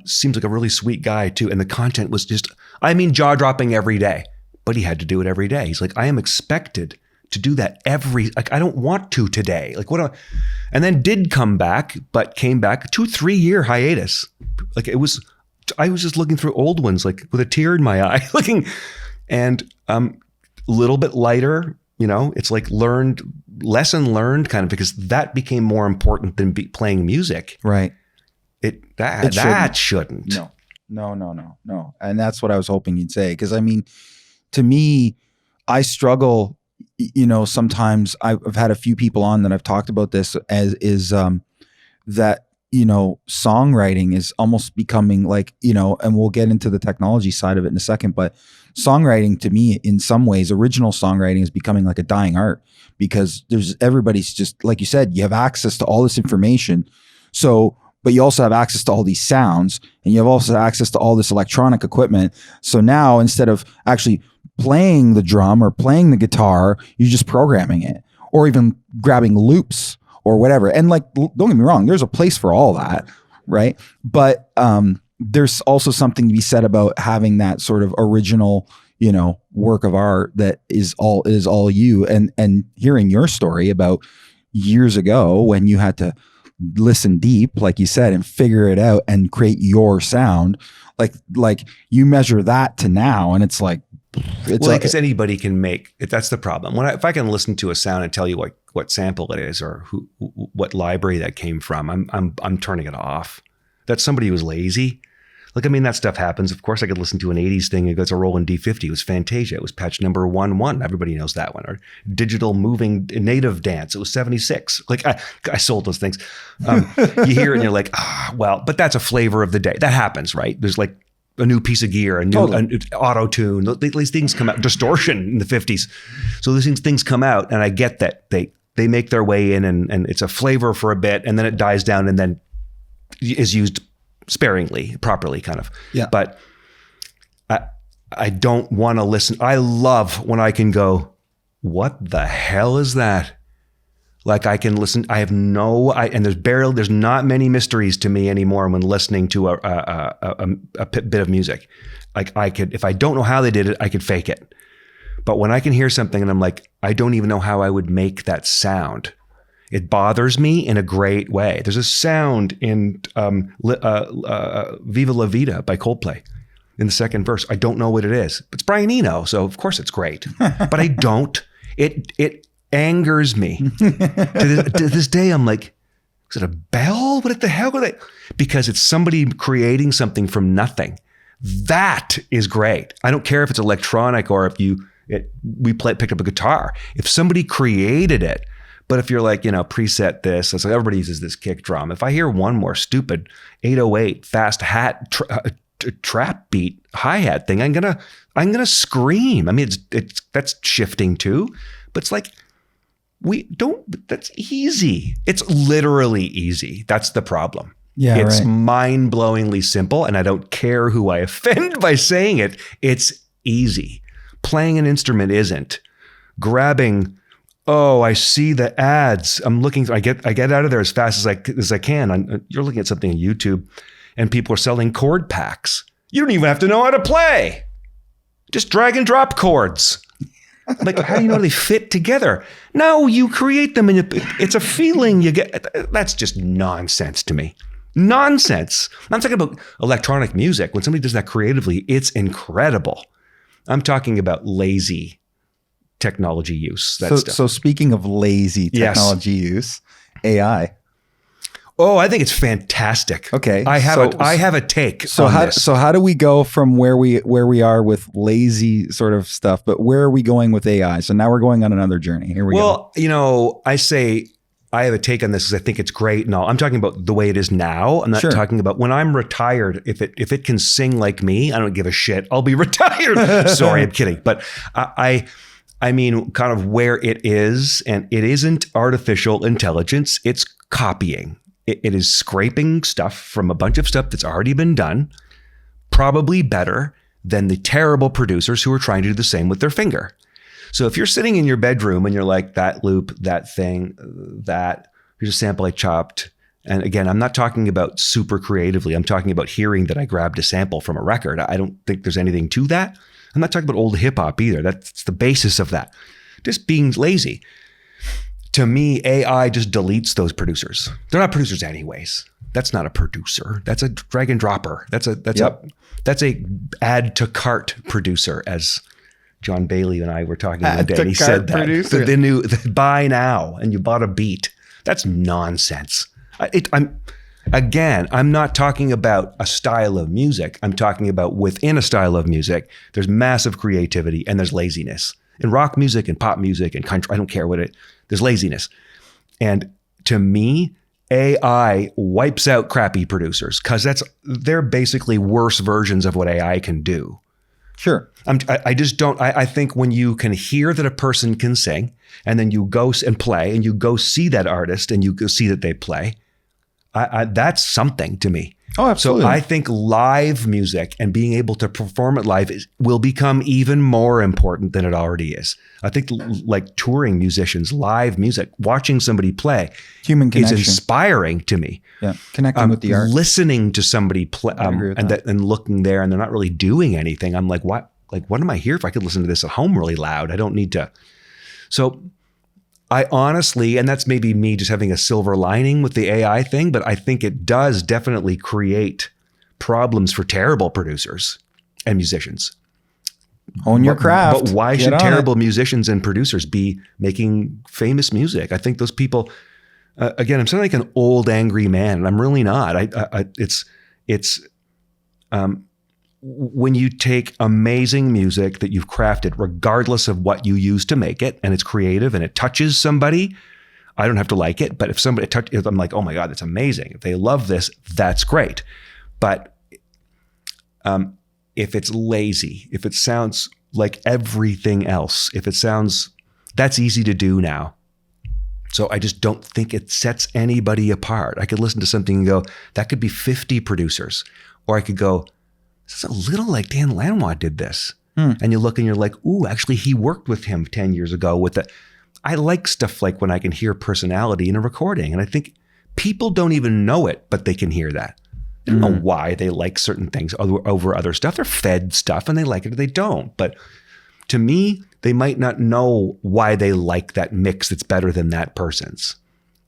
Seems like a really sweet guy too. And the content was just, jaw dropping every day, but he had to do it every day. He's like, I am expected to do that I don't want to today. Like, and then did come back, but came back 2-3 year hiatus. Like, I was just looking through old ones, like with a tear in my eye, looking, and a little bit lighter, it's like lesson learned kind of, because that became more important than playing music. Right. That shouldn't. No. And that's what I was hoping you'd say. Because to me, I struggle, sometimes I've had a few people on that I've talked about this that, songwriting is almost becoming like, and we'll get into the technology side of it in a second, but songwriting to me, in some ways, original songwriting is becoming like a dying art, because everybody's just, like you said, you have access to all this information. So, but you also have access to all these sounds, and you have also access to all this electronic equipment. So now, instead of actually playing the drum or playing the guitar, you're just programming it, or even grabbing loops or whatever. And like, don't get me wrong, there's a place for all that, right? But there's also something to be said about having that sort of original, work of art that is all you. And hearing your story about years ago when you had to listen deep, like you said, and figure it out and create your sound, like you measure that to now, and it's like, because anybody can make it. That's the problem. If I can listen to a sound and tell you what sample it is or what library that came from, I'm turning it off. That's somebody who's lazy. Like, that stuff happens. Of course, I could listen to an 80s thing. It goes a Roland D50. It was Fantasia. It was patch number 11. Everybody knows that one. Or digital moving native dance. It was 76. Like, I sold those things. You hear it and you're like, well, but that's a flavor of the day. That happens, right? There's like a new piece of gear, a new auto tune. These things come out, distortion in the 50s. So these things come out, and I get that they make their way in, and it's a flavor for a bit, and then it dies down, and then is used sparingly, properly, kind of. Yeah. But I don't want to listen. I love when I can go, what the hell is that? Like I can listen. I have and there's not many mysteries to me anymore when listening to a bit of music. Like if I don't know how they did it, I could fake it. But when I can hear something and I'm like, I don't even know how I would make that sound. It bothers me in a great way. There's a sound in Viva La Vida by Coldplay in the second verse. I don't know what it is. It's Brian Eno, so of course it's great. But I don't. It angers me. to this day, I'm like, is it a bell? What the hell were they? Because it's somebody creating something from nothing. That is great. I don't care if it's electronic or if picked up a guitar. If somebody created it, but if you're like, preset this, it's like everybody uses this kick drum. If I hear one more stupid 808 fast trap beat hi-hat thing, I'm gonna scream. I mean, that's shifting too, but it's like, that's easy. It's literally easy. That's the problem. Yeah, it's right. mind-blowingly simple, and I don't care who I offend by saying it. It's easy. Playing an instrument isn't. Grabbing, I see the ads. I'm looking. I get out of there as fast as I can. You're looking at something on YouTube, and people are selling chord packs. You don't even have to know how to play. Just drag and drop chords. Like, how do you know they fit together? No, you create them, and it's a feeling you get. That's just nonsense to me. Nonsense. I'm talking about electronic music. When somebody does that creatively, it's incredible. I'm talking about lazy technology use. So speaking of lazy technology use, AI. Oh, I think it's fantastic. Okay, I have a take. So how do we go from where we are with lazy sort of stuff, but where are we going with AI? So now we're going on another journey. Here we go. Well, I say I have a take on this because I think it's great. No, I'm talking about the way it is now. I'm not talking about when I'm retired. If it can sing like me, I don't give a shit. I'll be retired. Sorry, I'm kidding. But I mean, kind of where it is, and it isn't artificial intelligence. It's copying. It is scraping stuff from a bunch of stuff that's already been done, probably better than the terrible producers who are trying to do the same with their finger. So if you're sitting in your bedroom and you're like, that loop, that thing, here's a sample I chopped. And again, I'm not talking about super creatively. I'm talking about hearing that I grabbed a sample from a record. I don't think there's anything to that. I'm not talking about old hip hop either. That's the basis of that. Just being lazy. To me, AI just deletes those producers. They're not producers anyways. That's not a producer. That's a drag and dropper. That's a add to cart producer, as John Bailey and I were talking the day. He said that the buy now and you bought a beat. That's nonsense. I'm not talking about a style of music. I'm talking about within a style of music, there's massive creativity and there's laziness. In rock music and pop music and country, I don't care there's laziness. And to me, AI wipes out crappy producers because they're basically worse versions of what AI can do. Sure. I think when you can hear that a person can sing and then you go and play and you go see that artist and you go see that they play, that's something to me. Oh, absolutely. So I think live music and being able to perform it live will become even more important than it already is. I think like touring musicians, live music, watching somebody play, human connection, is inspiring to me. Yeah, connecting with the art. Listening to somebody play and looking there and they're not really doing anything. I'm like, what? Like, what am I here if I could listen to this at home really loud? I don't need to. So I honestly, and that's maybe me just having a silver lining with the AI thing, but I think it does definitely create problems for terrible producers and musicians. Own your craft. But why should terrible musicians and producers be making famous music? I think those people, again, I'm sounding like an old angry man, and I'm really not. When you take amazing music that you've crafted, regardless of what you use to make it, and it's creative and it touches somebody, I don't have to like it, but if somebody touches, I'm like, oh my God, that's amazing. If they love this, that's great. But if it's lazy, if it sounds like everything else, if it sounds, that's easy to do now. So I just don't think it sets anybody apart. I could listen to something and go, that could be 50 producers. Or I could go, this is a little like Dan Lanois did this. And you look and you're like, ooh, actually he worked with him 10 years ago with it. I like stuff like when I can hear personality in a recording. And I think people don't even know it, but they can hear that. They don't know why they like certain things over other stuff. They're fed stuff and they like it or they don't. But to me, they might not know why they like that mix that's better than that person's.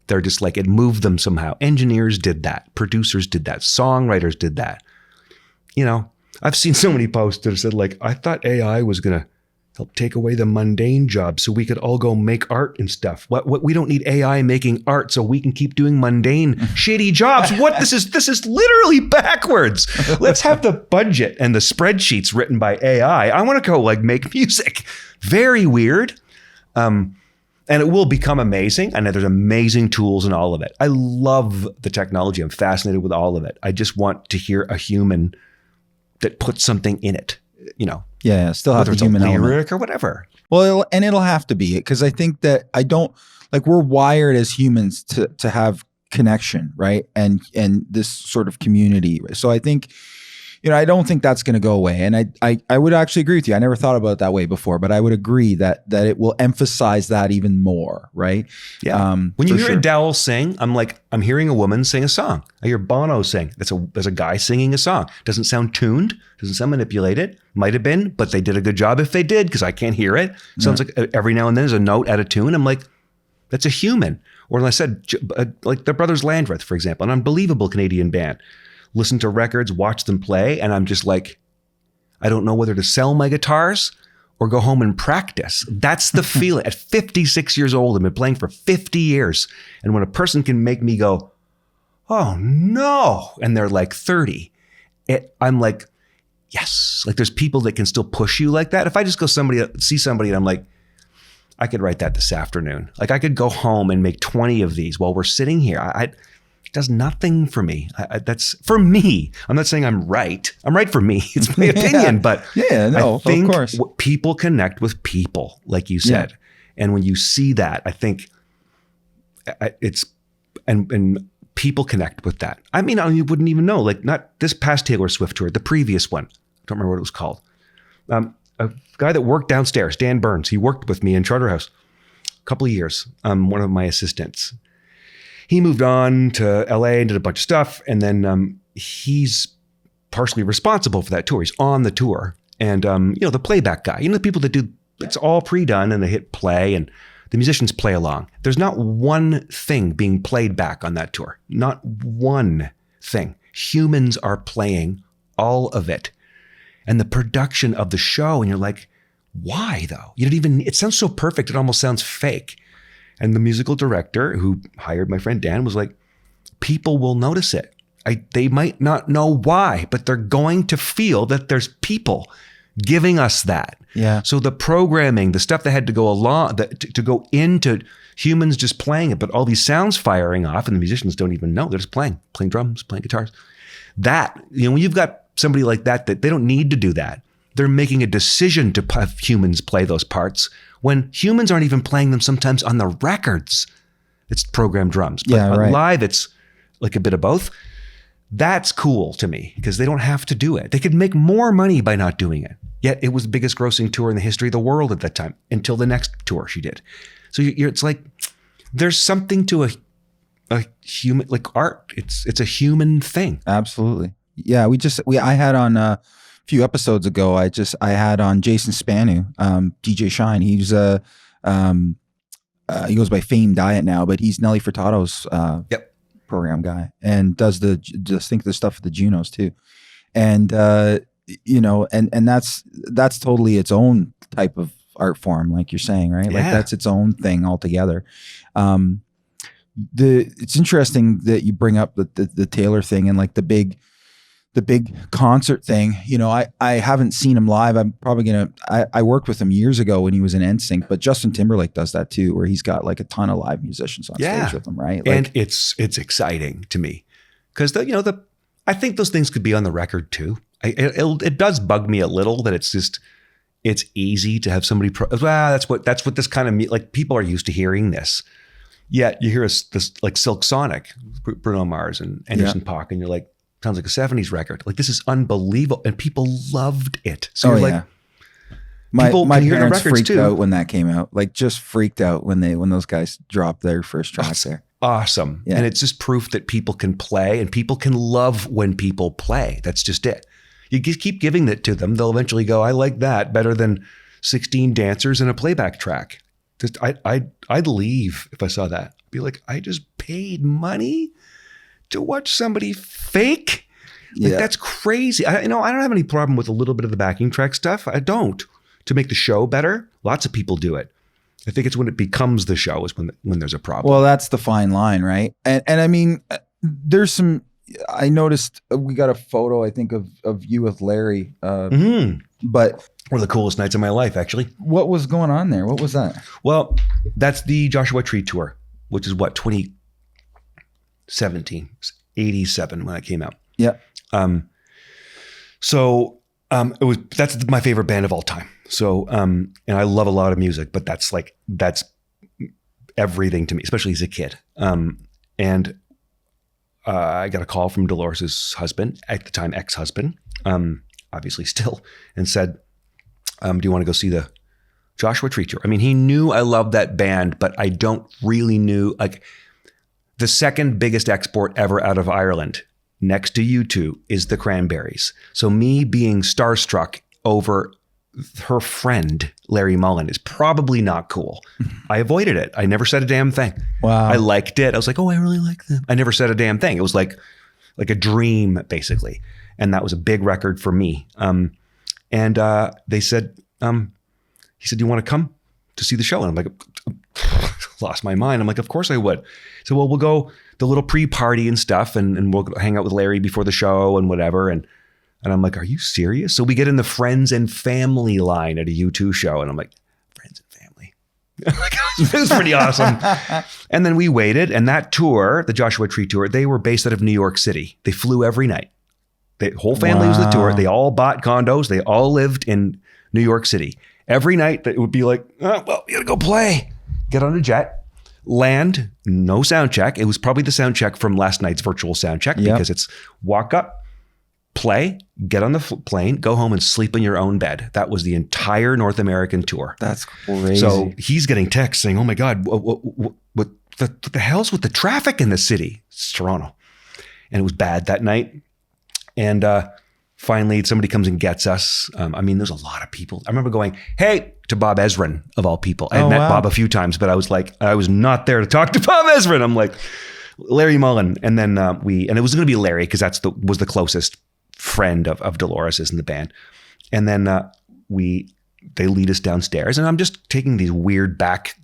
They're just like, it moved them somehow. Engineers did that. Producers did that. Songwriters did that. You know, I've seen so many posts that have said like, I thought AI was going to help take away the mundane jobs so we could all go make art and stuff. What we don't need AI making art so we can keep doing mundane, shitty jobs. What this is literally backwards. Let's have the budget and the spreadsheets written by AI. I want to go like make music. Very weird. And it will become amazing. I know there's amazing tools in all of it. I love the technology. I'm fascinated with all of it. I just want to hear a human that puts something in it, you know. Yeah, still have whether the it's human a element lyric or whatever. Well, it'll have to be, because I think that we're wired as humans to have connection, right? And this sort of community. So I think, you know, I don't think that's going to go away. And I would actually agree with you. I never thought about it that way before, but I would agree that it will emphasize that even more, right? Yeah. When you hear Adele sing, I'm hearing a woman sing a song. I hear Bono sing. There's a guy singing a song. Doesn't sound tuned. Doesn't sound manipulated. Might have been, but they did a good job if they did, because I can't hear it. Sounds like every now and then there's a note out of tune. I'm like, that's a human. Or like I said, like the Brothers Landreth, for example, an unbelievable Canadian band. Listen to records, watch them play, and I'm just like, I don't know whether to sell my guitars or go home and practice. That's the feeling. At 56 years old, I've been playing for 50 years. And when a person can make me go, oh no, and they're like 30, I'm like, yes. Like there's people that can still push you like that. If I just go see somebody and I'm like, I could write that this afternoon. Like I could go home and make 20 of these while we're sitting here. It does nothing for me. That's for me. I'm not saying I'm right. I'm right for me. It's my opinion, but I think of course. People connect with people, like you said. Yeah. And when you see that, I think it's, and people connect with that. I mean, you wouldn't even know, like not this past Taylor Swift tour, the previous one. I don't remember what it was called. A guy that worked downstairs, Dan Burns, he worked with me in Charterhouse a couple of years. One of my assistants. He moved on to LA and did a bunch of stuff. And then he's partially responsible for that tour. He's on the tour. And, you know, the playback guy, you know, the people that do, it's all pre-done and they hit play and the musicians play along. There's not one thing being played back on that tour. Not one thing. Humans are playing all of it. And the production of the show, and you're like, why though? You don't even, it sounds so perfect. It almost sounds fake. And the musical director who hired my friend Dan was like, people will notice it. They might not know why, but they're going to feel that there's people giving us that. Yeah. So the programming, the stuff that had to go along, to go into humans just playing it, but all these sounds firing off and the musicians don't even know. They're just playing drums, playing guitars. That, you know, when you've got somebody like that they don't need to do that. They're making a decision to have humans play those parts when humans aren't even playing them sometimes on the records. It's programmed drums. But live, it's like a bit of both. That's cool to me because they don't have to do it. They could make more money by not doing it. Yet it was the biggest grossing tour in the history of the world at that time until the next tour she did. So it's like there's something to a human, like art. It's a human thing. Absolutely. Yeah. I had on a few episodes ago, I had on Jason Spanu, DJ Shine. He's he goes by Fame Diet now, but he's Nelly Furtado's program guy and does the stuff with the Junos too. And you know, and that's totally its own type of art form, like you're saying, right? Yeah. Like that's its own thing altogether. It's interesting that you bring up the Taylor thing and like the big concert thing. You know, I haven't seen him live. I'm probably I worked with him years ago when he was in NSYNC, but Justin Timberlake does that too, where he's got like a ton of live musicians on stage with him, right? Like, and it's exciting to me because I think those things could be on the record too. it does bug me a little that it's easy to have somebody, that's what this kind of, like people are used to hearing this. Yet you hear this like Silk Sonic, Bruno Mars and Anderson .Paak, and you're like, sounds like a 70s record. Like this is unbelievable. And people loved it. So you're like, my parents freaked too. out when that came out. Like just freaked out when those guys dropped their first track there. Awesome. Yeah. And it's just proof that people can play and people can love when people play. That's just it. You just keep giving it to them. They'll eventually go, I like that better than 16 dancers and a playback track. Just I'd leave if I saw that. I'd be like, I just paid money to watch somebody fake. Like that's crazy. I don't have any problem with a little bit of the backing track stuff. I don't. To make the show better, lots of people do it. I think it's when it becomes the show is when there's a problem. Well, that's the fine line, right? And I mean, there's some. I noticed we got a photo, I think, of you with Larry. But one of the coolest nights of my life, actually. What was going on there? What was that? Well, that's the Joshua Tree Tour, which is what, 2017, 87 when it came out. Yeah. That's my favorite band of all time. So, and I love a lot of music, but that's everything to me, especially as a kid. And I got a call from Dolores' husband, at the time ex-husband, obviously still, and said, do you want to go see the Joshua Tree Tour? I mean, he knew I loved that band, but I don't really knew, like, the second biggest export ever out of Ireland, next to U2, is the Cranberries. So me being starstruck over her friend, Larry Mullen, is probably not cool. I avoided it. I never said a damn thing. Wow. I liked it. I was like, oh, I really like them. I never said a damn thing. It was like a dream, basically. And that was a big record for me. And they said, he said, do you want to come to see the show? And I'm like, lost my mind. I'm like, of course I would. So, well, we'll go the little pre-party and stuff, and we'll hang out with Larry before the show and whatever. And I'm like, are you serious? So we get in the friends and family line at a U2 show. And I'm like, friends and family. It was pretty awesome. And then we waited. And that tour, the Joshua Tree Tour, they were based out of New York City. They flew every night. The whole family was the tour. They all bought condos. They all lived in New York City. Every night it would be like, oh, well, we got to go play. Get on a jet, land, no sound check. It was probably the sound check from last night's virtual sound check because it's walk up, play, get on the plane, go home and sleep in your own bed. That was the entire North American tour. That's crazy. So he's getting texts saying, oh my God, what the hell's with the traffic in the city? It's Toronto. And it was bad that night. And finally, somebody comes and gets us. I mean, there's a lot of people. I remember going, hey, to Bob Ezrin, of all people. I had met Bob a few times, but I was like, I was not there to talk to Bob Ezrin. I'm like, Larry Mullen. And then and it was going to be Larry because was the closest friend of Dolores's in the band. And then they lead us downstairs, and I'm just taking these weird back.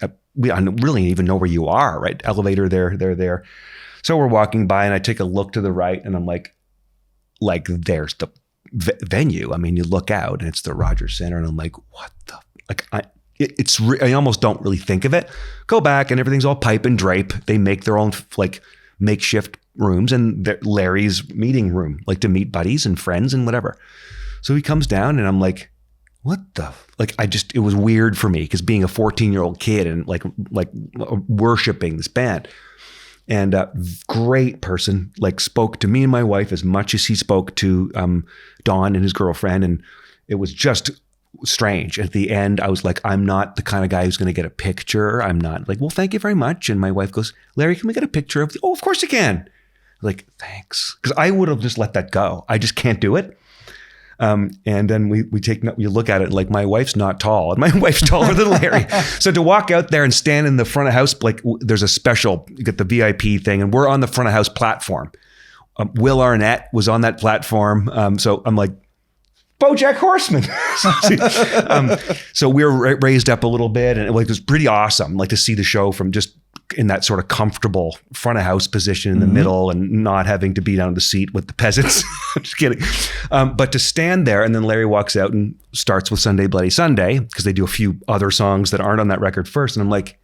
I don't really even know where you are, right? Elevator there. So we're walking by, and I take a look to the right, and I'm like there's the venue. I mean, you look out, and it's the Rogers Center, and I'm like, what the? Like I almost don't really think of it. Go back, and everything's all pipe and drape. They make their own like makeshift rooms, and Larry's meeting room, like to meet buddies and friends and whatever. So he comes down, and I'm like, what the? Like it was weird for me because being a 14-year-old kid and like worshiping this band. And great person, like spoke to me and my wife as much as he spoke to Don and his girlfriend. And it was just strange. At the end, I was like, I'm not the kind of guy who's going to get a picture. I'm not like, well, thank you very much. And my wife goes, Larry, can we get a picture of you? Oh, of course you can. Like, thanks. Because I would have just let that go. I just can't do it. And then we look at it like my wife's not tall and my wife's taller than Larry. So to walk out there and stand in the front of house, like there's a special, you get the VIP thing, and we're on the front of house platform. Will Arnett was on that platform. So I'm like, BoJack Horseman. So we were raised up a little bit, and it was pretty awesome, like to see the show from just in that sort of comfortable front of house position in the middle and not having to be down in the seat with the peasants. I'm just kidding. But to stand there, and then Larry walks out and starts with Sunday Bloody Sunday, because they do a few other songs that aren't on that record first. And I'm like,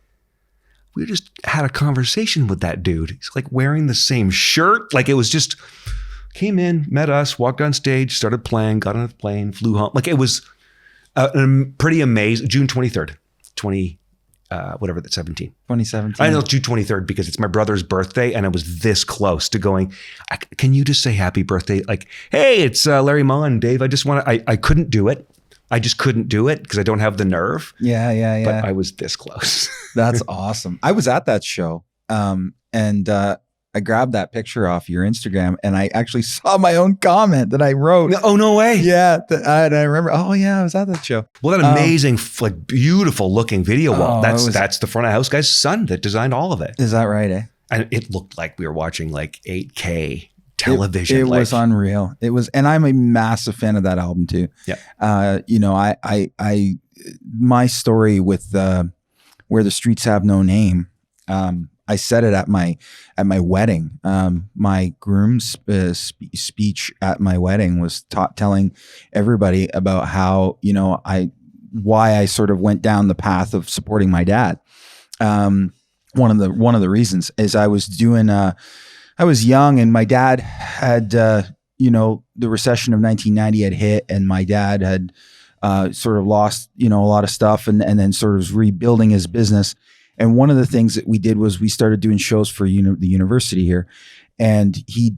we just had a conversation with that dude. He's like wearing the same shirt. Like it was just came in, met us, walked on stage, started playing, got on the plane, flew home. Like it was pretty amazing. June 23rd, 17. 2017. I know it's June 23rd because it's my brother's birthday and I was this close to going, can you just say happy birthday? Like, hey, it's Larry Mullen, Dave. I couldn't do it. I just couldn't do it because I don't have the nerve. Yeah. But I was this close. That's awesome. I was at that show. And I grabbed that picture off your Instagram and I actually saw my own comment that I wrote. Oh, no way. Yeah. And I remember, I was at that show. Well, that amazing, like beautiful looking video wall. That's the front of house guy's son that designed all of it. Is that right? Eh? And it looked like we were watching like 8K television. It was unreal. It was, and I'm a massive fan of that album too. Yeah. My story with Where the Streets Have No Name. I said it at my wedding. My groom's speech at my wedding was telling everybody about how, why I sort of went down the path of supporting my dad. One of the reasons is I was young and my dad had, the recession of 1990 had hit and my dad had sort of lost, a lot of stuff and then sort of was rebuilding his business. And one of the things that we did was we started doing shows for the university here, and he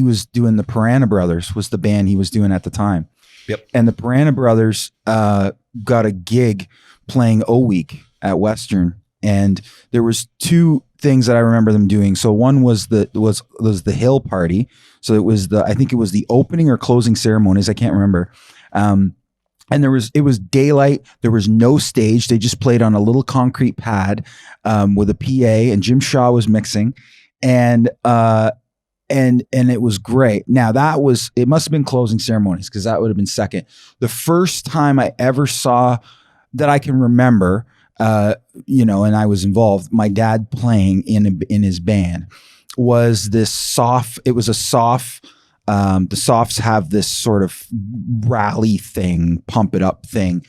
was doing the Piranha Brothers was the band he was doing at the time. Yep. And the Piranha Brothers got a gig playing O Week at Western, and there was two things that I remember them doing. So one was the Hill Party. So I think it was the opening or closing ceremonies. I can't remember. And it was daylight. There was no stage. They just played on a little concrete pad with a PA, and Jim Shaw was mixing, and it was great. Now it must have been closing ceremonies because that would have been second. The first time I ever saw that I can remember, and I was involved, my dad playing in his band was this soft. It was a soft. The softs have this sort of rally thing, pump it up thing.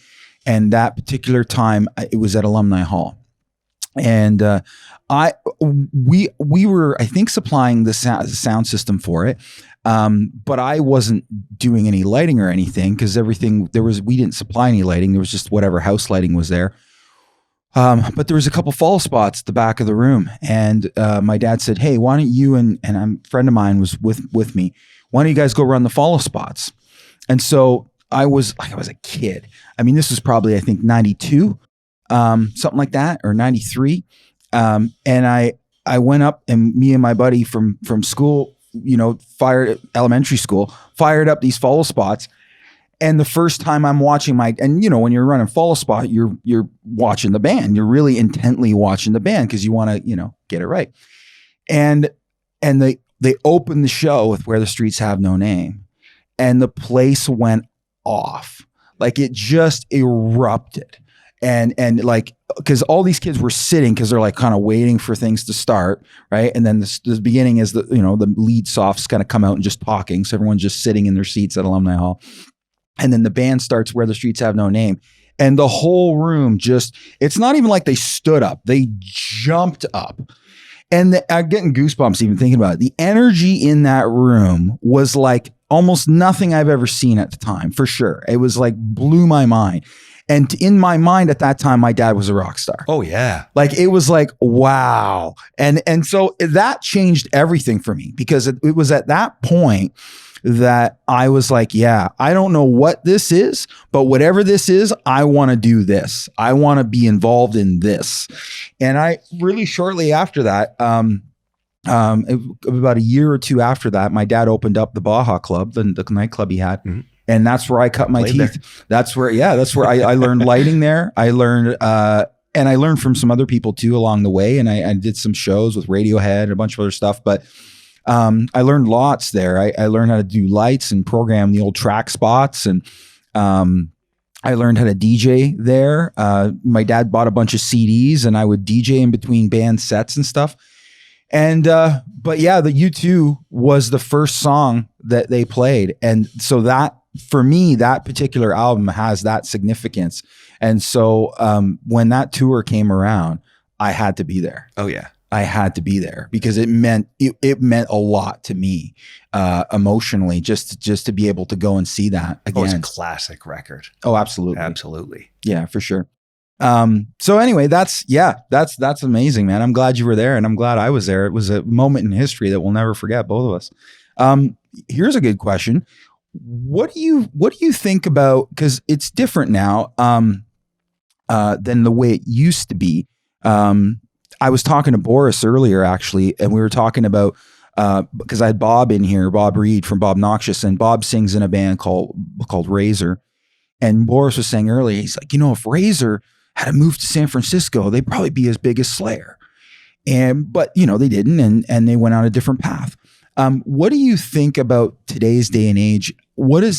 And that particular time it was at Alumni Hall. And we were, I think, supplying the sound system for it. But I wasn't doing any lighting or anything because we didn't supply any lighting. There was just whatever house lighting was there. But there was a couple follow spots at the back of the room. And my dad said, hey, why don't you and a friend of mine was with me. Why don't you guys go run the follow spots? And so I was a kid. I mean, this was probably, I think, 92, something like that, or 93. And I went up and me and my buddy from school, elementary school, fired up these follow spots. And the first time I'm watching when you're running follow spot, you're watching the band. You're really intently watching the band because you want to, get it right. And they opened the show with Where the Streets Have No Name, and the place went off. Like it just erupted. And like, because all these kids were sitting because they're like kind of waiting for things to start, right? And then the beginning is the lead softs kind of come out and just talking. So everyone's just sitting in their seats at Alumni Hall. And then the band starts Where the Streets Have No Name. And the whole room it's not even like they stood up. They jumped up. And I'm getting goosebumps even thinking about it. The energy in that room was like almost nothing I've ever seen at the time, for sure. It was like blew my mind. And in my mind at that time, my dad was a rock star. Oh, yeah. Like it was like, wow. And so that changed everything for me because it was at that point that I was like, yeah, I don't know what this is, but whatever this is, I want to do this. I want to be involved in this. And I really shortly after that, about a year or two after that, my dad opened up the Baja Club, the nightclub he had. Mm-hmm. And that's where I cut my teeth. There. That's where I learned lighting there. I learned, and I learned from some other people too along the way. And I did some shows with Radiohead and a bunch of other stuff, but I learned lots there. I learned how to do lights and program the old track spots. And I learned how to DJ there. My dad bought a bunch of CDs and I would DJ in between band sets and stuff. And, but yeah, the U2 was the first song that they played. And so that, for me, that particular album has that significance. And so when that tour came around, I had to be there. Oh, yeah. I had to be there because it meant a lot to me emotionally just to be able to go and see that again. It's a classic record. Oh, absolutely. Absolutely. Yeah, for sure. So anyway, that's amazing, man. I'm glad you were there and I'm glad I was there. It was a moment in history that we'll never forget, both of us. Here's a good question. What do you think about, because it's different now than the way it used to be. I was talking to Boris earlier, actually, and we were talking about, because I had Bob in here, Bob Reed from Bob Noxious, and Bob sings in a band called Razor. And Boris was saying earlier, he's like, if Razor had moved to San Francisco, they'd probably be as big as Slayer. But they didn't, and they went on a different path. What do you think about today's day and age? Do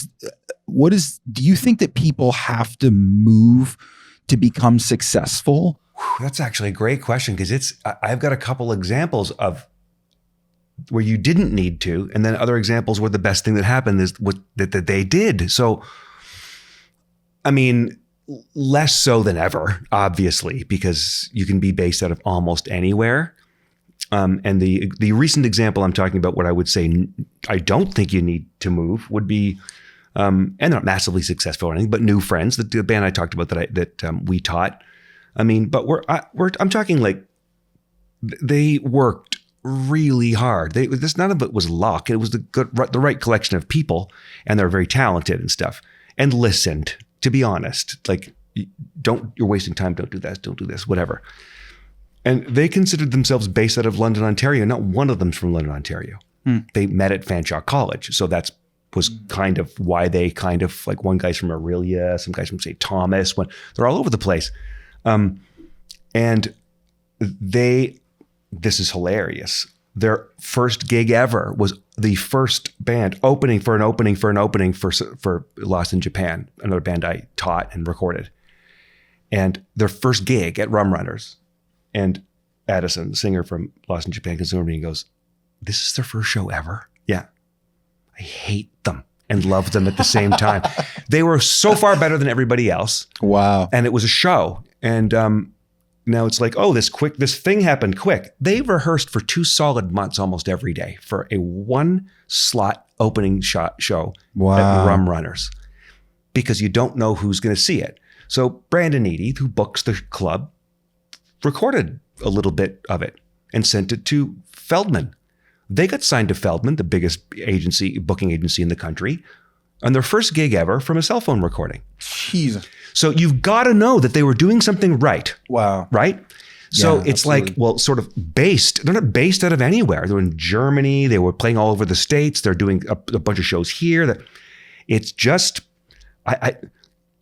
you think that people have to move to become successful? That's actually a great question, because I've got a couple examples of where you didn't need to, and then other examples where the best thing that happened is that they did. So, I mean, less so than ever, obviously, because you can be based out of almost anywhere. And the recent example I'm talking about, what I would say I don't think you need to move would be, and they're not massively successful or anything, but New Friends, the band I talked about that we taught. I mean, but I'm talking like they worked really hard. None of it was luck. It was the right collection of people, and they're very talented and stuff, and listened. To be honest, like, you're wasting time. Don't do that. Don't do this. Whatever. And they considered themselves based out of London, Ontario. Not one of them's from London, Ontario. They met at Fanshawe College, so was kind of why they kind of, like, one guy's from Aurelia, some guys from St. Thomas. They're all over the place. And this is hilarious. Their first gig ever was the first band opening for Lost in Japan, another band I taught and recorded. And their first gig at Rum Runners. And Addison, the singer from Lost in Japan, comes over to me and goes, "This is their first show ever?" Yeah. I hate them and love them at the same time. They were so far better than everybody else. Wow. And it was a show. And now it's like, oh, this thing happened quick. They rehearsed for 2 solid months almost every day for a 1-slot opening show at Rum Runners, because you don't know who's going to see it. So Brandon Eady, who books the club, recorded a little bit of it and sent it to Feldman. They got signed to Feldman, the biggest booking agency in the country, on their first gig ever from a cell phone recording. Jesus. So you've got to know that they were doing something right. Wow. Right? So Yeah, it's absolutely. like, well, sort of based. They're not based out of anywhere. They're in Germany. They were playing all over the States. They're doing a bunch of shows here. It's just,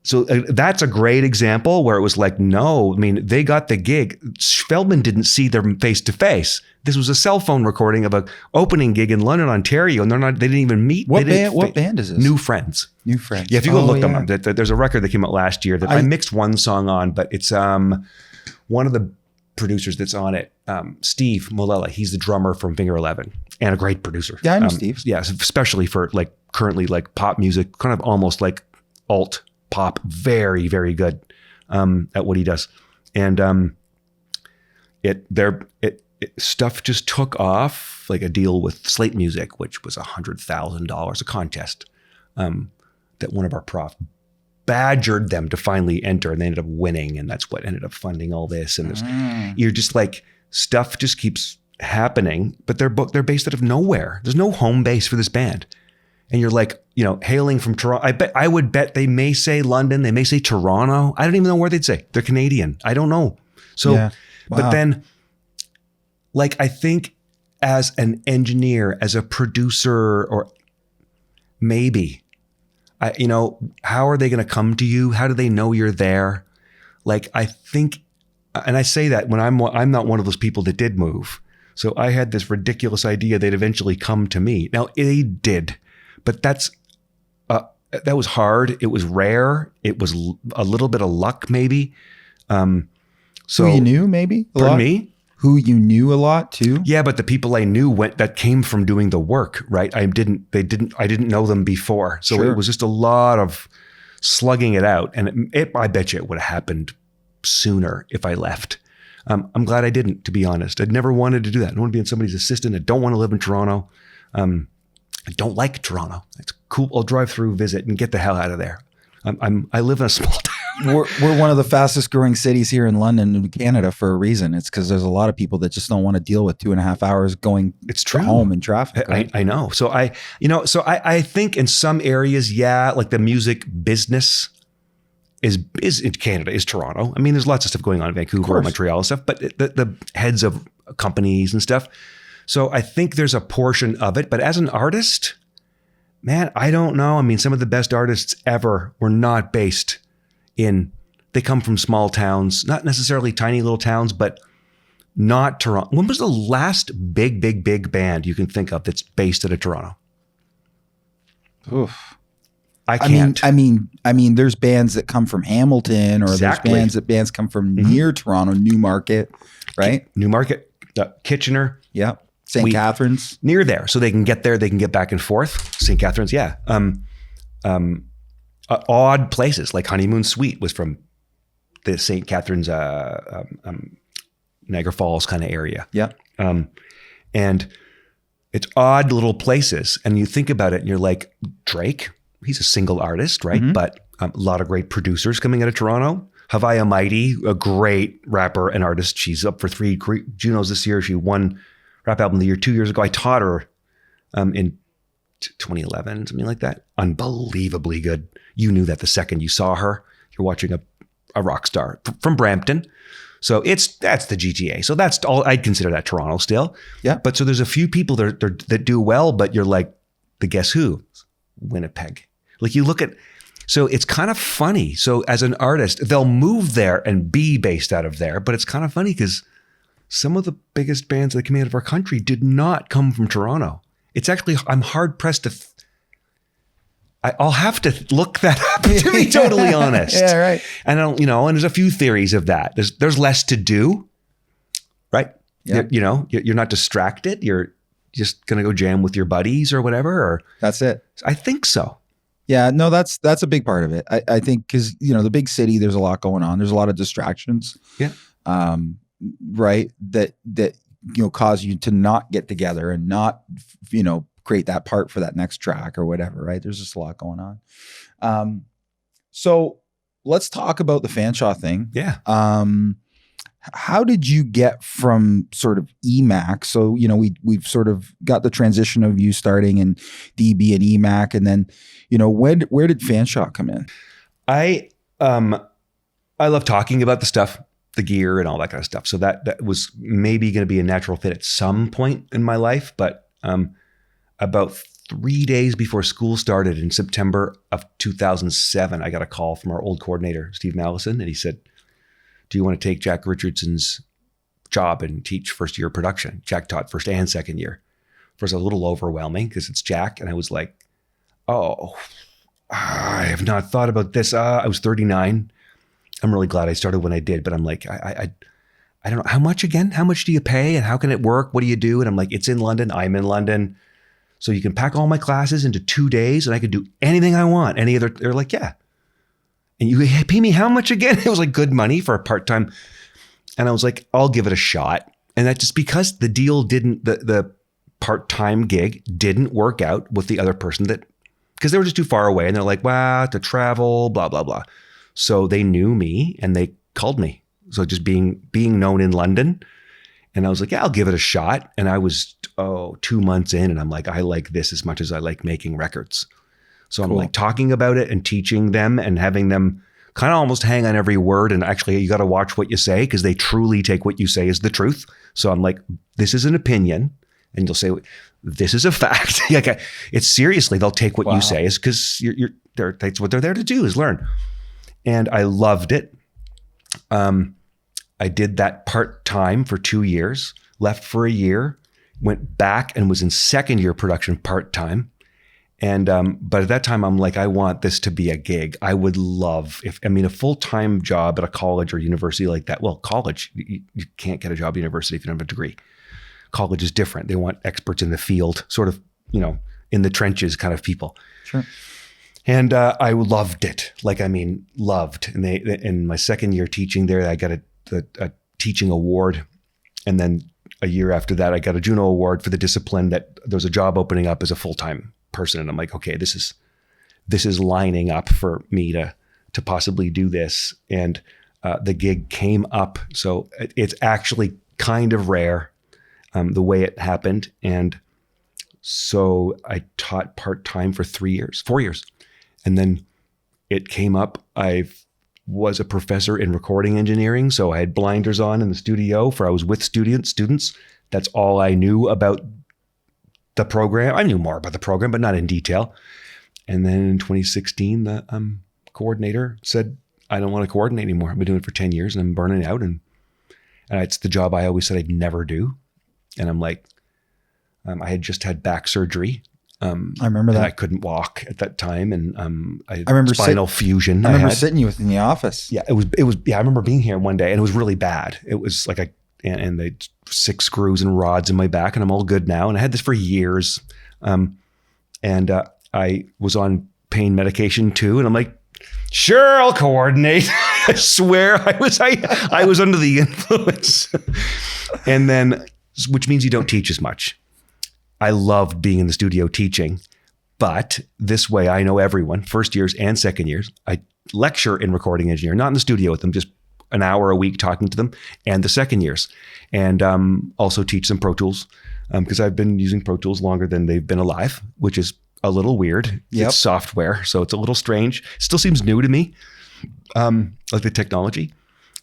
so that's a great example where it was like, no, I mean, they got the gig. Feldman didn't see them face to face. This was a cell phone recording of an opening gig in London, Ontario, and they didn't even meet. What band is this? New Friends. New Friends. Yeah, if you go look them up, there's a record that came out last year that I mixed one song on, but it's one of the producers that's on it, Steve Molella. He's the drummer from Finger 11 and a great producer. Yeah, I know Steve. Yeah, especially for like currently like pop music, kind of almost like alt pop, very, very good at what he does. And stuff just took off, like a deal with Slate Music, which was $100,000 a contest that one of our profs badgered them to finally enter, and they ended up winning, and that's what ended up funding all this. And you're just like, stuff just keeps happening, but they're based out of nowhere. There's no home base for this band. And you're like, hailing from Toronto. I would bet they may say London, they may say Toronto. I don't even know where they'd say. They're Canadian. I don't know. So, Yeah. Wow. But then, like, I think as an engineer, as a producer, or maybe, how are they going to come to you? How do they know you're there? Like, I think, and I say that when I'm not one of those people that did move. So I had this ridiculous idea they'd eventually come to me. Now, they did. But that was hard. It was rare. It was a little bit of luck, maybe. So who you knew, maybe? Pardon me? Who you knew a lot too? Yeah, but the people I knew that came from doing the work, right? I didn't know them before. So Sure. It was just a lot of slugging it out. And I bet you it would have happened sooner if I left. I'm glad I didn't, to be honest. I'd never wanted to do that. I don't want to be somebody's assistant. I don't want to live in Toronto. I don't like Toronto. It's cool. I'll drive through, visit, and get the hell out of there. I live in a small town. We're one of the fastest growing cities here in London and Canada for a reason. It's because there's a lot of people that just don't want to deal with 2.5 hours going home in traffic. Right? I know. So I think in some areas, yeah, like the music business is in Canada, is Toronto. I mean, there's lots of stuff going on in Vancouver, Montreal and stuff, but the heads of companies and stuff. So I think there's a portion of it, but as an artist, man, I don't know. I mean, some of the best artists ever were not based they come from small towns, not necessarily tiny little towns, but not Toronto. When was the last big band you can think of that's based out of Toronto? Oof. I can't. I mean, there's bands that come from Hamilton, or Exactly. there's bands come from near Toronto, Newmarket, right? Newmarket, Kitchener. Yeah. St. Catharines. Near there. So they can get there, they can get back and forth. St. Catharines, yeah. Odd places, like Honeymoon Suite was from the St. Catharines, Niagara Falls kind of area. Yeah. And it's odd little places. And you think about it and you're like, Drake, he's a single artist, right? Mm-hmm. But a lot of great producers coming out of Toronto. M.I.A, a great rapper and artist. She's up for 3 Junos this year. She won Rap Album of the Year 2 years ago. I taught her in 2011, something like that. Unbelievably good. You knew that the second you saw her. You're watching a rock star from Brampton. So that's the GTA. So that's all. I'd consider that Toronto still. Yeah. But so there's a few people that do well, but you're like, the guess who? Winnipeg. Like you look at, so it's kind of funny. So as an artist, they'll move there and be based out of there, but it's kind of funny because some of the biggest bands that came out of our country did not come from Toronto. It's actually, I'm hard pressed to, I'll have to look that up to be totally honest. Yeah, right. And I don't, and there's a few theories of that. There's less to do, right? Yeah. You're not distracted. You're just going to go jam with your buddies or whatever. Or That's it. I think so. Yeah, no, that's a big part of it. I think because, the big city, there's a lot going on. There's a lot of distractions. Yeah. Right. That cause you to not get together and not, create that part for that next track or whatever. Right. There's just a lot going on. So let's talk about the Fanshawe thing. Yeah. How did you get from sort of EMAC? So, we've sort of got the transition of you starting in DB and EMAC, and then, where did Fanshawe come in? I love talking about the stuff, the gear and all that kind of stuff. So that was maybe going to be a natural fit at some point in my life. But about 3 days before school started in September of 2007, I got a call from our old coordinator, Steve Mallison, and he said, do you want to take Jack Richardson's job and teach first year production? Jack taught first and second year. First, a little overwhelming because it's Jack. And I was like, oh, I have not thought about this. I was 39. I'm really glad I started when I did, but I'm like, I don't know. How much again? How much do you pay and how can it work? What do you do? And I'm like, it's in London. I'm in London. So you can pack all my classes into 2 days and I could do anything I want. They're like, yeah. And you pay me how much again? It was like good money for a part-time. And I was like, I'll give it a shot. And that just because the deal the part-time gig didn't work out with the other person because they were just too far away. And they're like, wow, to travel, blah, blah, blah. So they knew me and they called me. So just being known in London. And I was like, yeah, I'll give it a shot. And I was, 2 months in and I'm like, I like this as much as I like making records. So I'm like talking about it and teaching them and having them kind of almost hang on every word. And actually you got to watch what you say because they truly take what you say as the truth. So I'm like, this is an opinion. And you'll say, this is a fact. It's seriously, they'll take what you say is because that's what they're there to do is learn. And I loved it. I did that part-time for 2 years, left for a year, went back and was in second year production part-time. And, but at that time I'm like, I want this to be a gig. I would love a full-time job at a college or university like that. Well, college, you can't get a job at university if you don't have a degree. College is different. They want experts in the field, sort of, in the trenches kind of people. Sure. And I loved it. Loved. And in my second year teaching there, I got a teaching award. And then a year after that, I got a Juno Award for the discipline that there was a job opening up as a full-time person. And I'm like, okay, this is lining up for me to possibly do this. And the gig came up. So it's actually kind of rare the way it happened. And so I taught part-time for 4 years. And then it came up. I was a professor in recording engineering. So I had blinders on in the studio I was with students. That's all I knew about the program. I knew more about the program, but not in detail. And then in 2016, the coordinator said, I don't want to coordinate anymore. I've been doing it for 10 years and I'm burning out. And it's the job I always said I'd never do. And I'm like, I had just had back surgery. I remember that. I couldn't walk at that time. And I remember spinal fusion. I remember sitting you in the office. Yeah, it was. Yeah, I remember being here one day and it was really bad. It was like and they 6 screws and rods in my back and I'm all good now. And I had this for years. And I was on pain medication too. And I'm like, sure, I'll coordinate. I swear I was under the influence. And then, which means you don't teach as much. I loved being in the studio teaching, but this way I know everyone, first years and second years. I lecture in recording engineering, not in the studio with them, just an hour a week talking to them, and the second years. And also teach them Pro Tools because I've been using Pro Tools longer than they've been alive, which is a little weird. Yep. It's software, so it's a little strange. It still seems new to me, like the technology.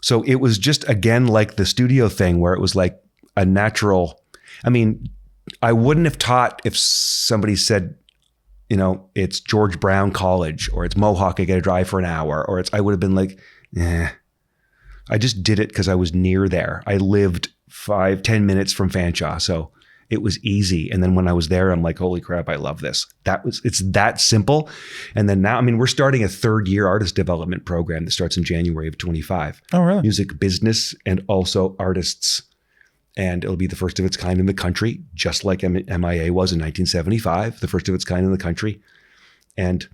So it was just, again, like the studio thing where it was like a natural, I wouldn't have taught if somebody said, it's George Brown College or it's Mohawk, I got to drive for an hour, or I would have been like, I just did it because I was near there. I lived 5-10 minutes from Fanshawe. So it was easy. And then when I was there, I'm like, holy crap, I love this. It's that simple. And then now, we're starting a 3rd-year artist development program that starts in January of 25. Oh, really? Music business and also artists. And it'll be the first of its kind in the country, just like M.I.A. was in 1975, the first of its kind in the country. And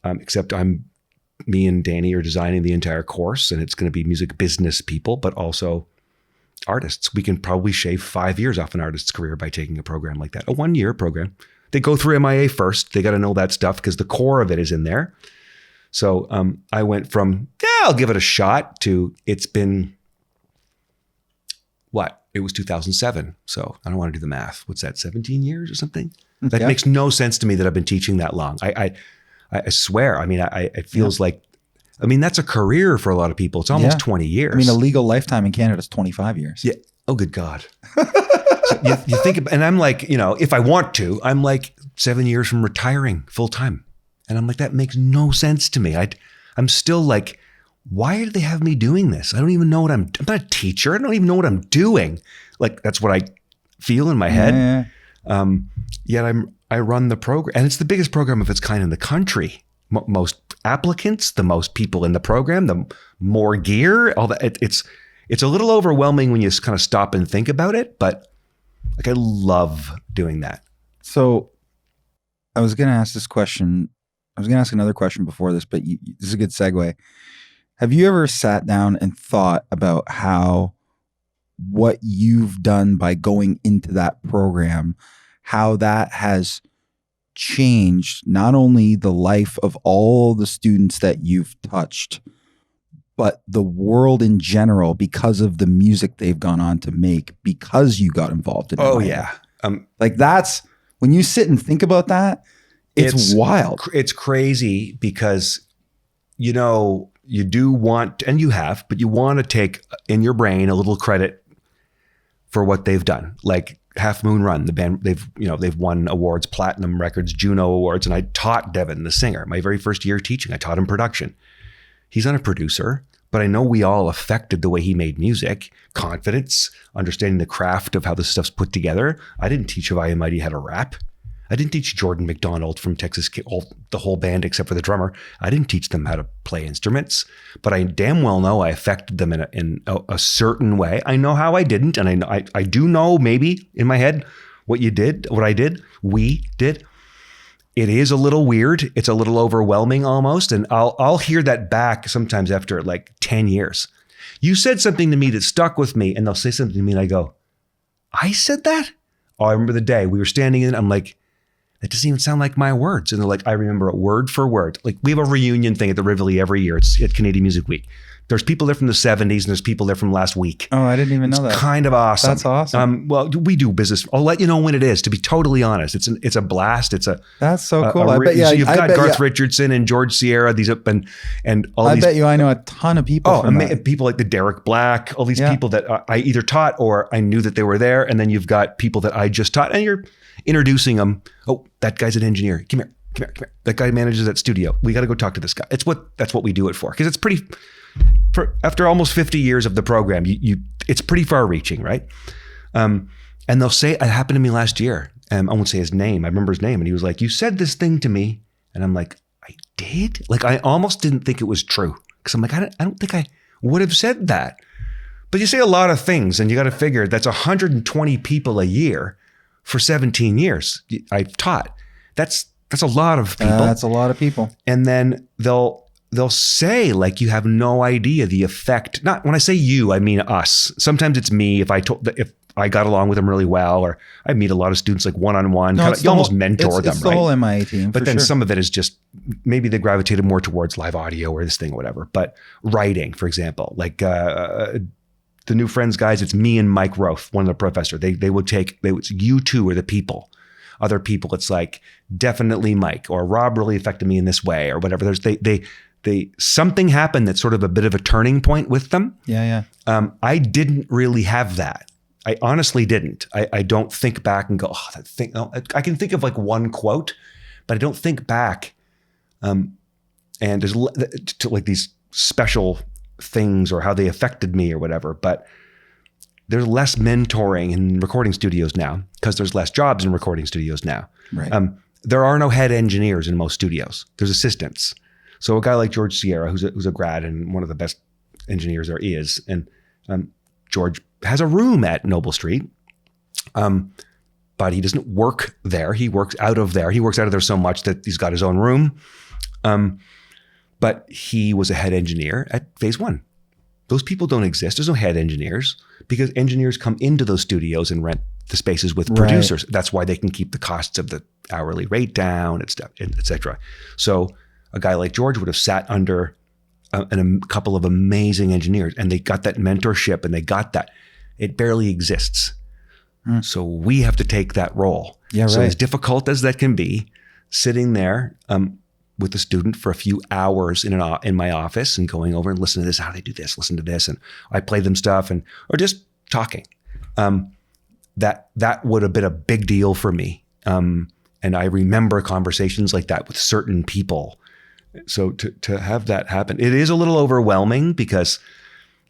except me and Dani are designing the entire course, and it's going to be music business people, but also artists. We can probably shave 5 years off an artist's career by taking a program like that, a 1-year program. They go through M.I.A. first. They got to know that stuff because the core of it is in there. So I went from, I'll give it a shot to it's been, It was 2007. So I don't want to do the math. What's that, 17 years or something? That makes no sense to me that I've been teaching that long. I swear. It feels like, that's a career for a lot of people. It's almost 20 years. A legal lifetime in Canada is 25 years. Yeah. Oh, good God. So you think, and I'm like, if I want to, I'm like 7 years from retiring full time. And I'm like, that makes no sense to me. I'm still like, why do they have me doing this? I don't even know I'm not a teacher. I don't even know what I'm doing. Like, that's what I feel in my head. Yeah. Yet I run the program, and it's the biggest program of its kind in the country. Most applicants, the most people in the program, the more gear, all that. It's a little overwhelming when you just kind of stop and think about it, but like I love doing that. So I was going to ask this question. I was going to ask another question before this, but this is a good segue. Have you ever sat down and thought about how what you've done by going into that program, how that has changed not only the life of all the students that you've touched, but the world in general because of the music they've gone on to make because you got involved in it? Oh, yeah. Like that's, when you sit and think about that, it's wild. It's crazy because, you do want, and you have, but you want to take in your brain a little credit for what they've done. Like Half Moon Run, the band, they've won awards, platinum records, Juno Awards. And I taught Devin, the singer, my very first year teaching. I taught him production. He's not a producer, but I know we all affected the way he made music, confidence, understanding the craft of how this stuff's put together. I didn't teach M.I.A. how to rap. I didn't teach Jordan McDonald from Texas, the whole band except for the drummer. I didn't teach them how to play instruments, but I damn well know I affected them in a certain way. I know how I didn't, and I do know maybe in my head what I did, we did. It is a little weird. It's a little overwhelming almost, and I'll hear that back sometimes after like 10 years. you said something to me that stuck with me, and they'll say something to me and I go, I said that? Oh, I remember the day we were standing in, I'm like, that doesn't even sound like my words. And they're like, I remember it word for word. Like we have a reunion thing at the Rivoli every year. It's at Canadian Music Week. There's people there from the 70s and there's people there from last week. Oh, I didn't even know that. Kind of awesome. That's awesome. Well, we do business. I'll let you know when it is, to be totally honest. It's a blast. That's so cool. I bet you. So you've got Garth you. Richardson and George Sierra, these up and all these. I bet you I know a ton of people. People like the Derek Black, all these people that I either taught or I knew that they were there. And then you've got people that I just taught and you're introducing them. Oh, that guy's an engineer. Come here. That guy manages that studio. We got to go talk to this guy. That's what we do it for. Because it's pretty, after almost 50 years of the program, it's pretty far reaching, right? And they'll say, it happened to me last year. I won't say his name. I remember his name. And he was like, you said this thing to me. And I'm like, I did? Like, I almost didn't think it was true. Because I'm like, I don't think I would have said that. But you say a lot of things and you got to figure that's 120 people a year for 17 years I've taught. That's a lot of people. That's a lot of people. And then they'll say like, you have no idea the effect. Not when I say you, I mean us. Sometimes it's me if I got along with them really well, or I meet a lot of students like one-on-one. You almost mentor them, it's right? the whole M.I.A. team. But then some of it is just maybe they gravitated more towards live audio or this thing or whatever. But writing, for example, like the New Friends guys, it's me and Mike Roth, one of the professors. You two are the people. Other people, it's like definitely Mike or Rob really affected me in this way or whatever. Something happened that's sort of a bit of a turning point with them. Yeah. I didn't really have that. I honestly didn't. I don't think back and go, oh, that thing. Oh, I can think of like one quote, but I don't think back. And there's to like these special things or how they affected me or whatever. But there's less mentoring in recording studios now because there's less jobs in recording studios now. Right. There are no head engineers in most studios. There's assistants. So a guy like George Sierra, who's a grad and one of the best engineers there is, and George has a room at Noble Street, but he doesn't work there. He works out of there. He works out of there so much that he's got his own room. But he was a head engineer at Phase One. Those people don't exist. There's no head engineers because engineers come into those studios and rent the spaces with producers. Right. That's why they can keep the costs of the hourly rate down, et cetera. So a guy like George would have sat under a couple of amazing engineers and they got that mentorship and they got that. It barely exists. So we have to take that role. Yeah, so as difficult as that can be, sitting there with the student for a few hours in my office and going over and listen to this, how they do this, listen to this. And I play them stuff or just talking. That would have been a big deal for me. And I remember conversations like that with certain people. So to have that happen, it is a little overwhelming because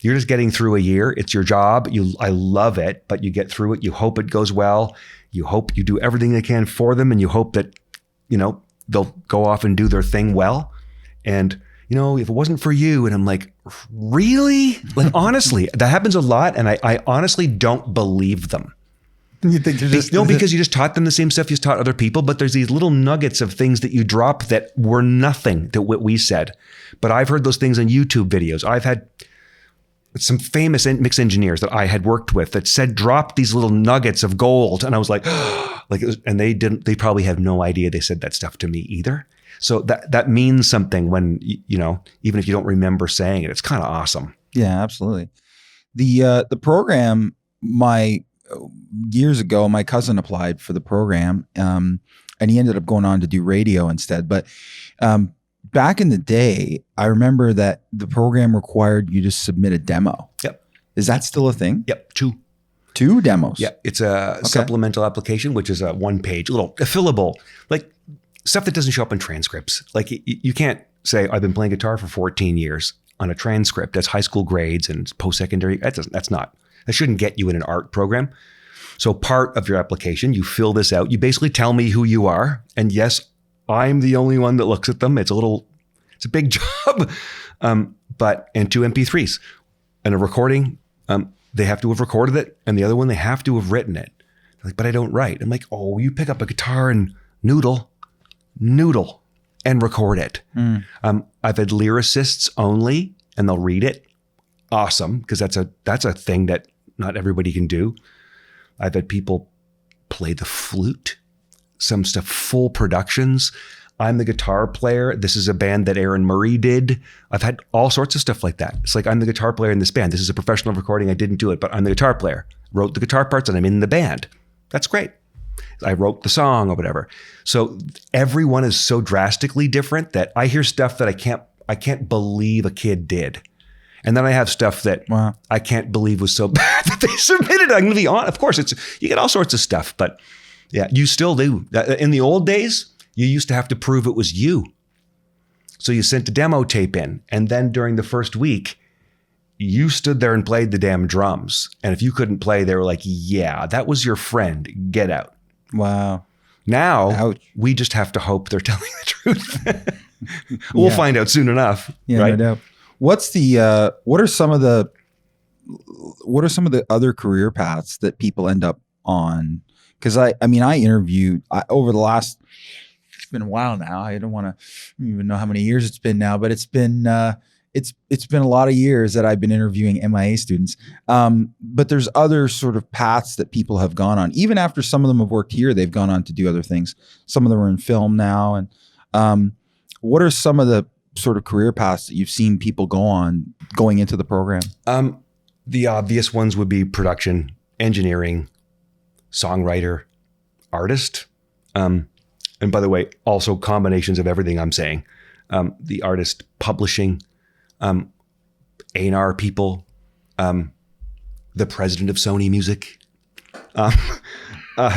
you're just getting through a year. It's your job. I love it, but you get through it. You hope it goes well. You hope you do everything they can for them. And you hope that, they'll go off and do their thing well. And, if it wasn't for you, and I'm like, really? Like, honestly, that happens a lot. And I honestly don't believe them. You think they're just... because you just taught them the same stuff you taught other people, but there's these little nuggets of things that you drop that were nothing to what we said. But I've heard those things on YouTube videos. I've had some famous mix engineers that I had worked with that dropped these little nuggets of gold. And I was like, and they probably have no idea they said that stuff to me either. So that means something when, even if you don't remember saying it, it's kind of awesome. Yeah, absolutely. The program, years ago, my cousin applied for the program, and he ended up going on to do radio instead. But back in the day, I remember that the program required you to submit a demo. Yep. Is that still a thing? Yep. Two demos. Yeah. It's a supplemental application, which is a 1-page, little fillable, like stuff that doesn't show up in transcripts. Like you can't say, I've been playing guitar for 14 years on a transcript. That's high school grades and post-secondary. That shouldn't get you in an art program. So part of your application, you fill this out. You basically tell me who you are. And yes, I'm the only one that looks at them. It's a big job. And 2 MP3s and a recording. They have to have recorded it. And the other one, they have to have written it. They're like, but I don't write. I'm like, oh, you pick up a guitar and noodle and record it. I've had lyricists only and they'll read it. awesome because that's a thing that not everybody can do. I've had people play the flute, some stuff, full productions. I'm the guitar player. This is a band that Aaron Murray did. I've had all sorts of stuff like that. It's like, I'm the guitar player in this band. This is a professional recording. I didn't do it, but I'm the guitar player. Wrote the guitar parts and I'm in the band. That's great. I wrote the song or whatever. So everyone is so drastically different that I hear stuff that I can't believe a kid did. And then I have stuff that I can't believe was so bad that they submitted. I'm going to be honest. Of course, you get all sorts of stuff, but yeah, you still do. In the old days, you used to have to prove it was you. So you sent a demo tape in, and then during the first week, you stood there and played the damn drums. And if you couldn't play, they were like, yeah, that was your friend. Get out. Wow. Now, we just have to hope they're telling the truth. We'll find out soon enough. Yeah, right? no doubt. What are some of the other career paths that people end up on? Because I interviewed over the last, it's been a while now. I don't even know how many years it's been now, but it's been a lot of years that I've been interviewing M.I.A. students. But there's other sort of paths that people have gone on. Even after some of them have worked here, they've gone on to do other things. Some of them are in film now. And what are some of the sort of career paths that you've seen people going into the program? The obvious ones would be production, engineering, songwriter, artist. And by the way, also combinations of everything I'm saying. The artist, publishing, A&R people, the president of Sony Music.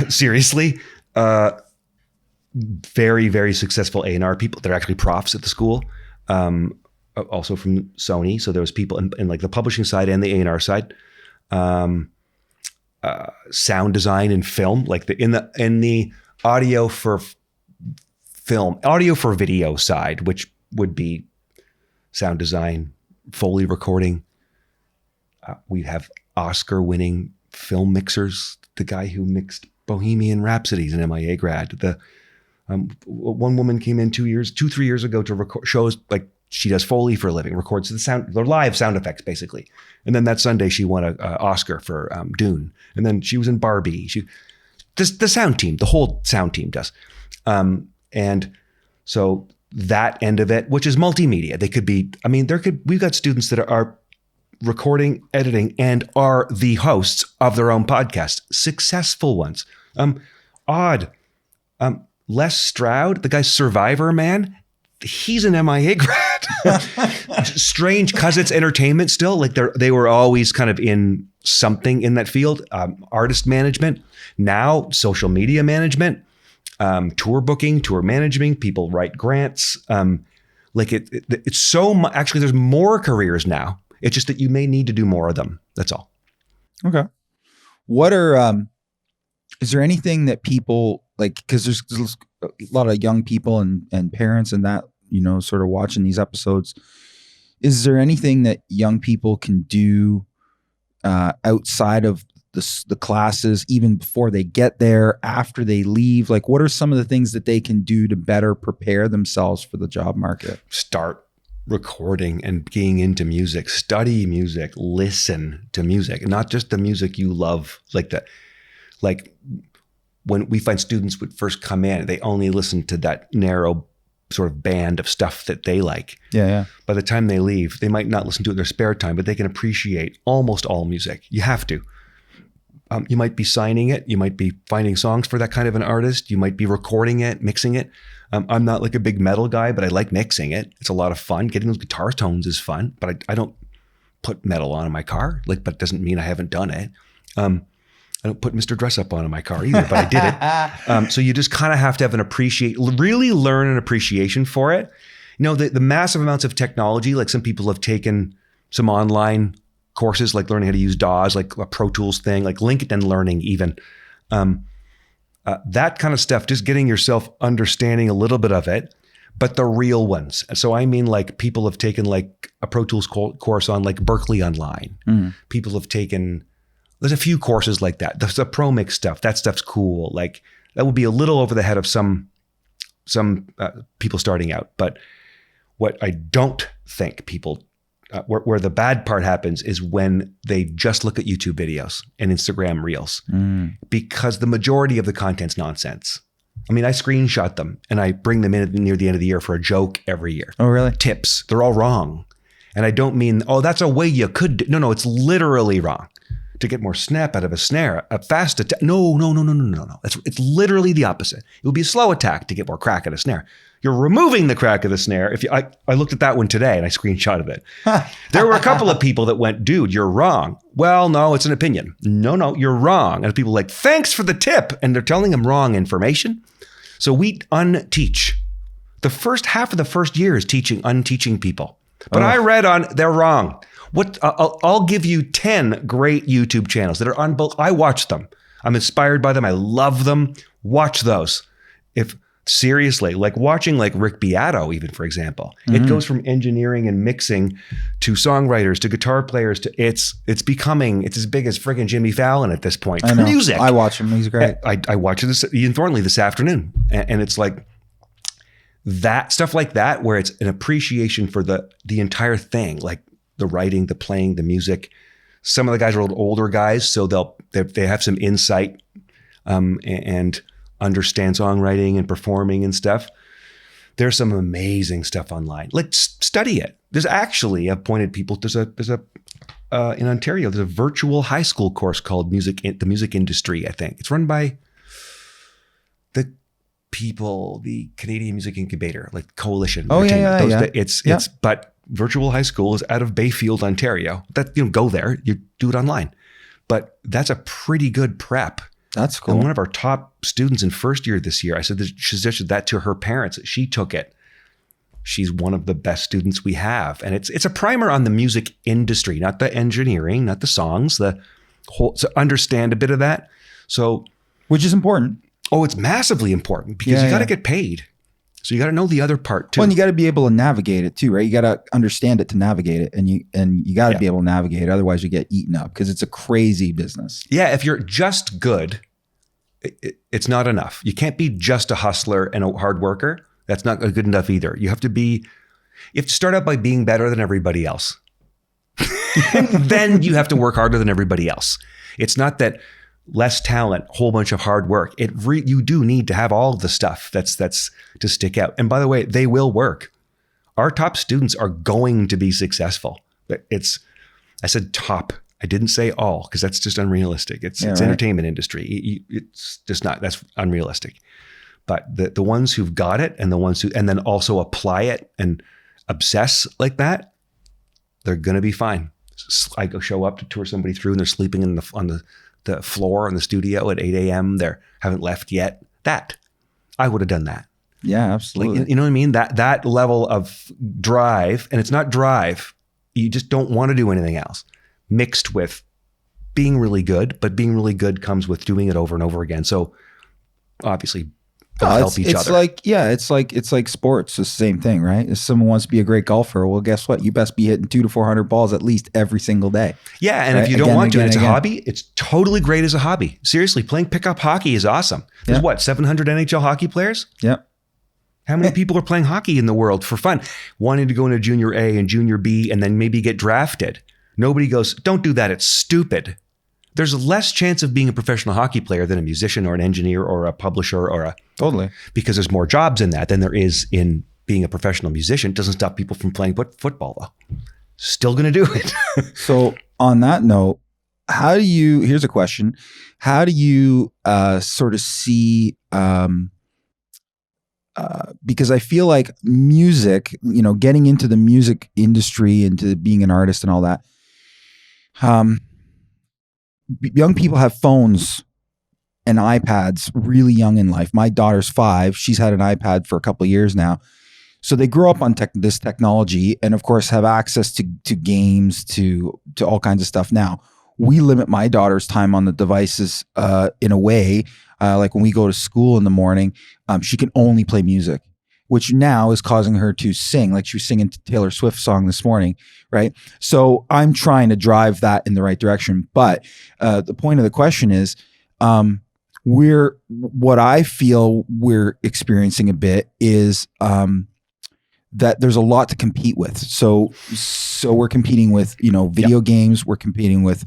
Seriously, very, very successful A&R people. They're actually profs at the school, also from Sony. So there was people in like the publishing side and the A&R side. Sound design and film, like in the audio for film, audio for video side, which would be sound design, Foley recording. We have Oscar-winning film mixers. The guy who mixed Bohemian Rhapsody is an M.I.A. grad. One woman came in 3 years ago to record shows, like she does Foley for a living, records the live sound effects basically. And then that Sunday she won an Oscar for Dune. And then she was in Barbie. The sound team, the whole sound team does. And so that end of it, which is multimedia, they could be, we've got students that are recording, editing, and are the hosts of their own podcast, successful ones. Les Stroud, the guy Survivor Man, he's an M.I.A. grad. Strange because it's entertainment still. Like they were always kind of in something in that field. Artist management, now social media management, tour booking, tour management. People write grants. It's so much. Actually, there's more careers now. It's just that you may need to do more of them. That's all. Okay. What are is there anything that people like? Because there's a lot of young people and parents and that, sort of watching these episodes. Is there anything that young people can do outside of the classes, even before they get there, after they leave? Like, what are some of the things that they can do to better prepare themselves for the job market? Start recording and getting into music, study music, listen to music, not just the music you love. Like when we find students would first come in, they only listen to that narrow sort of band of stuff that they like. Yeah. By the time they leave, they might not listen to it in their spare time, but they can appreciate almost all music. You have to. You might be signing it. You might be finding songs for that kind of an artist. You might be recording it, mixing it. I'm not like a big metal guy, but I like mixing it. It's a lot of fun. Getting those guitar tones is fun, but I don't put metal on in my car. But it doesn't mean I haven't done it. I don't put Mr. Dress Up on in my car either, but I did it. So you just kind of have to have really learn an appreciation for it. The massive amounts of technology, like some people have taken some online courses, like learning how to use DAWs, like a Pro Tools thing, like LinkedIn Learning even. That kind of stuff, just getting yourself understanding a little bit of it, but the real ones. So I mean, like people have taken like a Pro Tools course on like Berkeley Online. Mm. People have taken, there's a few courses like that. The Pro Mix stuff, that stuff's cool. Like that would be a little over the head of some people starting out. But what I don't think people where the bad part happens is when they just look at YouTube videos and Instagram reels, because the majority of the content's nonsense. I mean, I screenshot them and I bring them in near the end of the year for a joke every year. Oh, really? Tips. They're all wrong. And I don't mean, oh, that's a way you could do. No, it's literally wrong. To get more snap out of a snare, a fast attack. No. It's literally the opposite. It would be a slow attack to get more crack at a snare. You're removing the crack of the snare. I looked at that one today and I screenshotted it. There were a couple of people that went, dude, you're wrong. Well, no, it's an opinion. No, you're wrong. And people are like, thanks for the tip. And they're telling them wrong information. So we unteach. The first half of the first year is unteaching people. But I read they're wrong. I'll give you 10 great YouTube channels that are on both. I watch them. I'm inspired by them. I love them. Watch those. Seriously, like watching like Rick Beato, even, for example, it goes from engineering and mixing to songwriters to guitar players to it's as big as friggin' Jimmy Fallon at this point. I know. Music. I watch him. He's great. I watched Ian Thornley this afternoon, and it's like that stuff like that, where it's an appreciation for the entire thing, like the writing, the playing, the music. Some of the guys are older guys, so they have some insight and understand songwriting and performing and stuff. There's some amazing stuff online. Like, study it. There's actually, I've pointed people, there's a in Ontario, there's a virtual high school course called the music industry, I think. It's run by the Canadian Music Incubator, like Coalition. Oh, yeah. But virtual high school is out of Bayfield, Ontario. Go there, you do it online. But that's a pretty good prep. That's cool. And one of our top students in first year this year, I suggested that to her parents. She took it. She's one of the best students we have. And it's a primer on the music industry, not the engineering, not the songs, the whole, to understand a bit of that. So, which is important. Oh, it's massively important because you got to get paid. So you got to know the other part too. Well, and you got to be able to navigate it too, right? You got to understand it to navigate it, and you got to be able to navigate it. Otherwise, you get eaten up because it's a crazy business. Yeah, if you're just good, it's not enough. You can't be just a hustler and a hard worker. That's not good enough either. You have to start out by being better than everybody else. Then you have to work harder than everybody else. It's not that less talent, whole bunch of hard work. You do need to have all of the stuff that's to stick out. And by the way, they will work. Our top students are going to be successful. I said top. I didn't say all because that's just unrealistic. It's entertainment industry. It's just not, that's unrealistic. But the ones who've got it and the ones who, and then also apply it and obsess like that, they're going to be fine. I go show up to tour somebody through and they're sleeping on the floor in the studio at 8 a.m. They haven't left yet. I would have done that. Yeah, absolutely. Like, you know what I mean? That level of drive, and it's not drive. You just don't want to do anything else. Mixed with being really good, but being really good comes with doing it over and over again. So obviously help each other. It's like sports. It's the same thing, right? If someone wants to be a great golfer, well, guess what? You best be hitting 200 to 400 balls at least every single day. Yeah, and if you don't want to, it's a hobby. It's totally great as a hobby. Seriously, playing pickup hockey is awesome. There's 700 NHL hockey players? Yep. How many people are playing hockey in the world for fun, wanting to go into junior A and junior B and then maybe get drafted? Nobody goes, don't do that. It's stupid. There's less chance of being a professional hockey player than a musician or an engineer or a publisher Totally. Because there's more jobs in that than there is in being a professional musician. It doesn't stop people from playing football though. Still going to do it. So on that note, here's a question. How do you sort of see, because I feel like music, getting into the music industry, into being an artist and all that, young people have phones and iPads really young in life. My daughter's 5. She's had an iPad for a couple of years now. So they grow up on this technology and of course have access to games, to all kinds of stuff. Now, we limit my daughter's time on the devices in a way, like when we go to school in the morning, she can only play music, which now is causing her to sing. Like she was singing Taylor Swift's song this morning, right? So I'm trying to drive that in the right direction. But the point of the question is, what I feel we're experiencing a bit is that there's a lot to compete with. So we're competing with, video games. We're competing with,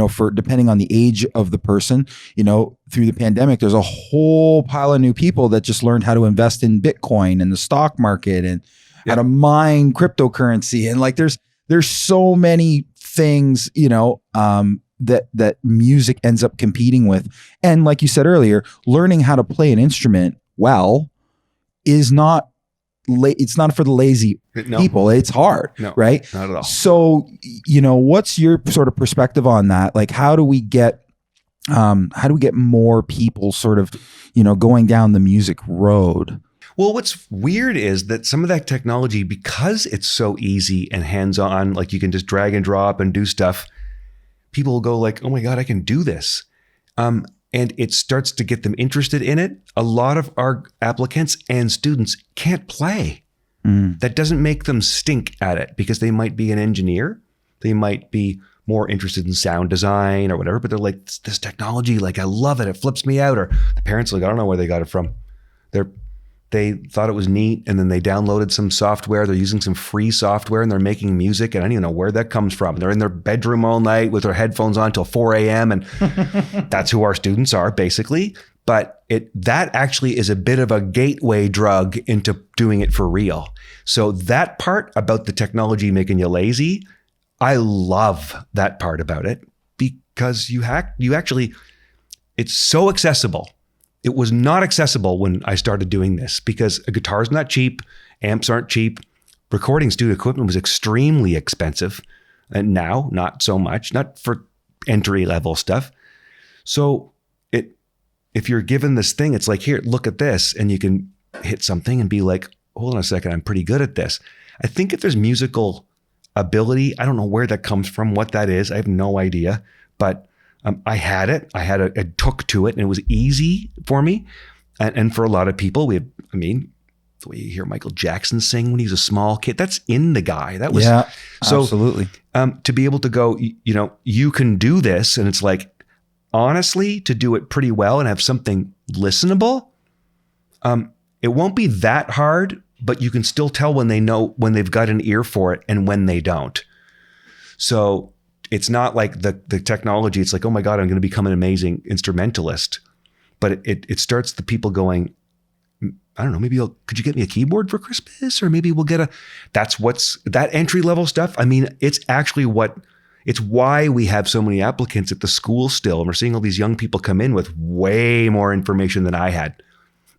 for depending on the age of the person, through the pandemic, there's a whole pile of new people that just learned how to invest in Bitcoin and the stock market and how to mine cryptocurrency. And like, there's so many things, that music ends up competing with. And like you said earlier, learning how to play an instrument well is not it's not for the lazy people. It's hard, right? Not at all. So, what's your sort of perspective on that? Like, how do we get more people sort of, going down the music road? Well, what's weird is that some of that technology, because it's so easy and hands-on, like you can just drag and drop and do stuff, people will go like, oh my God, I can do this. And it starts to get them interested in it. A lot of our applicants and students can't play. That doesn't make them stink at it because they might be an engineer. They might be more interested in sound design or whatever, but they're like, this technology, like, I love it. It flips me out. Or the parents are like, I don't know where they got it from. They thought it was neat, and then they downloaded some software. They're using some free software, and they're making music, and I don't even know where that comes from. They're in their bedroom all night with their headphones on till 4 a.m., and that's who our students are, basically. But that actually is a bit of a gateway drug into doing it for real. So that part about the technology making you lazy, I love that part about it because you actually, it's so accessible. It was not accessible when I started doing this because a guitar's not cheap, amps aren't cheap, recording studio equipment was extremely expensive, and now not so much, not for entry level stuff. So if you're given this thing, it's like, here, look at this, and you can hit something and be like, hold on a second, I'm pretty good at this. I think if there's musical ability, I don't know where that comes from, what that is, I have no idea, but I had it. I took to it, and it was easy for me. And for a lot of people, the way you hear Michael Jackson sing when he's a small kid, that's in the guy. That was so absolutely. To be able to go, you can do this, and it's like, honestly, to do it pretty well and have something listenable, it won't be that hard, but you can still tell when they've got an ear for it and when they don't. So it's not like the technology. It's like, oh my God, I'm going to become an amazing instrumentalist. But it starts the people going, I don't know, maybe could you get me a keyboard for Christmas? Or maybe we'll get that entry level stuff. I mean, it's actually it's why we have so many applicants at the school still. And we're seeing all these young people come in with way more information than I had.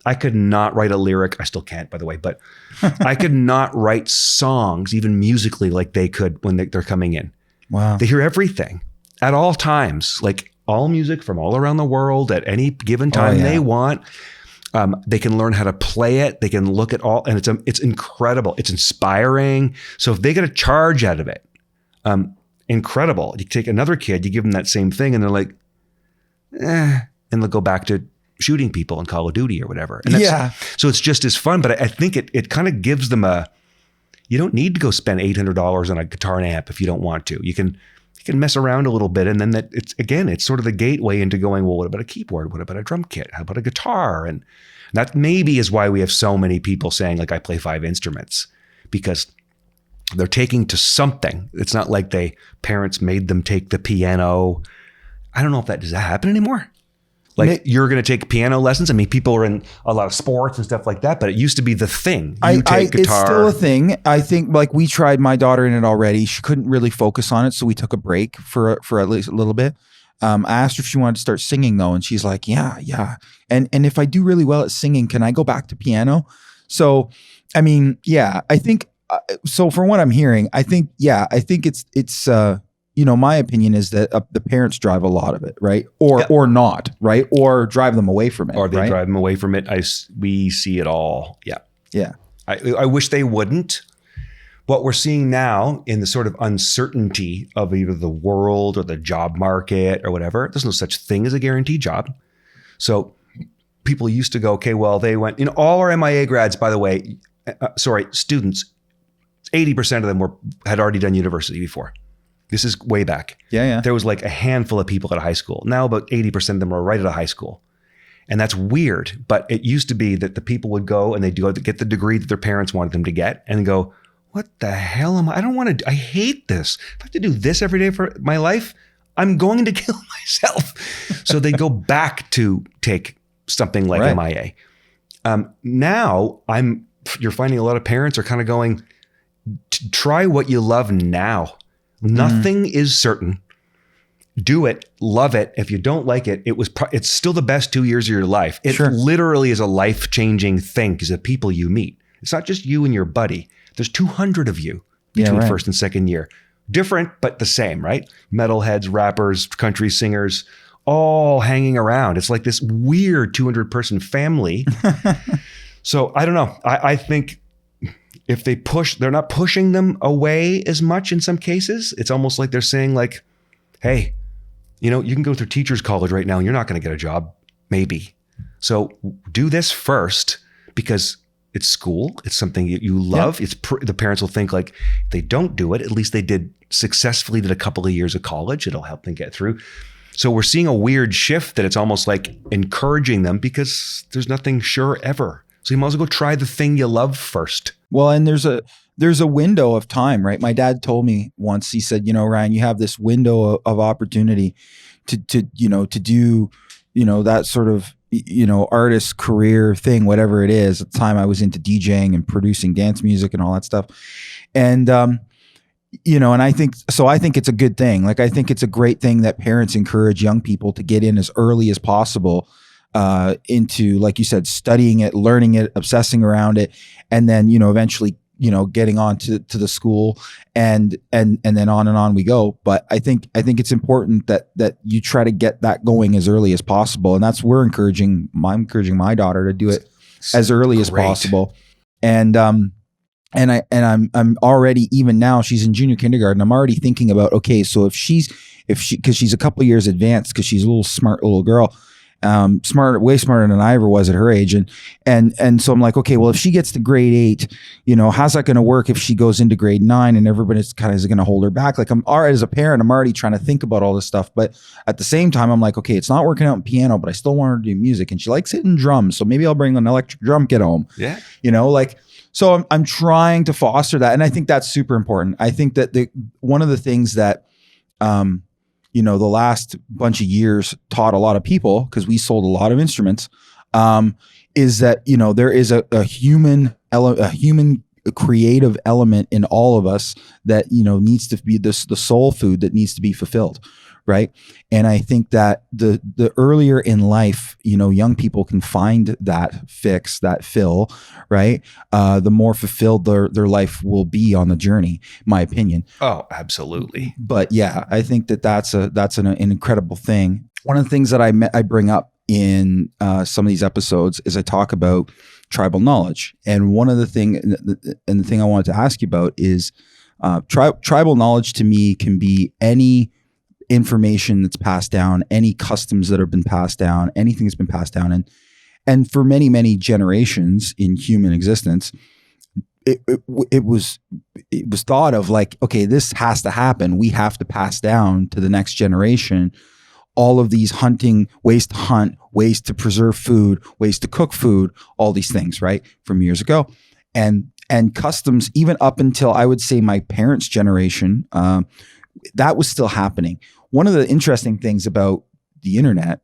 I could not write a lyric. I still can't, by the way, but I could not write songs, even musically, like they could when they're coming in. Wow. They hear everything at all times, like all music from all around the world at any given time they want. They can learn how to play it. They can look at all, and it's incredible. It's inspiring. So if they get a charge out of it, incredible. You take another kid, you give them that same thing, and they're like, and they'll go back to shooting people in Call of Duty or whatever. And so it's just as fun, but I think it kind of gives them you don't need to go spend $800 on a guitar and amp if you don't want to. You can mess around a little bit, and then it's sort of the gateway into going, well, what about a keyboard? What about a drum kit? How about a guitar? And that maybe is why we have so many people saying, like, I play 5 instruments, because they're taking to something. It's not like parents made them take the piano. I don't know if does that happen anymore? Like, you're going to take piano lessons. I mean, people are in a lot of sports and stuff like that, but it used to be the thing. Take guitar. It's still a thing. I think, like, we tried my daughter in it already. She couldn't really focus on it, so we took a break for at least a little bit. I asked her if she wanted to start singing, though, and she's like, yeah. And if I do really well at singing, can I go back to piano? So, I mean, yeah, I think, so from what I'm hearing, I think it's my opinion is that the parents drive a lot of it, right? Or not, right? Or drive them away from it. Or they drive them away from it. We see it all. Yeah. Yeah. I wish they wouldn't. What we're seeing now in the sort of uncertainty of either the world or the job market or whatever, there's no such thing as a guaranteed job. So people used to go, okay, well, they went, all our M.I.A. grads, by the way, students, 80% of them had already done university before. This is way back. Yeah. There was like a handful of people at a high school. Now about 80% of them are right at a high school. And that's weird. But it used to be that the people would go and they'd go to get the degree that their parents wanted them to get and go, what the hell am I don't want to, I hate this. If I have to do this every day for my life, I'm going to kill myself. So they go back to take something like M.I.A. Now you're finding a lot of parents are kind of going, try what you love now. Nothing is certain. Do it, love it. If you don't like it, it's still the best 2 years of your life. It literally is a life-changing thing because of people you meet. It's not just you and your buddy. There's 200 of you between first and second year. Different, but the same, right? Metalheads, rappers, country singers, all hanging around. It's like this weird 200-person family. So I don't know. I think if they they're not pushing them away as much in some cases. It's almost like they're saying like, hey, you can go through teacher's college right now and you're not going to get a job, maybe. So do this first because it's school. It's something you love. Yeah. The parents will think like, if they don't do it, at least they did a couple of years of college. It'll help them get through. So we're seeing a weird shift that it's almost like encouraging them because there's nothing sure ever. So you might as well go try the thing you love first. Well, and there's a window of time, right? My dad told me once, he said, Ryan, you have this window of opportunity to do, that sort of, artist career thing, whatever it is. At the time I was into DJing and producing dance music and all that stuff. And, and I think it's a good thing. Like, I think it's a great thing that parents encourage young people to get in as early as possible into, like you said, studying it, learning it, obsessing around it, and then, eventually, getting on to the school and then on and on we go. But I think it's important that you try to get that going as early as possible. And that's, I'm encouraging my daughter to do it as early as possible. And I'm already, even now she's in junior kindergarten. I'm already thinking about, okay, so if she, cause she's a couple of years advanced, cause she's a little smart little girl, way smarter than I ever was at her age. And so I'm like, okay, well, if she gets to grade 8, how's that going to work if she goes into grade 9 and everybody's kind of going to hold her back? Like, I'm already, as a parent, I'm already trying to think about all this stuff. But at the same time, I'm like, okay, it's not working out in piano, but I still want her to do music. And she likes hitting drums. So maybe I'll bring an electric drum kit home. Yeah. So I'm trying to foster that. And I think that's super important. I think that one of the things that, the last bunch of years taught a lot of people, because we sold a lot of instruments, is that, there is a human creative element in all of us that, needs to be the soul food that needs to be fulfilled. Right. And I think that the earlier in life, young people can find that fix, that fill, right, the more fulfilled their life will be on the journey, my opinion. Oh, absolutely. But yeah, I think that's an incredible thing. One of the things that I bring up in some of these episodes is I talk about tribal knowledge. And one of the thing I wanted to ask you about is tribal knowledge to me can be any information that's passed down, any customs that have been passed down, anything that's been passed down. And for many, many generations in human existence, it was thought of like, okay, this has to happen. We have to pass down to the next generation all of these hunting, ways to hunt, ways to preserve food, ways to cook food, all these things, right? From years ago. And customs, even up until I would say my parents' generation, that was still happening. One of the interesting things about the internet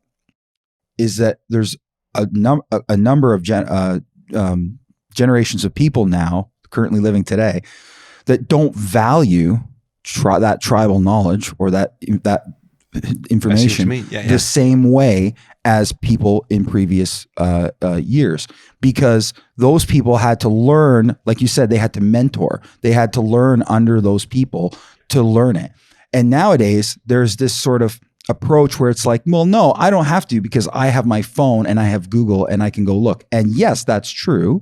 is that there's a number of generations of people now currently living today that don't value that tribal knowledge or that information the same way as people in previous years, because those people had to learn, like you said, they had to mentor, they had to learn under those people to learn it. And nowadays there's this sort of approach where it's like, well, no, I don't have to, because I have my phone and I have Google and I can go look. And yes, that's true.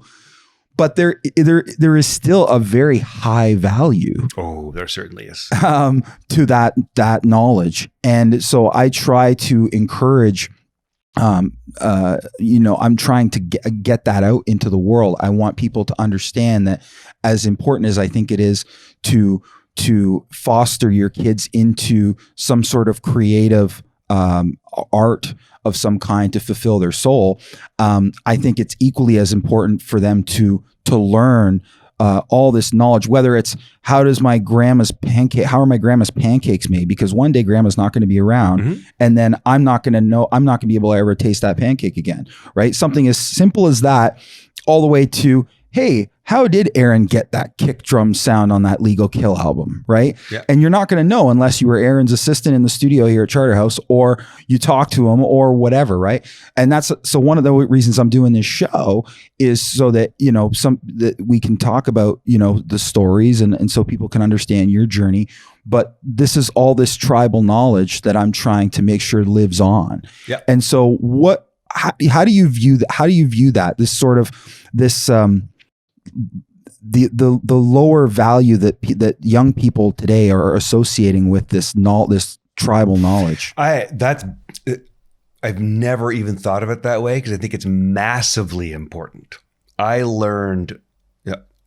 But there is still a very high value. Oh, there certainly is. To that knowledge. And so I try to encourage, I'm trying to get that out into the world. I want people to understand that, as important as I think it is to foster your kids into some sort of creative art of some kind to fulfill their soul, I think it's equally as important for them to learn all this knowledge, whether it's how are my grandma's pancakes made? Because one day grandma's not going to be around, and then I'm not going to be able to ever taste that pancake again, right? Something as simple as that, all the way to, hey, how did Aaron get that kick drum sound on that Legal Kill album, right? Yeah. And you're not going to know unless you were Aaron's assistant in the studio here at Charterhouse, or you talk to him or whatever, right? And that's so one of the reasons I'm doing this show is so that, that we can talk about, the stories and so people can understand your journey. But this is all this tribal knowledge that I'm trying to make sure lives on. Yeah. And so how do you view that? How do you view that? This sort of the lower value that young people today are associating with this tribal knowledge. I've never even thought of it that way, because I think it's massively important. I learned,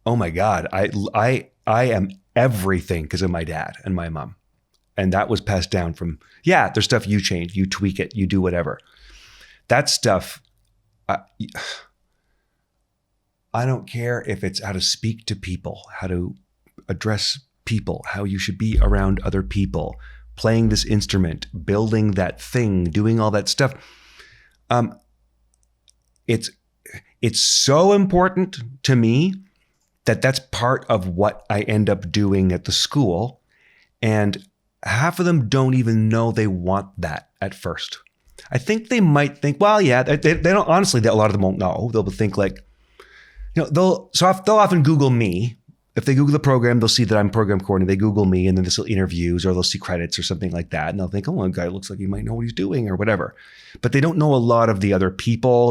oh my God, I am everything because of my dad and my mom, and that was passed down from there's stuff you change, you tweak it, you do whatever. That stuff. I don't care if it's how to speak to people, how to address people, how you should be around other people, playing this instrument, building that thing, doing all that stuff. It's so important to me that that's part of what I end up doing at the school. And half of them don't even know they want that at first. I think they might think, well, yeah, they don't, honestly, a lot of them won't know. They'll think like, they'll often Google me. If they Google the program, they'll see that I'm program coordinator. They Google me, and then they'll see interviews, or they'll see credits or something like that. And they'll think, oh, one guy looks like he might know what he's doing or whatever. But they don't know a lot of the other people,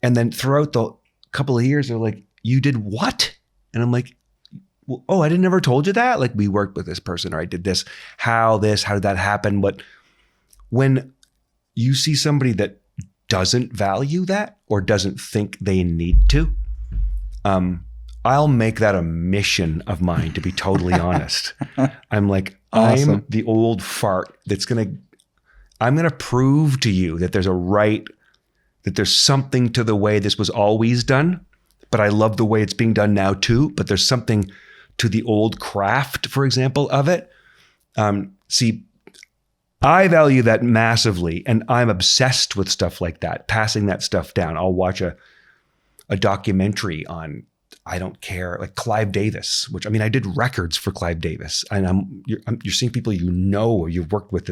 and then throughout the couple of years, they're like, you did what? And I'm like, well, oh, I never told you that? Like, we worked with this person, or I did this. How did that happen? When you see somebody that doesn't value that or doesn't think they need to, I'll make that a mission of mine, to be totally honest. I'm like, awesome. I'm the old fart I'm going to prove to you that there's something to the way this was always done, but I love the way it's being done now too. But there's something to the old craft, for example, of it. See, I value that massively, and I'm obsessed with stuff like that, passing that stuff down. I'll watch a documentary on, I don't care, like Clive Davis, which, I did records for Clive Davis, and you're seeing people or you've worked with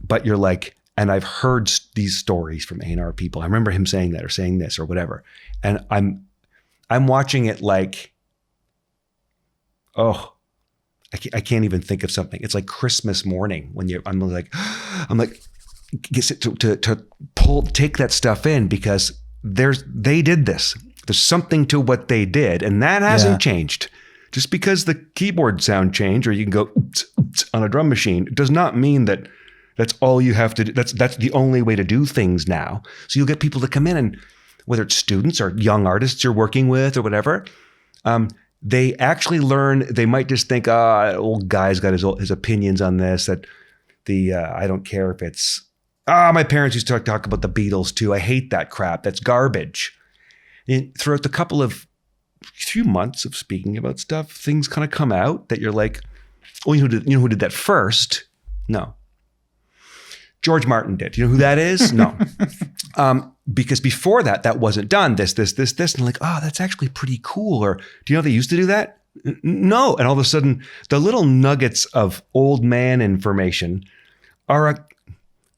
but you're like, and I've heard these stories from A&R people. I remember him saying that or saying this or whatever, and I'm watching it like, oh, I can't even think of something. It's like Christmas morning when I'm like, take that stuff in, because they did this. There's something to what they did, and that hasn't changed. Just because the keyboard sound changed, or you can go on a drum machine, does not mean that that's all you have to do. That's the only way to do things now. So you'll get people to come in, and whether it's students or young artists you're working with or whatever, they actually learn. They might just think, old guy's got his opinions on this. That I don't care if it's, my parents used to talk about the Beatles too. I hate that crap. That's garbage. And throughout the few months of speaking about stuff, things kind of come out that you're like, oh, you know who did that first? No. George Martin did. You know who that is? No. Because before that wasn't done. This. And like, oh, that's actually pretty cool. Or do you know they used to do that? No. And all of a sudden, the little nuggets of old man information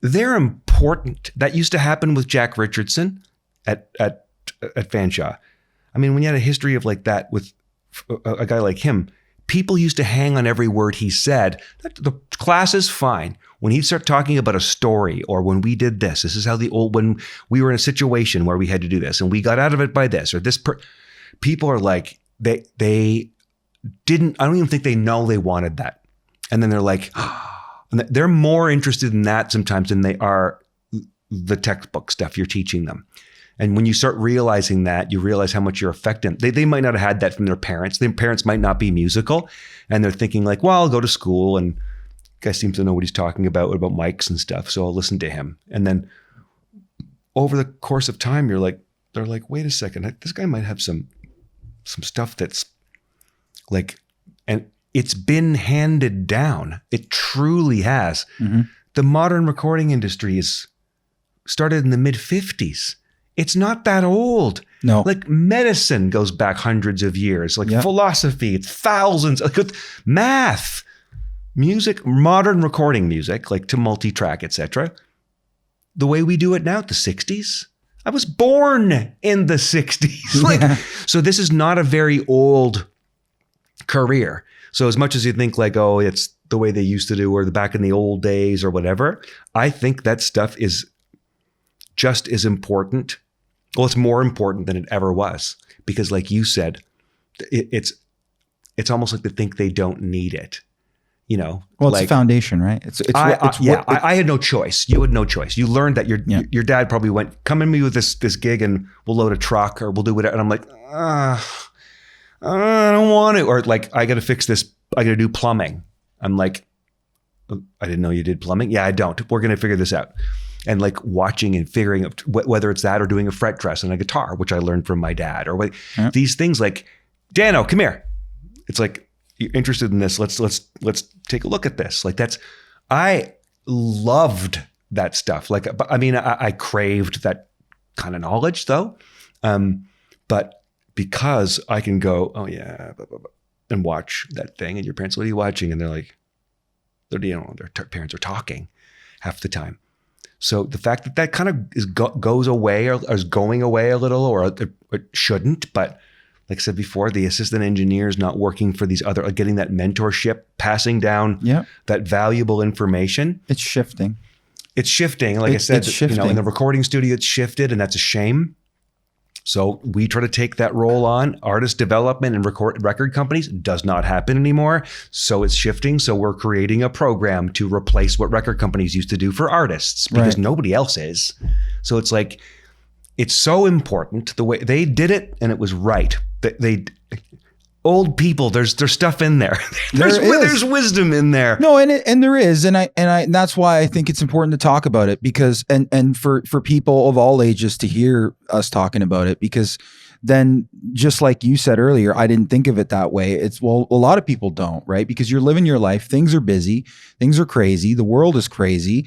they're important. That used to happen with Jack Richardson at Fanshawe. When you had a history of like that with a guy like him, people used to hang on every word he said. The class is fine. When he'd start talking about a story, or when we did this is how when we were in a situation where we had to do this and we got out of it by this or this, people are like, they didn't, I don't even think they know they wanted that. And then they're like, and they're more interested in that sometimes than they are the textbook stuff you're teaching them. And when you start realizing that, you realize how much you're affecting. They might not have had that from their parents. Their parents might not be musical, and they're thinking like, well, I'll go to school and Guy seems to know what he's talking about mics and stuff. So I'll listen to him. And then over the course of time, they're like, wait a second, this guy might have some stuff that's like, and it's been handed down. It truly has. Mm-hmm. The modern recording industry is started in the mid 50s. It's not that old. No. Like medicine goes back hundreds of years. Like philosophy, it's thousands. Like math, music, modern recording music, like to multi-track, etc. The way we do it now, the 60s. I was born in the 60s. So this is not a very old career. So as much as you think like, oh, it's the way they used to do or the back in the old days or whatever, I think that stuff is just as important. Well, it's more important than it ever was because like you said, it's almost like they think they don't need it. You know, well, it's like, a foundation, right? I had no choice. You had no choice. You learned that your dad probably went, come in me with this gig and we'll load a truck or we'll do whatever. And I'm like, I don't want to. Or like, I got to fix this. I got to do plumbing. I'm like, I didn't know you did plumbing. Yeah, I don't. We're going to figure this out. And like watching and figuring out whether it's that or doing a fret dress on a guitar, which I learned from my dad, or these things like, Dano, come here. It's like, you're interested in this. Let's take a look at this. Like I loved that stuff. Like, I mean, I craved that kind of knowledge though. But because I can go, oh yeah, blah, blah, blah, and watch that thing and your parents, what are you watching? And they're like, their parents are talking half the time. So the fact that kind of goes away or is going away a little, or it shouldn't, but like I said before, the assistant engineers not working for these other, like getting that mentorship, passing down that valuable information. It's shifting. It's shifting. Like I said, you know, in the recording studio, it's shifted, and that's a shame. So we try to take that role on. Artist development and record companies does not happen anymore. So it's shifting. So we're creating a program to replace what record companies used to do for artists because nobody else is. So it's like, it's so important the way they did it, and it was right. They old people, there's stuff in there. There's wisdom in there. No, and there is, and that's why I think it's important to talk about it, because and for people of all ages to hear us talking about it, because then just like you said earlier, I didn't think of it that way. It's, well, a lot of people don't, right? Because you're living your life, things are busy, things are crazy, the world is crazy.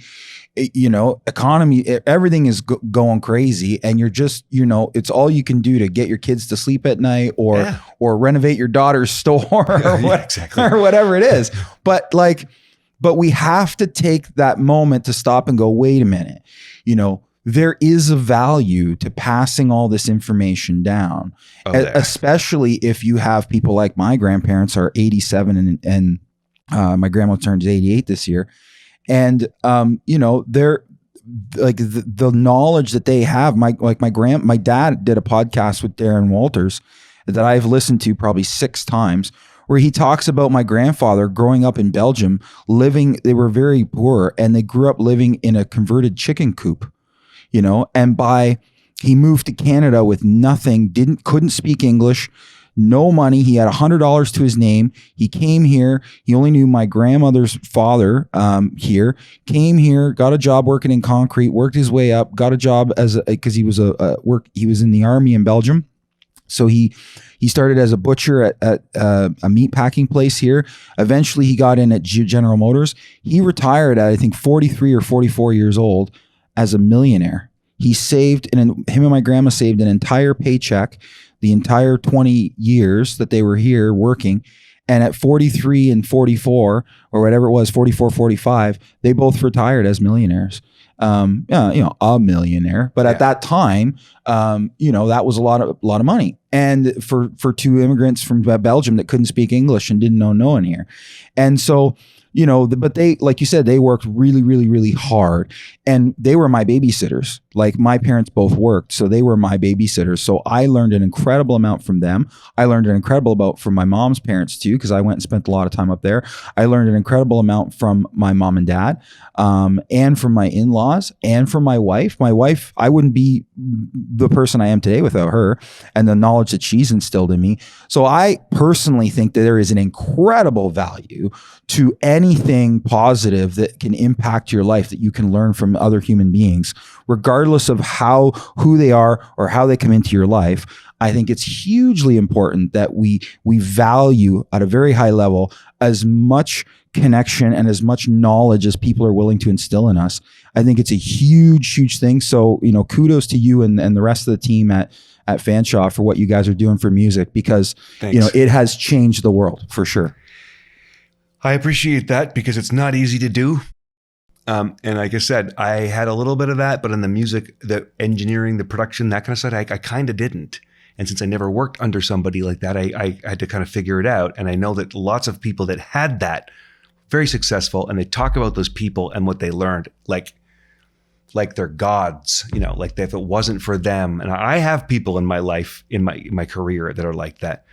You know, economy, everything is going crazy, and you're just, you know, it's all you can do to get your kids to sleep at night or renovate your daughter's store or whatever it is. But we have to take that moment to stop and go, wait a minute, you know, there is a value to passing all this information down, especially if you have people like my grandparents are 87 and my grandma turns 88 this year. And, you know, they're like the knowledge that they have. My dad did a podcast with Darren Walters that I've listened to probably 6 times, where he talks about my grandfather growing up in Belgium, they were very poor, and they grew up living in a converted chicken coop, you know, and he moved to Canada with nothing, couldn't speak English, no money. He had $100 to his name. He came here. He only knew my grandmother's father here. Came here, got a job working in concrete, worked his way up, got a job because he was he was in the army in Belgium. So he started as a butcher at a meat packing place here. Eventually he got in at General Motors. He retired at, I think, 43 or 44 years old as a millionaire. He saved, him and my grandma saved an entire paycheck the entire 20 years that they were here working. And at 43 and 44, or whatever it was, 44, 45, they both retired as millionaires. You know, a millionaire. But at that time, you know, that was a lot of money. And for 2 immigrants from Belgium that couldn't speak English and didn't know no one here. And so, you know, but they, like you said, they worked really, really, really hard, and they were my babysitters. Like, my parents both worked, so they were my babysitters. So I learned an incredible amount from them. I learned an incredible amount from my mom's parents too, because I went and spent a lot of time up there. I learned an incredible amount from my mom and dad, and from my in-laws, and from my wife. My wife, I wouldn't be the person I am today without her and the knowledge that she's instilled in me. So I personally think that there is an incredible value to any anything positive that can impact your life that you can learn from other human beings, regardless of who they are or how they come into your life, I think it's hugely important that we value at a very high level as much connection and as much knowledge as people are willing to instill in us. I think it's a huge thing. So, kudos to you and the rest of the team at Fanshawe for what you guys are doing for music, because, Thanks. it has changed the world for sure. I appreciate that because it's not easy to do. And like I said, I had a little bit of that, but in the music, the engineering, the production, that kind of stuff, I kind of didn't. And since I never worked under somebody like that, I had to kind of figure it out. And I know that lots of people that had that, very successful, and they talk about those people and what they learned, like they're gods, like if it wasn't for them. And I have people in my life, in my career that are like that,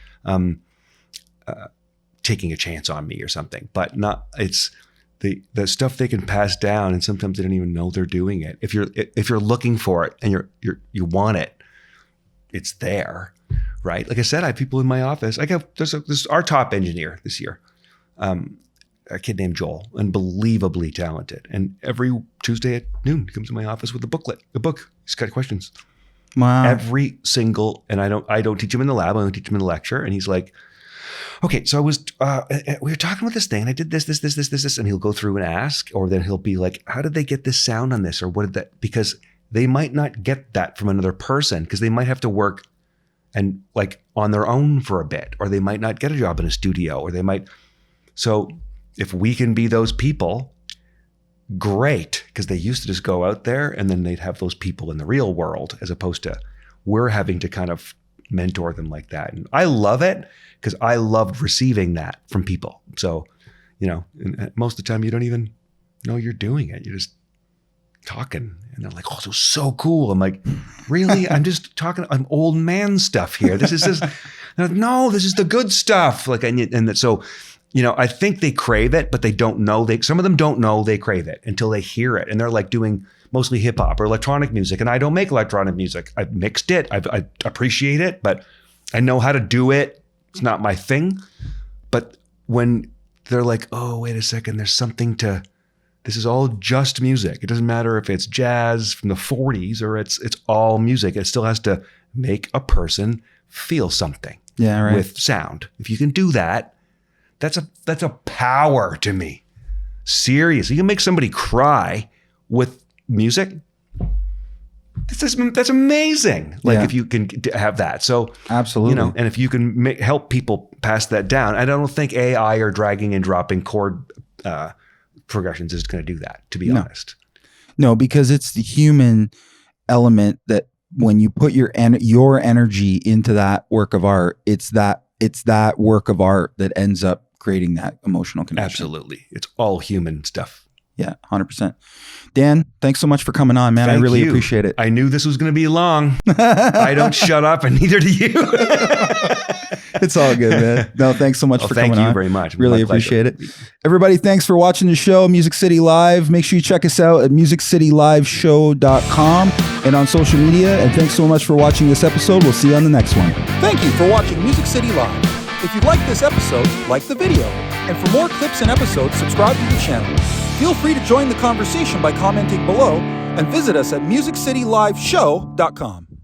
taking a chance on me or something, but it's the stuff they can pass down. And sometimes they don't even know they're doing it. If you're looking for it and you want it, it's there, right? Like I said, I have people in my office. This is our top engineer this year, a kid named Joel, unbelievably talented. And every Tuesday at noon, he comes to my office with a book. He's got questions. Wow. Every single, and I don't teach him in the lab. I only teach him in the lecture. And he's like, okay, so we were talking about this thing and I did this. And he'll go through and ask, or then he'll be like, how did they get this sound on this? Or what did that, because they might not get that from another person, because they might have to work and like on their own for a bit, or they might not get a job in a studio, or they might. So if we can be those people, great, because they used to just go out there and then they'd have those people in the real world, as opposed to we're having to kind of mentor them like that. And I love it because I loved receiving that from people. So, and most of the time you don't even know you're doing it. You're just talking and they're like, oh, this was so cool. I'm like, really? I'm just talking, I'm old man stuff here. This is just, no, this is the good stuff. Like, and so, I think they crave it, but they don't know. Some of them don't know they crave it until they hear it. And they're like doing mostly hip hop or electronic music. And I don't make electronic music. I've mixed it. I appreciate it, but I know how to do it. It's not my thing. But when they're like, oh, wait a second, there's something this is all just music. It doesn't matter if it's jazz from the 40s or it's all music. It still has to make a person feel something with sound. If you can do that, that's a power to me. Seriously, you can make somebody cry with music. That's amazing. Like if you can have that. So absolutely, and if you can help people pass that down, I don't think AI or dragging and dropping chord progressions is going to do that. To be honest, no, because it's the human element that when you put your energy into that work of art, it's that work of art that ends up creating that emotional connection. Absolutely, it's all human stuff. Yeah, 100%. Dan, thanks so much for coming on, man. I really appreciate it. I knew this was going to be long. I don't shut up, and neither do you. It's all good, man. No, thanks so much for coming on. Thank you very much. Really appreciate it. Everybody, thanks for watching the show, Music City Live. Make sure you check us out at musiccityliveshow.com and on social media. And thanks so much for watching this episode. We'll see you on the next one. Thank you for watching Music City Live. If you like this episode, like the video. And for more clips and episodes, subscribe to the channel. Feel free to join the conversation by commenting below and visit us at musiccityliveshow.com.